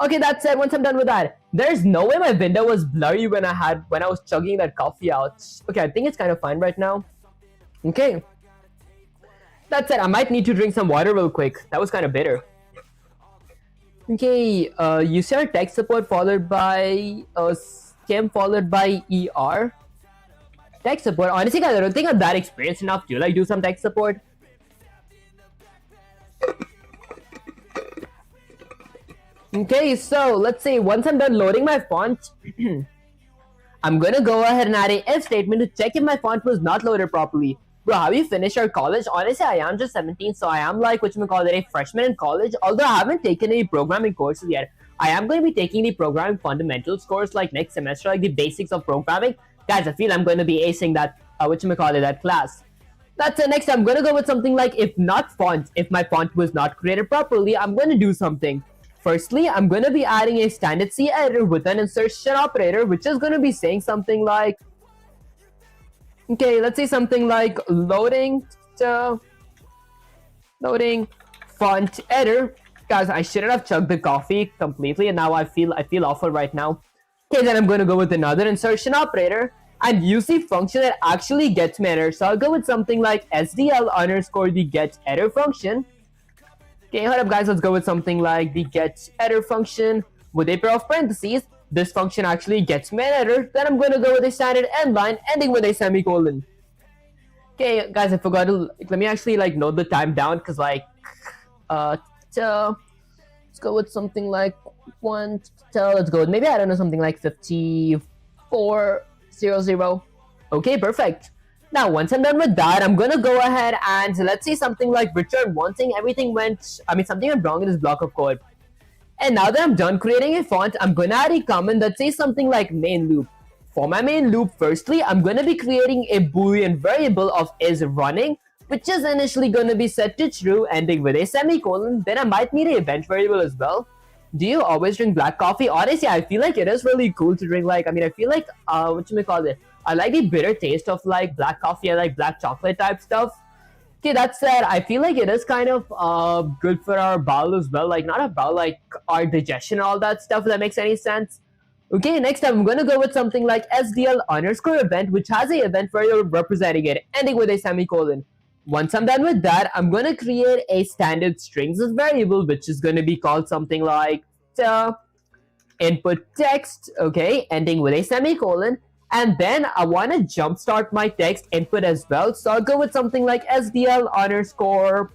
Okay, that said, once I'm done with that, there's no way my window was blurry when I was chugging that coffee out. Okay, I think it's kind of fine right now. Okay. That said, I might need to drink some water real quick. That was kind of bitter. Okay, you see our tech support followed by skim followed by ER. Tech support. Honestly, guys, I don't think I'm that experienced enough to like do some tech support. Okay, so let's say once I'm done loading my font, I'm gonna go ahead and add a if statement to check if my font was not loaded properly. Bro, have you finished your college? Honestly, I am just 17, so I am like, a freshman in college. Although I haven't taken any programming courses yet. I am going to be taking the programming fundamentals course like next semester, like the basics of programming. Guys, I feel I'm going to be acing that, that class. That's it. Next, I'm going to go with something like, if my font was not created properly, I'm going to do something. Firstly, I'm going to be adding a standard C editor with an insertion operator, which is going to be saying something like, okay, let's say something like loading font editor. Guys, I shouldn't have chugged the coffee completely, and now I feel awful right now. Okay, then I'm going to go with another insertion operator and use the function that actually gets me error. So I'll go with something like SDL underscore the get error function. Okay, hold up guys, let's go with something like the get error function with a pair of parentheses. This function actually gets me an error. Then I'm going to go with a standard end line ending with a semicolon. Okay, guys, I forgot to let me actually like note the time down because like let's go with something like let's go with maybe I don't know something like 5400. Okay, perfect. Now once I'm done with that, I'm gonna go ahead and let's say something like return one thing. Something went wrong in this block of code. And now that I'm done creating a font, I'm gonna add a comment that says something like main loop. For my main loop, firstly, I'm gonna be creating a boolean variable of is running, which is initially gonna be set to true, ending with a semicolon. Then I might need an event variable as well. Do you always drink black coffee? Honestly, I feel like it is really cool to drink. Like, I feel like I like the bitter taste of like black coffee and like black chocolate type stuff. Okay, that said, I feel like it is kind of good for our bowel as well. Like, not our bowel, like our digestion and all that stuff, if that makes any sense. Okay, next time I'm going to go with something like SDL underscore event, which has a event variable representing it, ending with a semicolon. Once I'm done with that, I'm going to create a standard strings variable, which is going to be called something like input text, okay, ending with a semicolon. And then I want to jumpstart my text input as well. So I'll go with something like SDL underscore,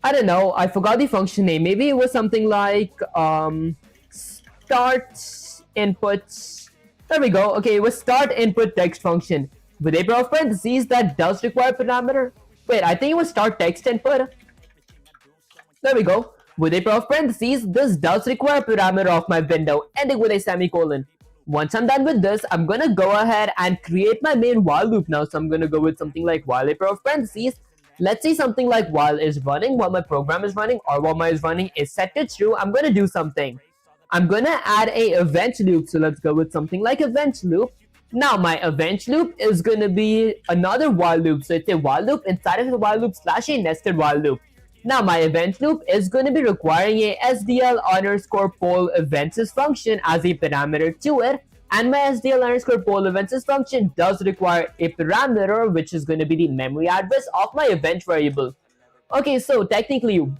I don't know, I forgot the function name. Maybe it was something like start input. There we go. Okay, it was start input text function with a pair of parentheses that does require parameter. Wait, I think it was start text input. There we go. With a pair of parentheses, this does require parameter of my window, ending with a semicolon. Once I'm done with this, I'm gonna go ahead and create my main while loop now. So I'm gonna go with something like while a pair of parentheses. Let's say something like while is running, while my program is running, or while my is running is set to true. I'm gonna do something. I'm gonna add a event loop. So let's go with something like event loop. Now my event loop is gonna be another while loop. So it's a while loop inside of the while loop slash a nested while loop. Now my event loop is going to be requiring a SDL underscore poll events function as a parameter to it, and my SDL underscore poll events function does require a parameter which is going to be the memory address of my event variable. Okay, so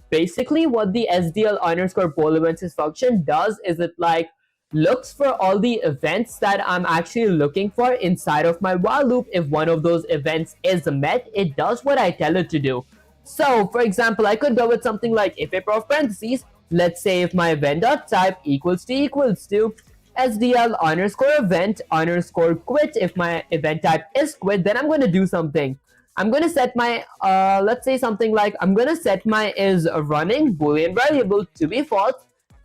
basically what the SDL underscore poll events function does is it like looks for all the events that I'm actually looking for inside of my while loop. If one of those events is met, it does what I tell it to do. So, for example, I could go with something like if a pair of parentheses, let's say if my event.type equals to SDL underscore event underscore quit. If my event type is quit, then I'm going to do something. I'm going to set my, let's say something like, I'm going to set my is running boolean variable to be false,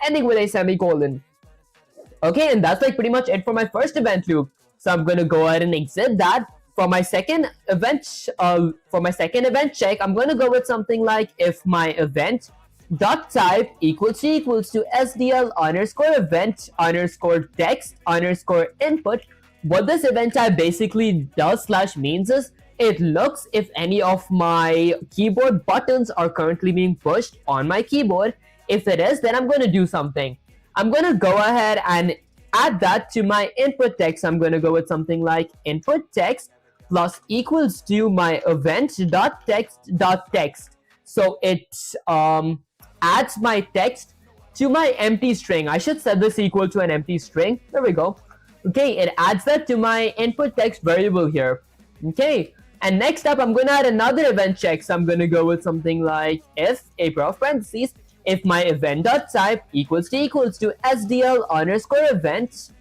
ending with a semicolon. Okay, and that's like pretty much it for my first event loop. So I'm going to go ahead and exit that. For my second event check, I'm going to go with something like if my event dot type equals to SDL underscore event underscore text underscore input. What this event type basically does slash means is it looks if any of my keyboard buttons are currently being pushed on my keyboard. If it is, then I'm going to do something. I'm going to go ahead and add that to my input text. I'm going to go with something like input text plus equals to my event.text.text. So it adds my text to my empty string. I should set this equal to an empty string. There we go. Okay, it adds that to my input text variable here. Okay, and next up, I'm going to add another event check. So I'm going to go with something like if a pair of parentheses, if my event.type equals to SDL underscore event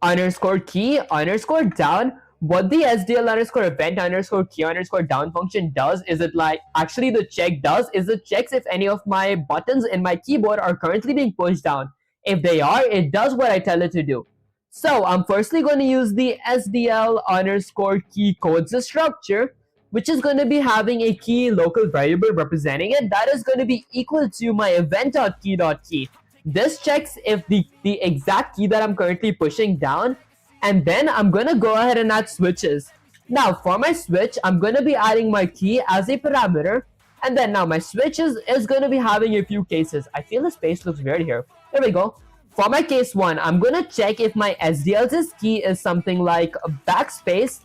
underscore key underscore down. What the SDL underscore event underscore key underscore down function does is it like actually the check does is it checks if any of my buttons in my keyboard are currently being pushed down. If they are, it does what I tell it to do. So I'm firstly going to use the SDL underscore key codes structure, which is going to be having a key local variable representing it. That is going to be equal to my event.key.key. This checks if the exact key that I'm currently pushing down, and then I'm going to go ahead and add switches. Now for my switch, I'm going to be adding my key as a parameter, and then now my switch is going to be having a few cases. I feel the space looks weird here. There we go. For my case 1, I'm going to check if my SDL's key is something like backspace.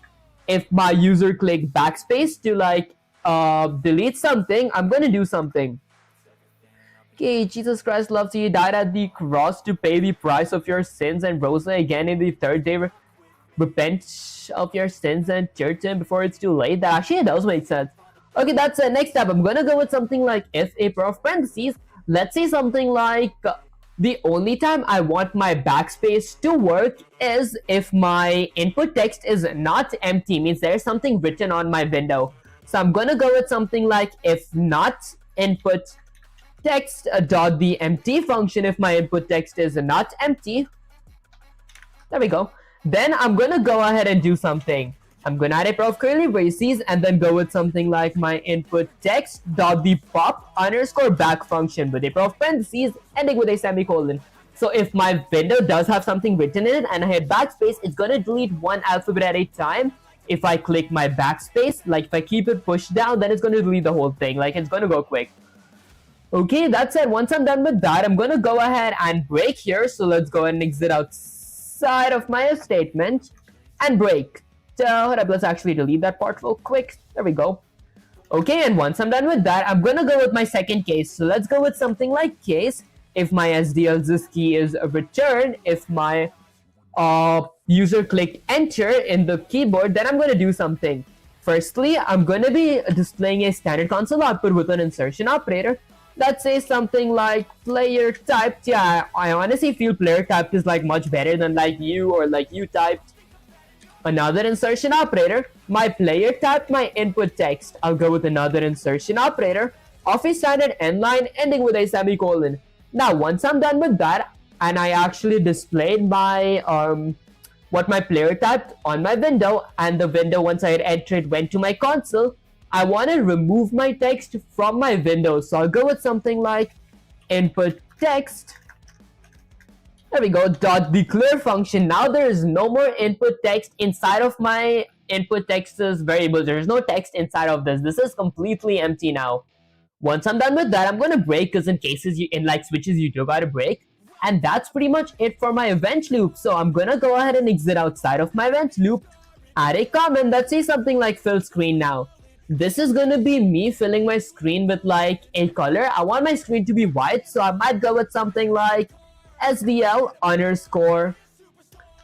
If my user click backspace to like delete something, I'm going to do something. Okay, Jesus Christ loves you. He died at the cross to pay the price of your sins and rose again in the third day. Repent of your sins and turn to him before it's too late. That actually does make sense. Okay, that's it. Next up, I'm going to go with something like if a pair of parentheses. Let's say something like the only time I want my backspace to work is if my input text is not empty, means there's something written on my window. So I'm going to go with something like if not input text dot the empty function if my input text is not empty. There we go. Then I'm going to go ahead and do something. I'm going to add a pair of curly braces and then go with something like my input text dot the pop underscore back function with a pair of parentheses ending with a semicolon. So if my window does have something written in it and I hit backspace, it's going to delete one alphabet at a time. If I click my backspace, like if I keep it pushed down, then it's going to delete the whole thing. Like it's going to go quick. Okay, that's it. Once I'm done with that, I'm going to go ahead and break here. So let's go ahead and exit outside of my if statement and break. So hold up, let's actually delete that part real quick. There we go. Okay, and once I'm done with that, I'm going to go with my second case. So let's go with something like case. If my SDL's key is return, if my user clicked enter in the keyboard, then I'm going to do something. Firstly, I'm going to be displaying a standard console output with an insertion operator. Let's say something like player typed. Yeah, I honestly feel player typed is like much better than like you or like you typed. Another insertion operator. My player typed my input text. I'll go with another insertion operator of a standard end line ending with a semicolon. Now, once I'm done with that, and I actually displayed my what my player typed on my window, and the window, once I had entered, went to my console, I want to remove my text from my window. So I'll go with something like input text. There we go, dot the clear function. Now there is no more input text inside of my input text's variable. There is no text inside of this. This is completely empty now. Once I'm done with that, I'm going to break, because in cases in like switches you do got to break. And that's pretty much it for my event loop. So I'm going to go ahead and exit outside of my event loop, add a comment that says something like fill screen now. This is going to be me filling my screen with like a color. I want my screen to be white, so I might go with something like SDL underscore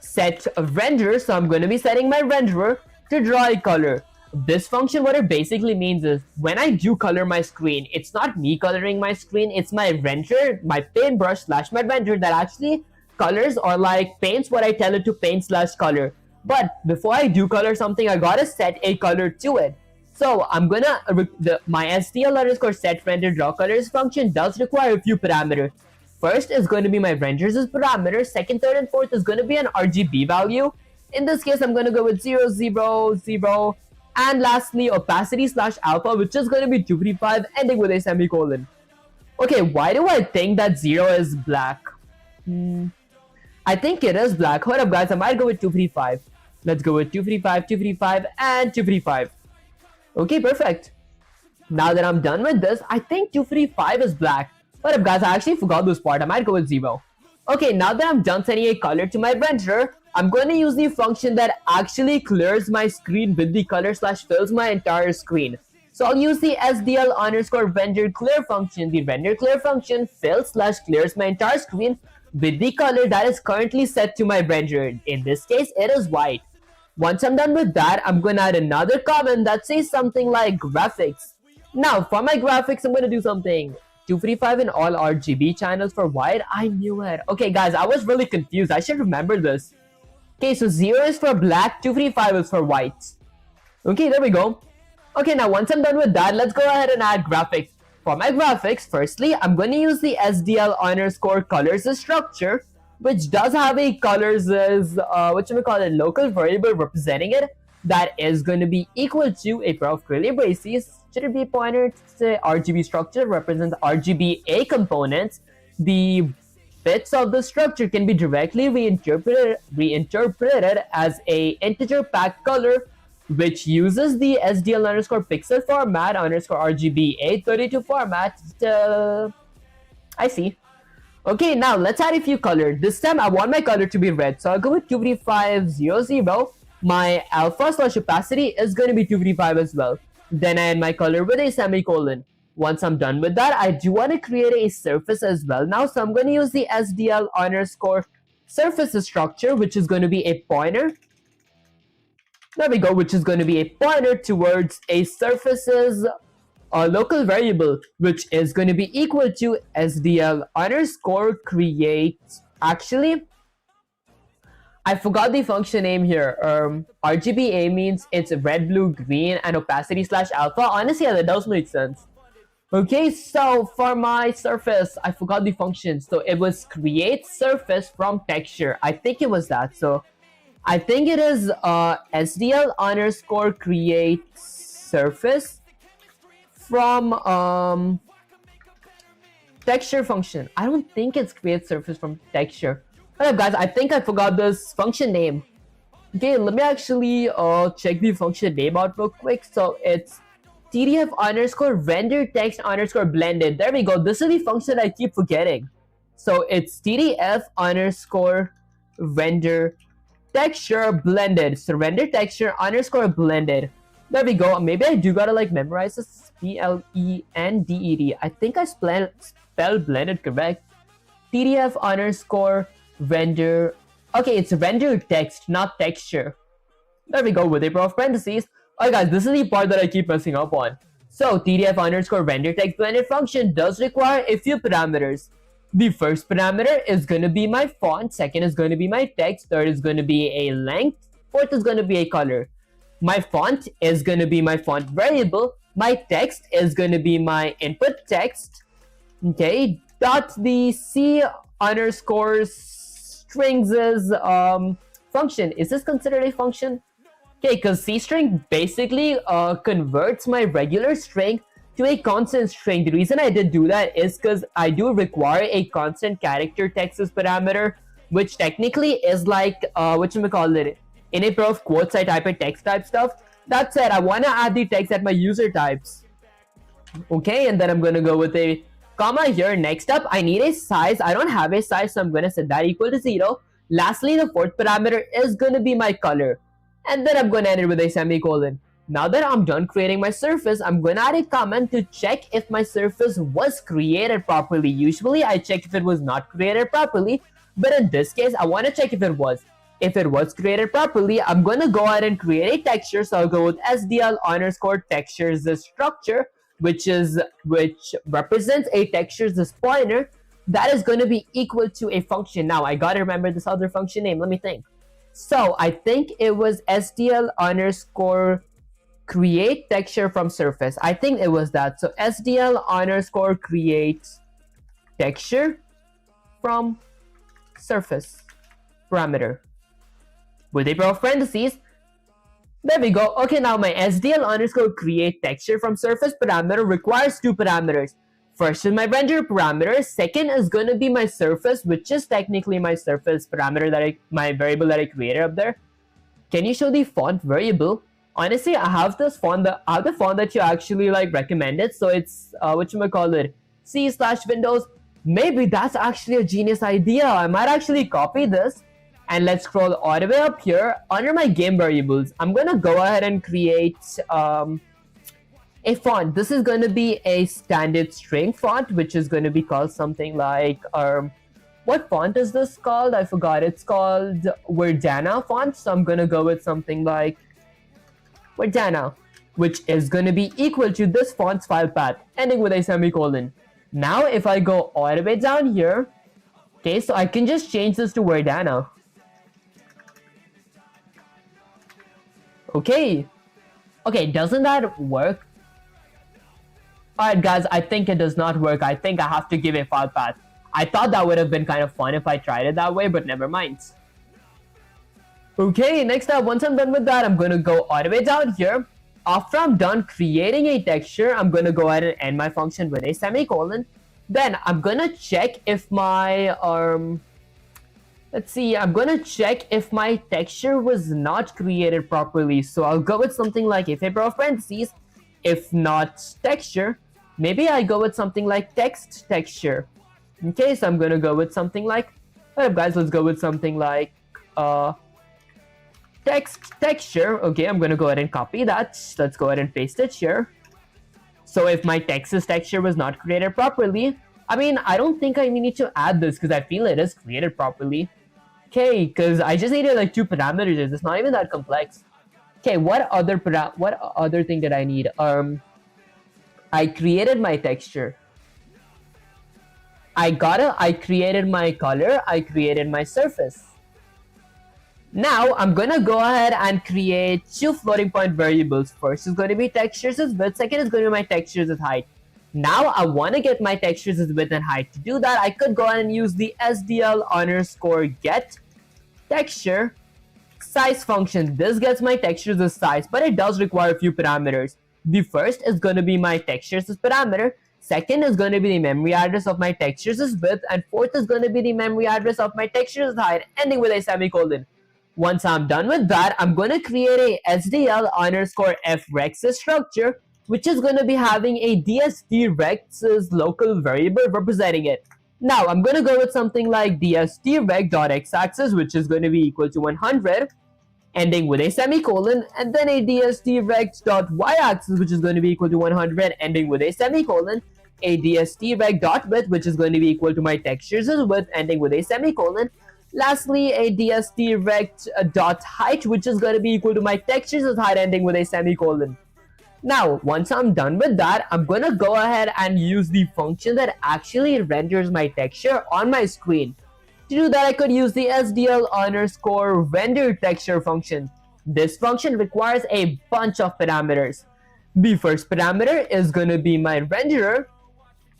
set renderer. So I'm going to be setting my renderer to draw a color. This function, what it basically means is when I do color my screen, it's not me coloring my screen, it's my renderer, my paintbrush slash my renderer that actually colors or like paints what I tell it to paint slash color. But before I do color something, I gotta set a color to it. So I'm gonna, my SDL underscore set render draw colors function does require a few parameters. First is going to be my renderers parameter. Second, third, and fourth is going to be an RGB value. In this case, I'm going to go with 0, 0, 0. And lastly, opacity slash alpha, which is going to be 255, ending with a semicolon. Okay, why do I think that 0 is black? I think it is black. Hold up, guys. I might go with 235. Let's go with 255, 255, and 255. Okay, perfect. Now that I'm done with this, I think 255 is black. What up, guys? I actually forgot this part. I might go with 0. Okay, now that I'm done setting a color to my renderer, I'm going to use the function that actually clears my screen with the color / fills my entire screen. So I'll use the SDL_render clear function. The render clear function fills / clears my entire screen with the color that is currently set to my renderer. In this case, it is white. Once I'm done with that, I'm going to add another comment that says something like graphics. Now, for my graphics, I'm going to do something. 255 in all RGB channels for white. I knew it. Okay, guys, I was really confused. I should remember this. Okay, so 0 is for black, 255 is for white. Okay, there we go. Okay, now once I'm done with that, let's go ahead and add graphics. For my graphics, firstly, I'm going to use the SDL_colors structure, which does have a colors as, local variable representing it. That is going to be equal to a pair of curly braces. Should it be pointer to say RGB structure represents RGBA components. The bits of the structure can be directly reinterpreted as a integer packed color, which uses the SDL_pixel format _RGBA32 format. I see. Okay, now let's add a few colors. This time I want my color to be red, so I'll go with 25500. My alpha / opacity is going to be 255 as well. Then I add my color with a semicolon. Once I'm done with that, I do want to create a surface as well now. So I'm going to use the SDL_surface structure, which is going to be a pointer. There we go, which is going to be a pointer towards a surface's local variable, which is going to be equal to SDL_create. Actually, I forgot the function name here. RGBA means it's red, blue, green, and opacity / alpha. Honestly, yeah, that does make sense. Okay, so for my surface, I forgot the function. So it was create surface from texture. I think it was that. So I think it is SDL_create surface from texture function. I don't think it's create surface from texture. Alright, guys, I think I forgot this function name. Okay, let me actually check the function name out real quick. So it's TDF_render text _blended. There we go. This is the function I keep forgetting. So it's TDF_render texture blended. So render texture _blended. There we go. Maybe I do gotta like memorize this. BLENDED. I think I spelled blended correct. TDF_render. Okay, it's render text, not texture. There we go with a pair of parentheses. Alright, guys, this is the part that I keep messing up on. So TDF_render text blended function does require a few parameters. The first parameter is going to be my font, second is going to be my text, third is going to be a length, fourth is going to be a color. My font is going to be my font variable, my text is going to be my input text. Okay, the C_strings function. Is this considered a function? Okay, because C-string basically converts my regular string to a constant string. The reason I did do that is because I do require a constant character text as parameter, which technically is like in a pair of quotes I type a text type stuff. That said, I want to add the text that my user types. Okay, and then I'm going to go with a comma here. Next up, I need a size. I don't have a size, so I'm going to set that equal to 0. Lastly, the fourth parameter is going to be my color. And then I'm going to end it with a semicolon. Now that I'm done creating my surface, I'm going to add a comment to check if my surface was created properly. Usually, I check if it was not created properly. But in this case, I want to check if it was. If it was created properly, I'm going to go ahead and create a texture. So I'll go with SDL_textures structure, which represents a texture's pointer that is going to be equal to a function. Now I gotta remember this other function name. Let me think. So I think it was SDL_create texture from surface. I think it was that. So SDL_create texture from surface parameter with a pair of parentheses. There we go. Okay, now my SDL_create texture from surface parameter requires two parameters. First is my render parameter. Second is going to be my surface, which is technically my surface parameter my variable that I created up there. can you show the font variable? Honestly, I have this font, the font that you actually like recommended. So it's whatchamacallit, C/Windows. Maybe that's actually a genius idea. I might actually copy this, and let's scroll all the way up here under my game variables. I'm gonna go ahead and create a font. This is going to be a standard string font, which is going to be called something like what font is this called? I forgot. It's called Verdana font. So I'm going to go with something like Verdana, which is going to be equal to this font's file path, ending with a semicolon. Now, if I go all the way down here, okay, so I can just change this to Verdana. Okay, doesn't that work? Alright guys, I think it does not work. I think I have to give a file path. I thought that would have been kind of fun if I tried it that way, but never mind. Okay, next up, once I'm done with that, I'm going to go all the way down here. After I'm done creating a texture, I'm going to go ahead and end my function with a semicolon. Then I'm going to check if my, let's see, I'm going to check if my texture was not created properly. So I'll go with something like if a pair of parentheses, if not texture. Maybe I go with something like text texture. Okay, so I'm going to go with something like, alright guys, let's go with something like text texture. Okay, I'm going to go ahead and copy that. Let's go ahead and paste it here. So if my text's texture was not created properly, I mean, I don't think I need to add this because I feel it is created properly. Okay, because I just needed like 2 parameters. It's not even that complex. Okay, what other thing did I need? I created my texture. I created my color. I created my surface. Now I'm gonna go ahead and create 2 floating point variables. First is going to be textures as width. Second is going to be my textures as height. Now I want to get my textures as width and height. To do that, I could go ahead and use the SDL_get texture size function. This gets my textures as size, but it does require a few parameters. The first is going to be my textures as parameter. Second is going to be the memory address of my textures as width, and fourth is going to be the memory address of my textures as height, ending with a semicolon. Once I'm done with that, I'm going to create a SDL_fRex structure, which is going to be having a DSTREX's local variable representing it. Now I'm going to go with something like DSTREX.x-axis, which is going to be equal to 100, ending with a semicolon, and then a DSTREX.y-axis, which is going to be equal to 100, ending with a semicolon, a DSTREX.width, which is going to be equal to my textures as width, ending with a semicolon. Lastly, a DSTREX.height, which is going to be equal to my textures as height, ending with a semicolon. Now, once I'm done with that, I'm going to go ahead and use the function that actually renders my texture on my screen. To do that, I could use the SDL_render texture function. This function requires a bunch of parameters. The first parameter is going to be my renderer.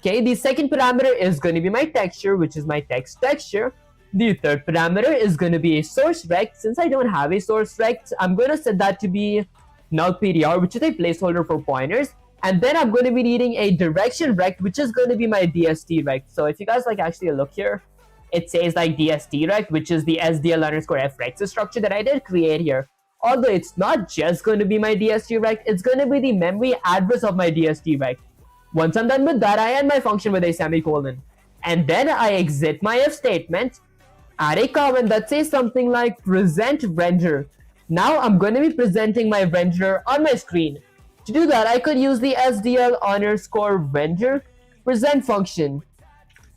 Okay, the second parameter is going to be my texture, which is my text texture. The third parameter is going to be a source rect. Since I don't have a source rect, I'm going to set that to be null PDR, which is a placeholder for pointers. And then I'm going to be needing a direction rect, which is going to be my DST rect. So if you guys like actually look here, it says like DST rect, which is the SDL_fRex structure that I did create here. Although it's not just going to be my DST rect, it's going to be the memory address of my DST rect. Once I'm done with that, I end my function with a semicolon. And then I exit my if statement, add a comment that says something like present render. Now I'm going to be presenting my renderer on my screen. To do that, I could use the SDL_render present function.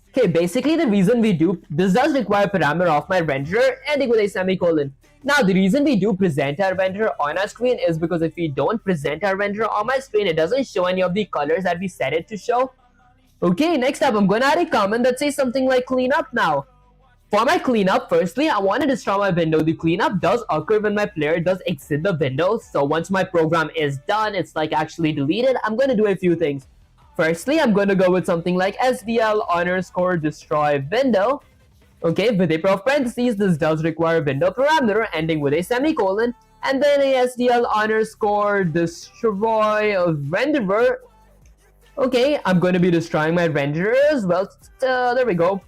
Okay, basically the reason we do, this does require a parameter of my renderer, ending with a semicolon. Now the reason we do present our renderer on our screen is because if we don't present our renderer on my screen, it doesn't show any of the colors that we set it to show. Okay, next up, I'm going to add a comment that says something like cleanup now. For my cleanup, firstly, I want to destroy my window. The cleanup does occur when my player does exit the window. So once my program is done, it's like actually deleted. I'm going to do a few things. Firstly, I'm going to go with something like SDL_destroy window. Okay, with a pair of parentheses, this does require a window parameter ending with a semicolon. And then a SDL_destroy renderer. Okay, I'm going to be destroying my renderer as well. There we go.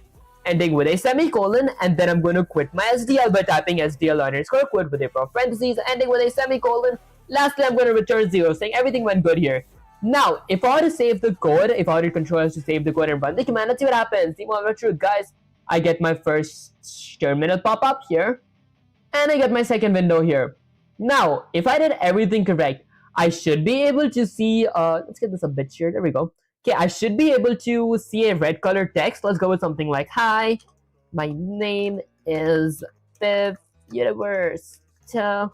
ending with a semicolon, and then I'm going to quit my SDL by typing SDL underscore quit with a parentheses, ending with a semicolon. Lastly, I'm going to return 0, saying everything went good here. Now, if I were to save the code, if I were to control to save the code and run the command, let's see what happens. The moment of truth, guys. I get my first terminal pop-up here, and I get my second window here. Now, if I did everything correct, I should be able to see, let's get this a bit here, there we go. Okay, I should be able to see a red colored text. Let's go with something like, hi, my name is Fifth Universe. Yeah,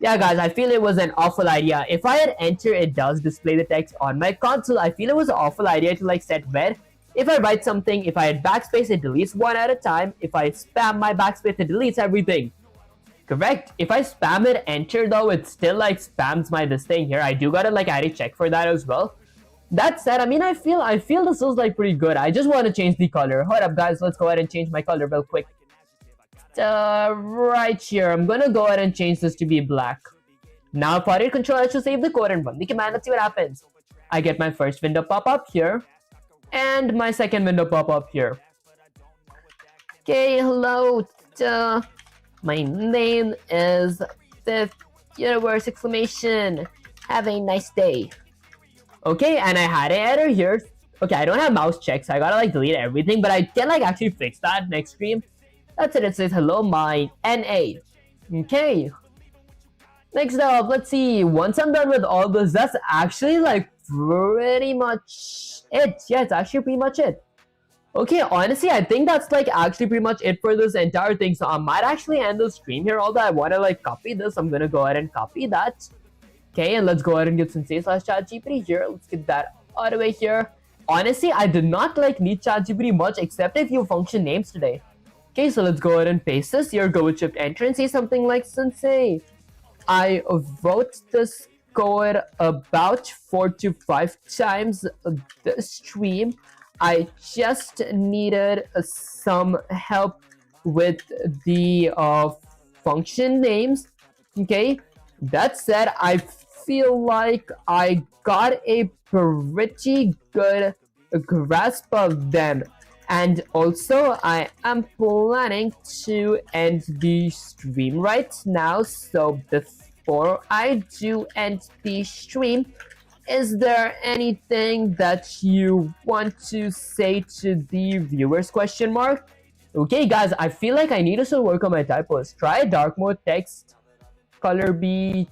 guys, I feel it was an awful idea. If I had enter, it does display the text on my console. I feel it was an awful idea to like set red. If I write something, if I hit backspace, it deletes one at a time. If I spam my backspace, it deletes everything. Correct. If I spam it enter though, it still like spams my this thing here. I do gotta like add a check for that as well. That said, I mean, I feel this is like pretty good. I just want to change the color. Hold up, guys. Let's go ahead and change my color real quick. Right here, I'm gonna go ahead and change this to be black. Now, if I hit Control, I should save the code and run the command. Let's see what happens. I get my first window pop up here, and my second window pop up here. Okay, hello. My name is Fifth Universe exclamation. Have a nice day. Okay, and I had an error here. Okay, I don't have mouse checks. So I gotta like delete everything, but I can like actually fix that next stream. That's it. It says hello, my NA. Okay. Next up, let's see. Once I'm done with all this, that's actually like pretty much it. Yeah, it's actually pretty much it. Okay, honestly, I think that's like actually pretty much it for this entire thing. So I might actually end the stream here. Although I want to like copy this, I'm gonna go ahead and copy that. Okay, and let's go ahead and get some say/ChatGPT here. Let's get that all the way here. Honestly, I did not like need ChatGPT much except a few function names today. Okay, so let's go ahead and paste this here. Go with Shift Enter and say something like Sensei. I wrote this code about 4 to 5 times this stream. I just needed some help with the function names. Okay, that said, I feel like I got a pretty good grasp of them. And also, I am planning to end the stream right now. So before I do end the stream, is there anything that you want to say to the viewers? Question mark. Okay, guys, I feel like I need to still work on my typos. Try dark mode text. Color be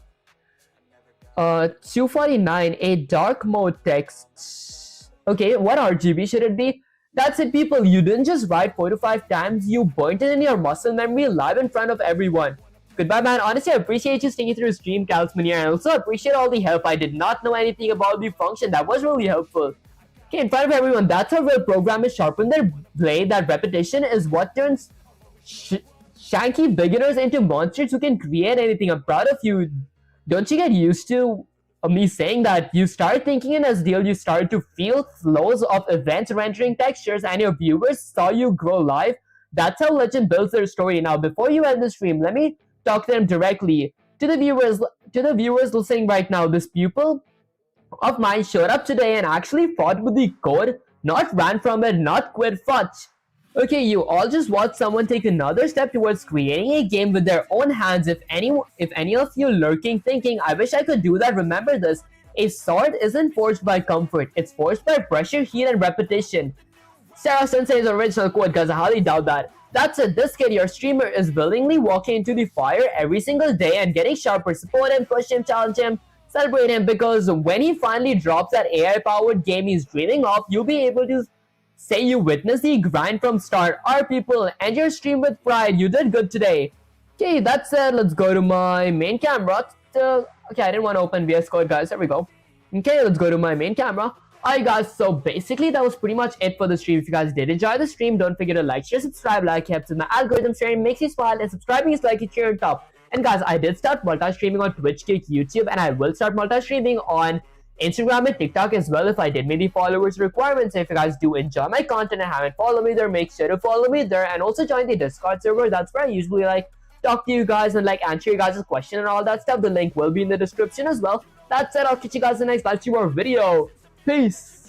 249. A dark mode text. Okay, what RGB should it be? That's it, people. You didn't just write 4 to 5 times. You burnt it in your muscle memory live in front of everyone. Goodbye, man. Honestly, I appreciate you sticking through the stream, Calsman here. And also appreciate all the help. I did not know anything about the function. That was really helpful. Okay, in front of everyone, that's how real programmers sharpen their blade. That repetition is what turns shanky beginners into monsters who can create anything. I'm proud of you. Don't you get used to me saying that? You start thinking in SDL, you start to feel flows of events rendering textures, and your viewers saw you grow live. That's how Legend builds their story. Now, before you end the stream, let me talk to them directly. To the viewers listening right now, this pupil of mine showed up today and actually fought with the code, not ran from it, not quit, fought. Okay, you all just watch someone take another step towards creating a game with their own hands. If any of you lurking thinking, I wish I could do that, remember this. A sword isn't forged by comfort. It's forged by pressure, heat, and repetition. Sarah Sensei's original quote, guys, I highly doubt that. That's it. This kid, your streamer, is willingly walking into the fire every single day and getting sharper. Support him, push him, challenge him, celebrate him, because when he finally drops that AI-powered game he's dreaming of, you'll be able to say you witnessed the grind from start. Our people, end your stream with pride. You did good today. Okay, that said, let's go to my main camera. Okay, I didn't want to open VS Code, guys. There we go. Okay, let's go to my main camera. Alright, guys, so basically that was pretty much it for the stream. If you guys did enjoy the stream, don't forget to like, share, subscribe. Like helps with my algorithm, sharing makes you smile, and subscribing is like a cheer on top. And guys, I did start multi-streaming on Twitch, Kick, YouTube, and I will start multi-streaming on Instagram and TikTok as well if I did meet the followers requirements. If you guys do enjoy my content and haven't followed me there, make sure to follow me there, and also join the Discord server. That's where I usually like talk to you guys and like answer you guys' question and all that stuff. The link will be in the description as well. That said, I'll catch you guys in the next live stream or video. Peace.